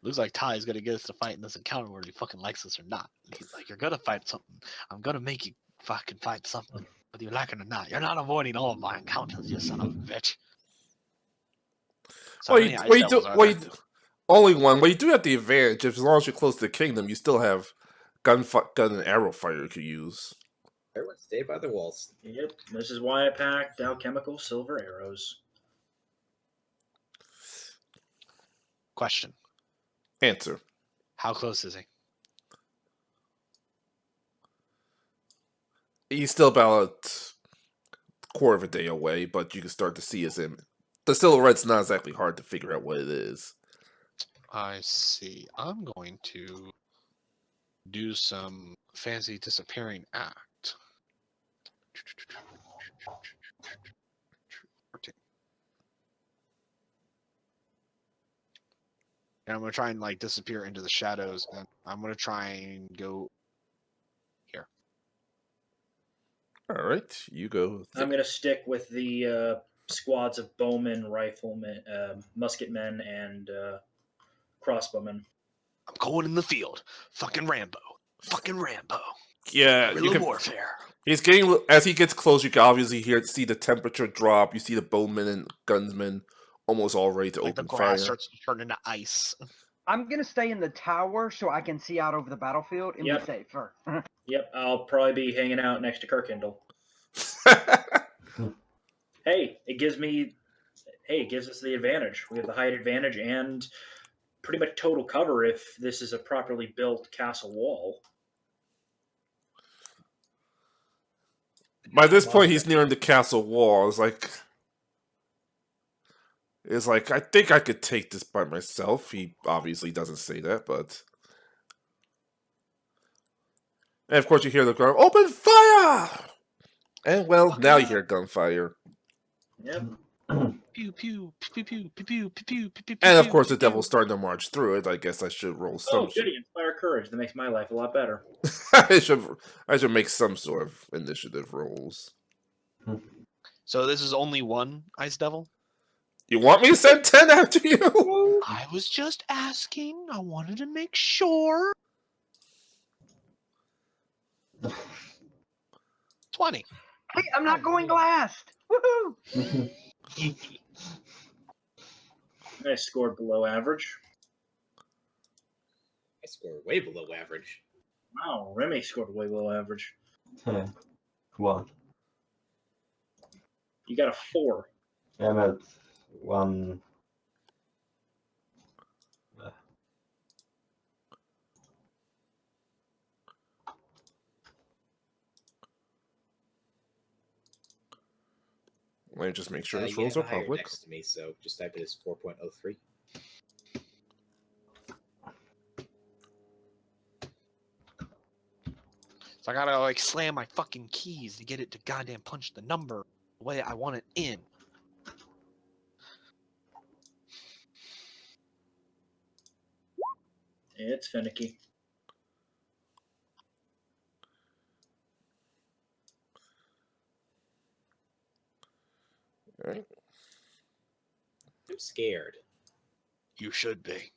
Looks like Ty is gonna get us to fight in this encounter whether he fucking likes us or not. He's like, you're gonna fight something. I'm gonna make you fucking fight something, whether you like it or not. You're not avoiding all of my encounters, you son of a bitch. So Well, many you, ice well, you do, devils are well, there? only one. Well, you do have the advantage. As long as you're close to the kingdom, you still have gun and arrow fire you could use. Everyone stay by the walls. Yep. This is why I packed alchemical silver arrows. Question. Answer. How close is he? He's still about a quarter of a day away, but you can start to see his image. The silhouette's not exactly hard to figure out what it is. I see. I'm going to do some fancy disappearing act. And I'm gonna try and like disappear into the shadows, and I'm gonna try and go here. All right, you go. I'm going to stick with the squads of bowmen, riflemen, musketmen, and crossbowmen. I'm going in the field. Fucking Rambo. Fucking Rambo. Yeah, you Guerrilla can. warfare. He's getting as he gets close. You can obviously see the temperature drop. You see the bowmen and gunsmen almost all ready to Like the open grass fire. starts to turn into ice. I'm gonna stay in the tower so I can see out over the battlefield and Yep. be safer. Yep, I'll probably be hanging out next to Kirkindle. Hey, it gives us the advantage. We have the height advantage and pretty much total cover if this is a properly built castle wall. By this point, he's nearing the castle wall. It's like I think I could take this by myself. He obviously doesn't say that, but. And of course, you hear the crowd, open fire! And well, now you hear gunfire. Yep. Pew pew pew pew pew pew pew pew pew. And of pew, course, pew, the devil's pew. starting to march through it. I guess I should roll some. Oh, goody, inspire courage. That makes my life a lot better. I should make some sort of initiative rolls. So this is only one ice devil. You want me to send 10 after you? I was just asking. I wanted to make sure. 20. Hey, I'm not going last. Woohoo! I scored below average. I score way below average. Wow, Remy scored way below average. Okay. What? You got a 4. I'm at 1. Let me just make sure You these rolls have are a higher public. next to me, so just type it as 4.03. So I gotta like slam my fucking keys to get it to goddamn punch the number the way I want it in. It's finicky. All right. I'm scared. You should be.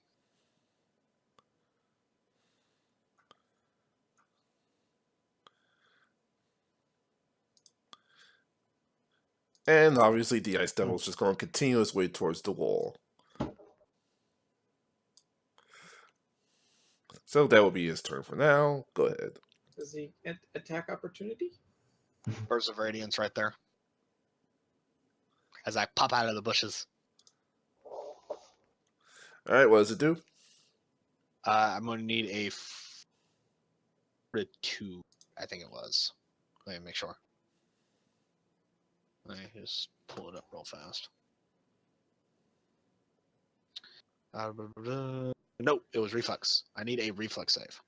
And obviously, the Ice Devil's just going to continue his way towards the wall. So that will be his turn for now. Go ahead. Does he attack opportunity? Burst of Radiance right there. As I pop out of the bushes. All right, what does it do? I'm going to need a 2, I think it was. Let me make sure. Let me just pull it up real fast. Nope, it was reflex. I need a reflex save.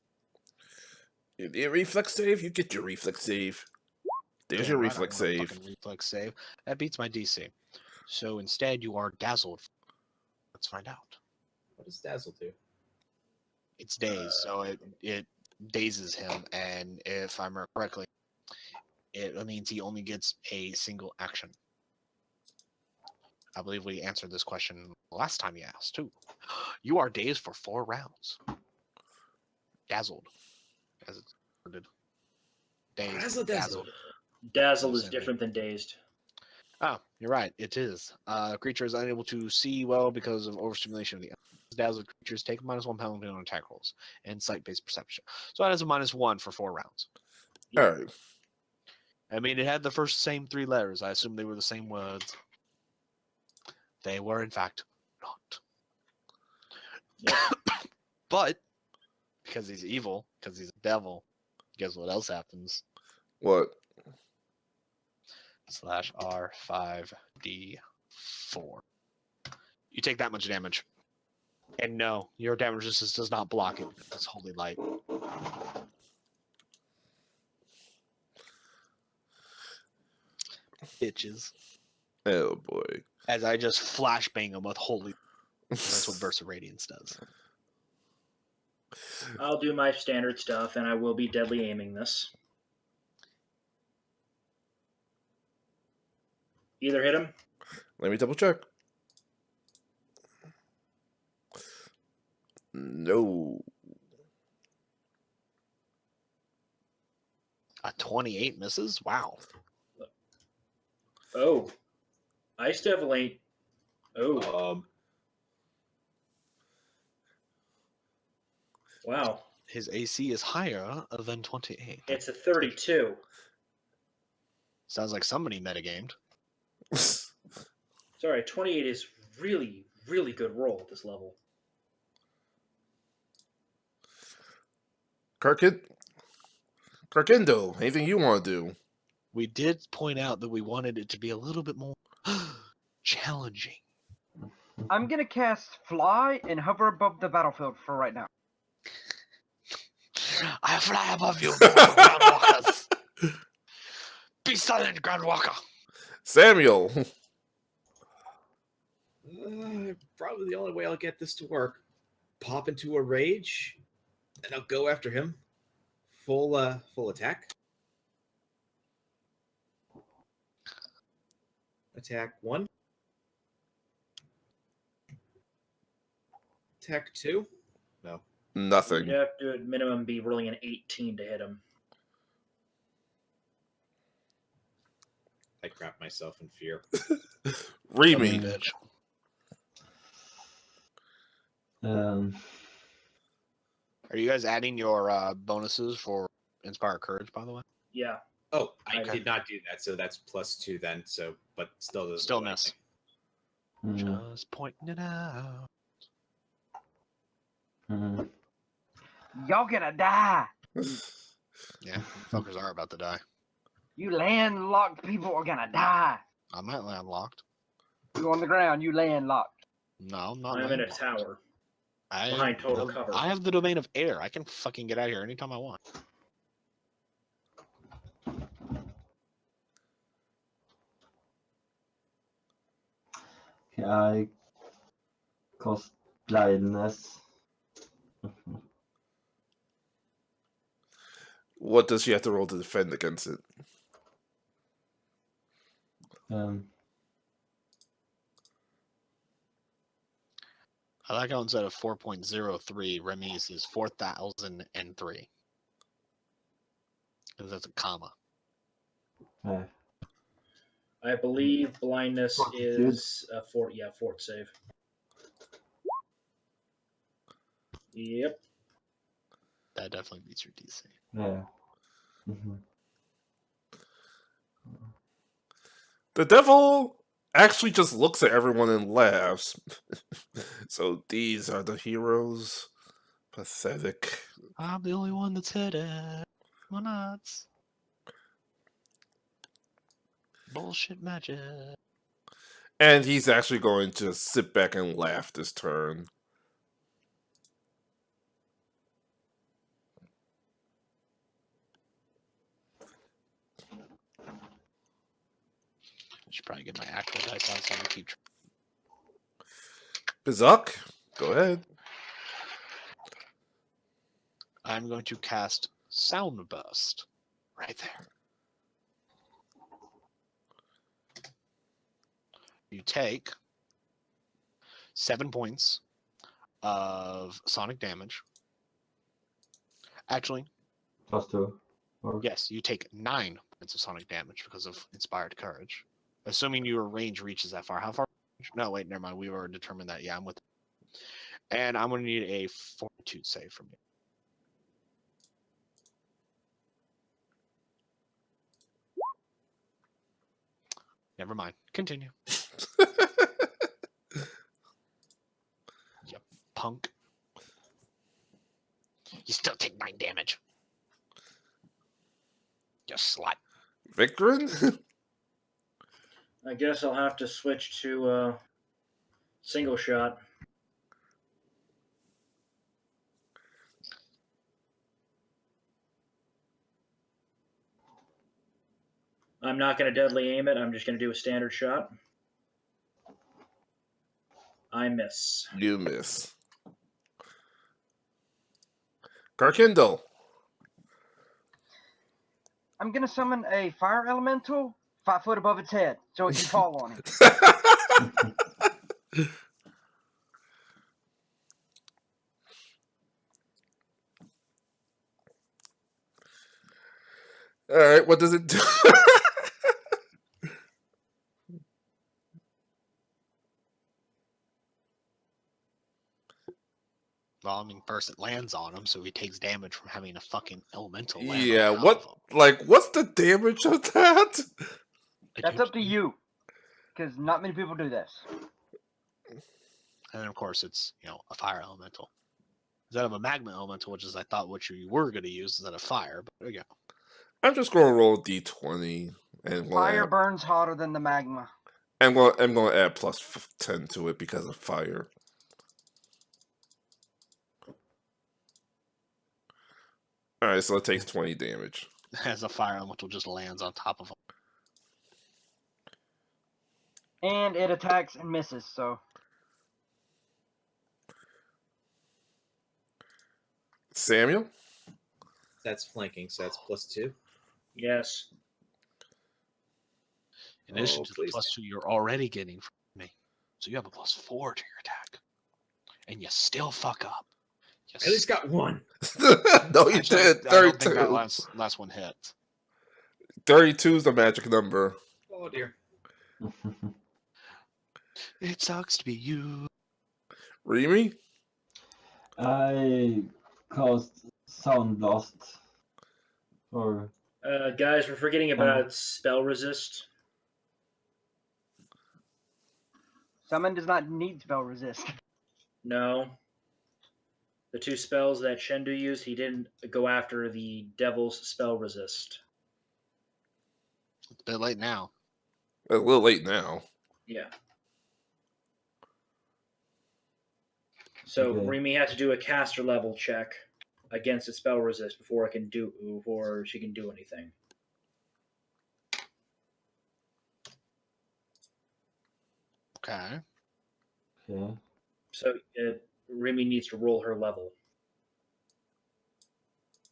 You need a reflex save? You get your reflex save. There's your Damn right, reflex I want a save. fucking reflex save. That beats my DC. So instead, you are dazzled. Let's find out. What does Dazzle do? It's dazed, so it dazes him, and if I remember correctly, it means he only gets a single action. I believe we answered this question last time you asked, too. You are dazed for 4 rounds. Dazzled, as it's worded. Dazed, dazzled. Dazzled is different than dazed. Oh, you're right. It is. Creature is unable to see well because of overstimulation of the dazzled creatures take a -1 penalty on attack rolls and sight-based perception. So that is a -1 for 4 rounds. All right. I mean, it had the first same 3 letters. I assume they were the same words. They were, in fact, not. Yep. But because he's evil, because he's a devil, guess what else happens? What? /R5D4. You take that much damage. And no, your damage resistance does not block it. It's holy light. Bitches. Oh boy. As I just flashbang them with holy. That's what Burst of Radiance does. I'll do my standard stuff, and I will be deadly aiming this. Either hit him. Let me double check. No. A 28 misses? Wow. Oh. Ice Devil ain't. Oh. Wow. His AC is higher than 28. It's a 32. Sounds like somebody metagamed. Sorry, 28 is really, really good roll at this level. Karkindo, anything you want to do? We did point out that we wanted it to be a little bit more challenging. I'm gonna cast Fly and hover above the battlefield for right now. I fly above you, Groundwalkers. Be silent, Groundwalker. Samuel. probably the only way I'll get this to work. Pop into a rage, and I'll go after him. Full attack. Attack 1. Attack 2. No. Nothing. You'd have to, at minimum, be rolling an 18 to hit him. I crap myself in fear. Remy. Bitch. Are you guys adding your bonuses for Inspire Courage, by the way? Yeah. Oh, I Okay. did not do that, so that's +2 then. So, but still doesn't. Still do miss. anything. Just pointing it out. Y'all gonna die. Yeah, fuckers are about to die. You landlocked people are gonna die. I'm not landlocked. You on the ground, you landlocked. No, I'm not I'm in a landlocked. tower. I behind total cover. I have the domain of air. I can fucking get out of here anytime I want. Can I cast blindness? What does she have to roll to defend against it? I like how instead of 4.03, Remy's is 4,003. Because that's a comma. Yeah. I believe blindness Fortitude. is a fort save. Yep. That definitely beats your DC. Yeah. Mm-hmm. The devil actually just looks at everyone and laughs. So these are the heroes. Pathetic. I'm the only one that's hit it. Why not? Bullshit magic. And he's actually going to sit back and laugh this turn. I should probably get my actual dice out so I can keep track. Bizuk, go ahead. I'm going to cast Sound Burst. Right there. You take 7 points of sonic damage. Actually, +2. Or... yes, you take 9 points of sonic damage because of Inspired Courage. Assuming your range reaches that far. How far? No, wait, never mind. We were determined that. Yeah, I'm with. And I'm going to need a Fortitude save from you. Never mind. Continue. Yep, punk. You still take 9 damage. You slut. Victorin? I guess I'll have to switch to single shot. I'm not going to deadly aim it. I'm just going to do a standard shot. I miss. You miss. Karkindle. I'm gonna summon a fire elemental 5 foot above its head so it can fall on it. Alright, what does it do? Well, I mean, first it lands on him, so he takes damage from having a fucking elemental land Yeah, on top what, of him. like, what's the damage of that? That's up to you, because not many people do this. And then, of course, it's, you know, a fire elemental. Instead of a magma elemental, which is, I thought, what you were going to use instead of fire, but there you go. I'm just going to roll a d20. And Fire burns hotter than the magma. I'm going to add plus 10 to it because of fire. Alright, so it takes 20 damage. As a fire elemental just lands on top of him. And it attacks and misses, so Samuel? That's flanking, so that's +2. Yes. In addition Oh, to the please. +2 you're already getting from me. So you have a +4 to your attack. And you still fuck up. You I at least got 1. No, you Actually, did. I don't think that 32. last one hits. 32 is the magic number. Oh dear. It sucks to be you. Remy? I cast Sound Blast. Or Guys, we're forgetting about spell resist. Summon does not need spell resist. No. The 2 spells that Shendu used, he didn't go after the devil's spell resist. It's a bit late now. A little late now. Yeah. So Okay. Remy had to do a caster level check against its spell resist before she can do anything. Okay. okay. So Remy needs to roll her level.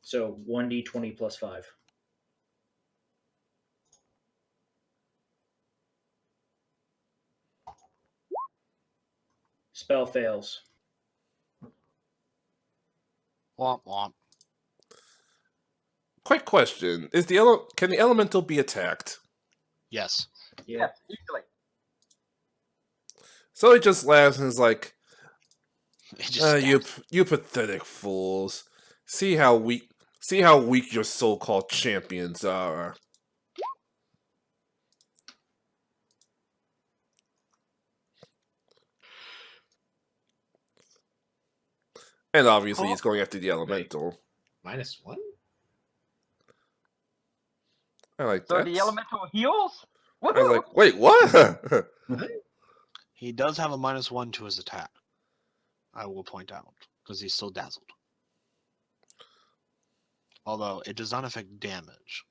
So 1d20 plus 5. Spell fails. Womp womp. Quick question: can the elemental be attacked? Yes. Yeah. Easily. So he just laughs and is like, It just "You pathetic fools! See how weak your so-called champions are." And obviously, he's going after the elemental. -1? I like So that. the elemental heals? I was Woohoo! like, wait, what? He does have a -1 to his attack. I will point out, because he's still dazzled. Although it does not affect damage.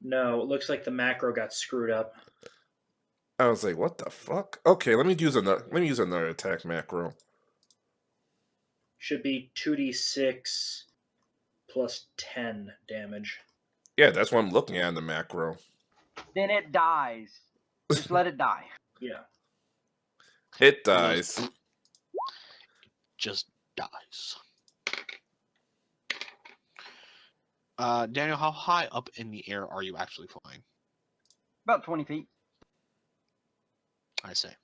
No, it looks like the macro got screwed up. I was like, what the fuck? Okay, let me use another attack macro. Should be 2d6 plus 10 damage. Yeah, that's what I'm looking at in the macro. Then it dies. Just let it die. Yeah. It dies. Just dies. Daniel, how high up in the air are you actually flying? About 20 feet. I say.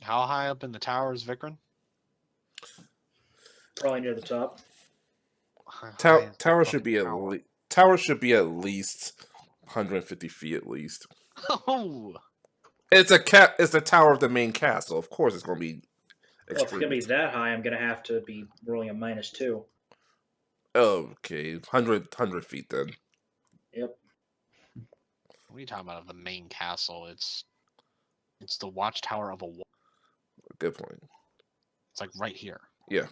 How high up in the tower is Vikran? Probably near the top. Tower should be at least 150 feet at least. Oh, It's the tower of the main castle. Of course, it's going to be. Well, if it's going to be that high, I'm going to have to be rolling a -2. Okay, 100 feet then. Yep. what are you talking about? Of the main castle? It's the watchtower of a wall. Good point. It's like right here. Yeah.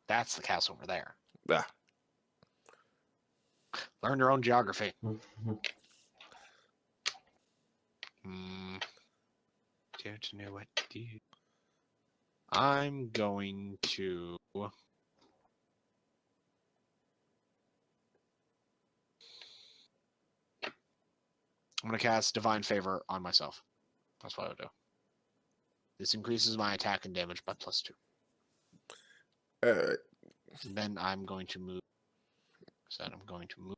That's the castle over there. Ah. Learn your own geography. Don't know what to do. I'm going to. I'm going to cast Divine Favor on myself. That's what I'll do. This increases my attack and damage by +2. Alright. And then I'm going to move. So I'm going to move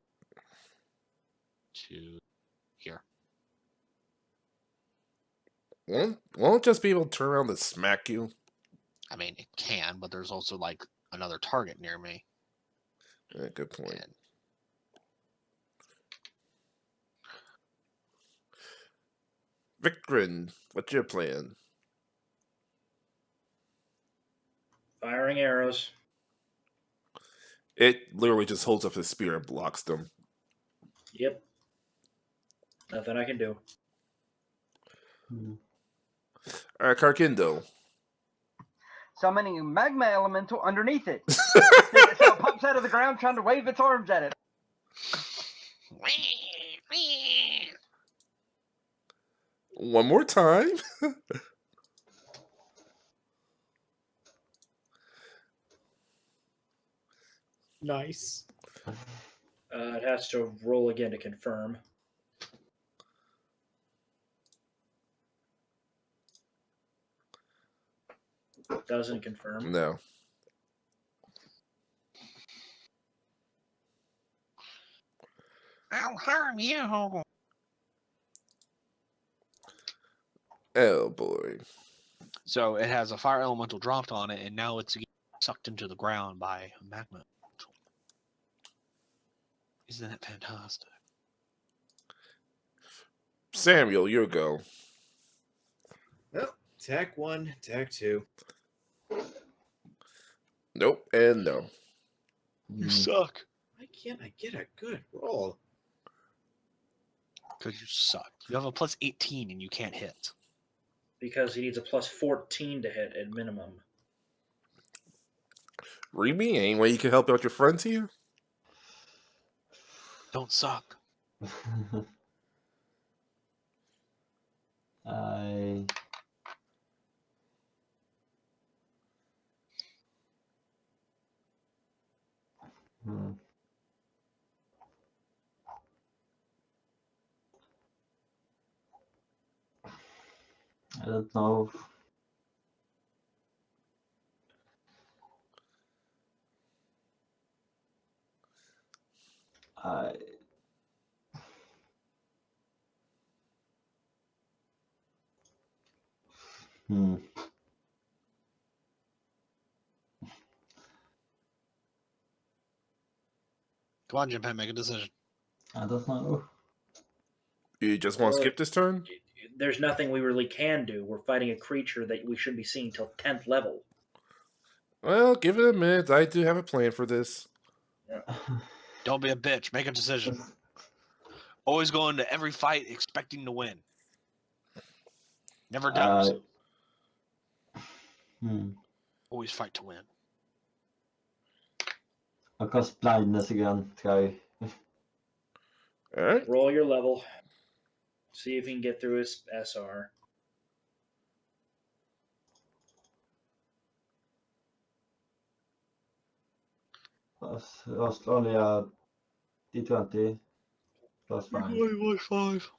to here. Won't just be able to turn around and smack you? I mean, it can, but there's also like another target near me. Yeah, good point. And Vikran, what's your plan? Firing arrows. It literally just holds up his spear and blocks them. Yep. Nothing I can do. Alright, Karkindo. Summoning magma elemental underneath it. It pops out of the ground trying to wave its arms at it. One more time. Nice. It has to roll again to confirm. Doesn't confirm. No. I'll harm you. Oh boy. So it has a fire elemental dropped on it, and now it's getting sucked into the ground by magma. Isn't that fantastic? Samuel, your go. Well, attack 1, attack 2. Nope, and no. You suck. Why can't I get a good roll? Because you suck. You have a plus 18 and you can't hit. Because he needs a plus 14 to hit at minimum. Remy, any way you can help out your friends here? Don't suck. I hmm. I don't know. I hmm. Come on, Jim Penn, make a decision. I don't know. You just want to Well, skip this turn? There's nothing we really can do. We're fighting a creature that we shouldn't be seeing till 10th level. Well, give it a minute. I do have a plan for this. Don't be a bitch. Make a decision. Always go into every fight expecting to win. Never doubt yourself. Always fight to win. I'll cast blindness again. Try. Alright. Roll your level. See if he can get through his SR. That's only a D20 plus 5. Plus 5.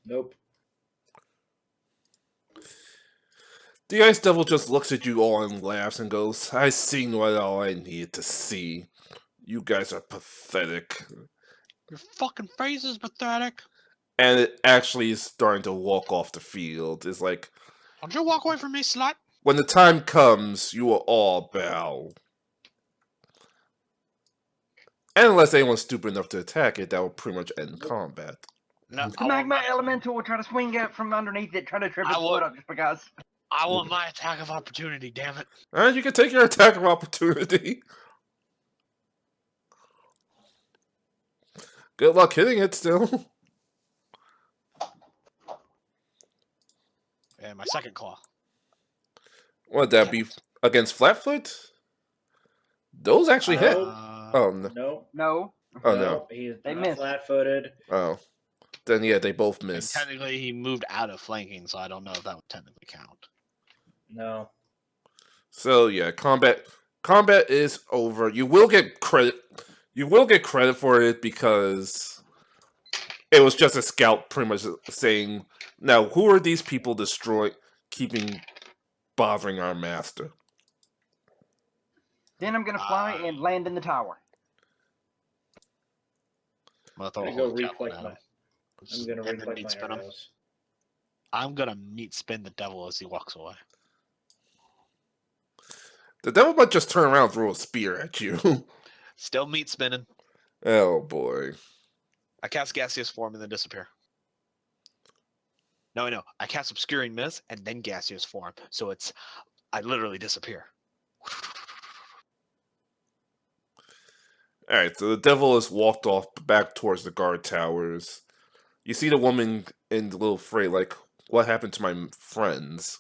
Nope. The Ice Devil just looks at you all and laughs and goes, I seen what all I needed to see. You guys are pathetic. Your fucking face is pathetic. And it actually is starting to walk off the field. It's like, Don't you walk away from me, slut. when the time comes, you will all bow. And unless anyone's stupid enough to attack it, that will pretty much end combat. No, The magma elemental will try to swing out from underneath it, try to trip its foot up just because. I want my attack of opportunity, damn it. Alright, you can take your attack of opportunity. Good luck hitting it still. And my second claw. Would that be against Flatfoot? Those actually hit. Oh, no. Nope. No. Oh, no. He's They not missed. flat-footed. Oh. Then, yeah, they both And miss. technically, he moved out of flanking, so I don't know if that would technically count. No. So, yeah, combat is over. You will get credit. You will get credit for it because it was just a scout pretty much saying, now, who are these people bothering our master? Then I'm gonna fly and land in the tower. I'm gonna throw I'm a gonna go whole javelin reclick at my. him. I'm gonna And then reclick meat my spin him. arrows. I'm gonna meat spin the devil as he walks away. The devil might just turn around and throw a spear at you. Still meat spinning. Oh, boy. I cast gaseous form and then disappear. No, I know. I cast obscuring mist and then gaseous form, so I literally disappear. Alright, so the devil has walked off back towards the guard towers. You see the woman in the little freight, like, what happened to my friends?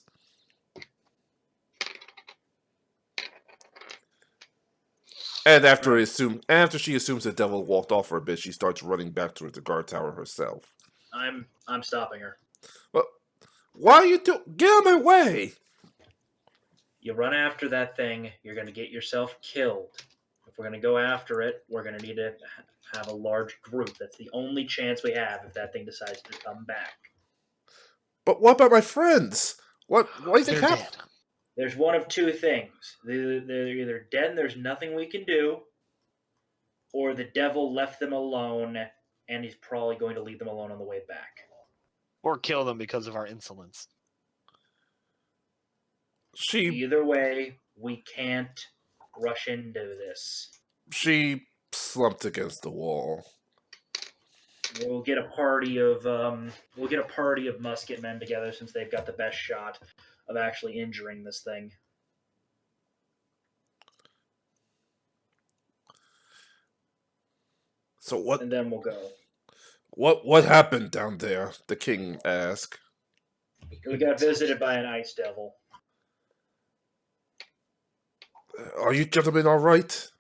And after she assumes the devil walked off for a bit, she starts running back towards the guard tower herself. I'm stopping her. Well, why are you get out of my way? You run after that thing, you're going to get yourself killed. If we're going to go after it, we're going to need to have a large group. That's the only chance we have if that thing decides to come back. But what about my friends? What do you think They're happened? dead. There's one of two things. They're either dead and there's nothing we can do, or the devil left them alone and he's probably going to leave them alone on the way back. Or kill them because of our insolence. Either way, we can't rush into this. She slumped against the wall. We'll get a party of musket men together since they've got the best shot of actually injuring this thing. So what? And then we'll go. What happened down there? The king asked. We got visited by an ice devil. Are you gentlemen all right,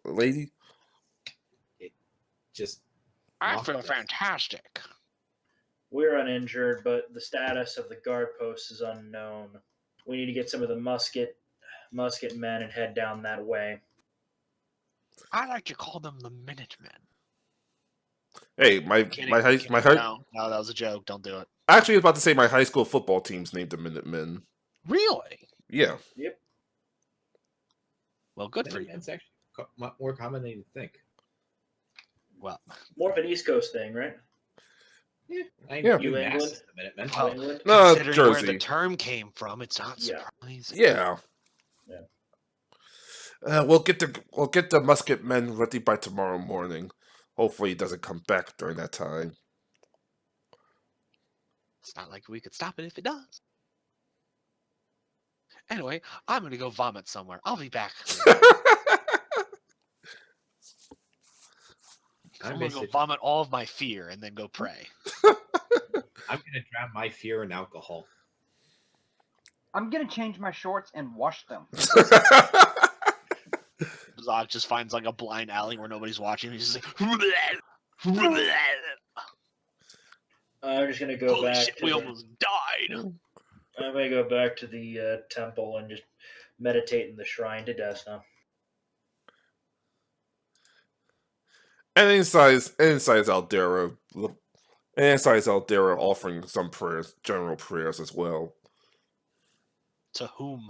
lady? Just I feel fantastic. We're uninjured, but the status of the guard post is unknown. We need to get some of the musket men and head down that way. I like to call them the Minutemen. Hey, my No, that was a joke. Don't do it. Actually, I was about to say my high school football team's named the Minutemen. Really? Yeah. Yep. Well, good for you. It's actually more common than you think. Well, More of an East Coast thing, right? Yeah. New England? The Minutemen. Well, New England? No, considering where Jersey. the term came from, it's not Yeah. surprising. Yeah. Yeah. We'll get the musket men ready by tomorrow morning. Hopefully, he doesn't come back during that time. It's not like we could stop it if it does. Anyway, I'm gonna go vomit somewhere. I'll be back. I'm gonna go vomit all of my fear and then go pray. I'm gonna drown my fear in alcohol. I'm gonna change my shorts and wash them. Zog just finds like a blind alley where nobody's watching. He's just like, I'm just gonna go holy back. shit, we almost died. I'm gonna go back to the temple and just meditate in the shrine to Desna. And inside Aldera offering some prayers, general prayers as well. To whom?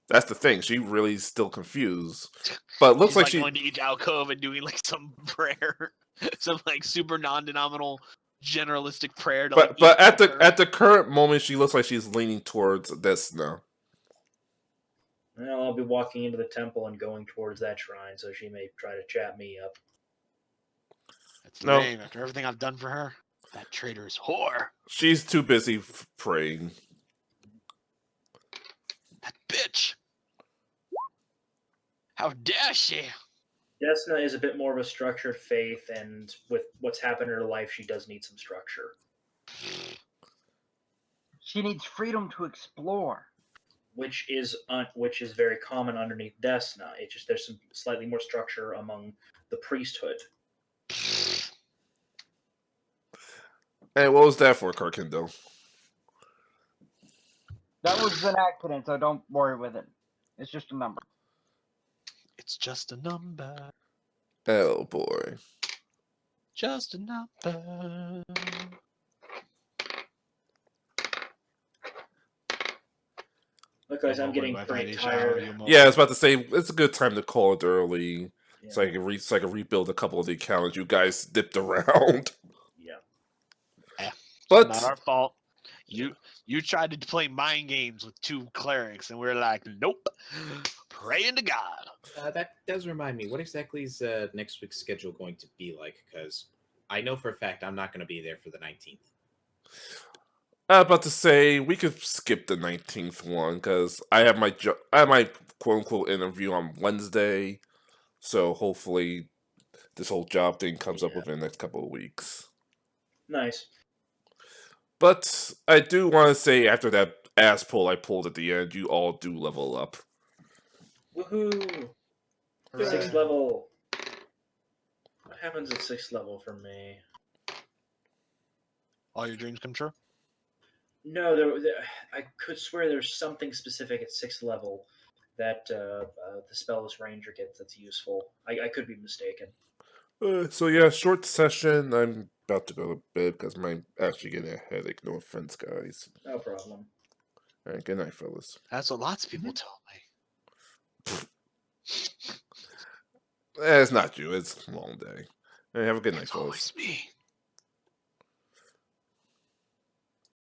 That's the thing. She really is still confused. But it looks She's like like she going to each alcove and doing like some prayer, some like super non-denominational generalistic prayer. To, but like, at the current moment, she looks like she's leaning towards this now. Well, I'll be walking into the temple and going towards that shrine, so she may try to chat me up. That's No. lame. After everything I've done for her, that traitor's whore. She's too busy praying. That bitch. How dare she? Desna is a bit more of a structured faith, and with what's happened in her life, she does need some structure. She needs freedom to explore. Which is very common underneath Desna. It's just there's some slightly more structure among the priesthood. Hey, what was that for, Karkindo? That was an accident, so don't worry with it. It's just a number. It's just a number. Oh boy. Just a number. Look, guys, I'm getting pretty tired. Yeah, I was about to say it's a good time to call it early, Yeah. so I can rebuild a couple of the accounts you guys dipped around. Yeah. But Not our fault. You tried to play mind games with two clerics, and we're like, nope. Praying to God. That does remind me. What exactly is next week's schedule going to be like? Because I know for a fact I'm not going to be there for the 19th. I was about to say we could skip the 19th one because I have my quote unquote interview on Wednesday, so hopefully this whole job thing comes up within the next couple of weeks. Nice. But I do want to say after that ass pull I pulled at the end, you all do level up. Woohoo! Hooray. 6th level. What happens at 6th level for me? All your dreams come true. No, I could swear there's something specific at 6th level that the Spellless Ranger gets that's useful. I could be mistaken. So yeah, short session. I'm about to go to bed because I'm actually getting a headache. No offense, guys. No problem. All right, good night, fellas. That's what lots of people tell me. It's not you. It's a long day. Hey, have a good night, It's fellas. always me.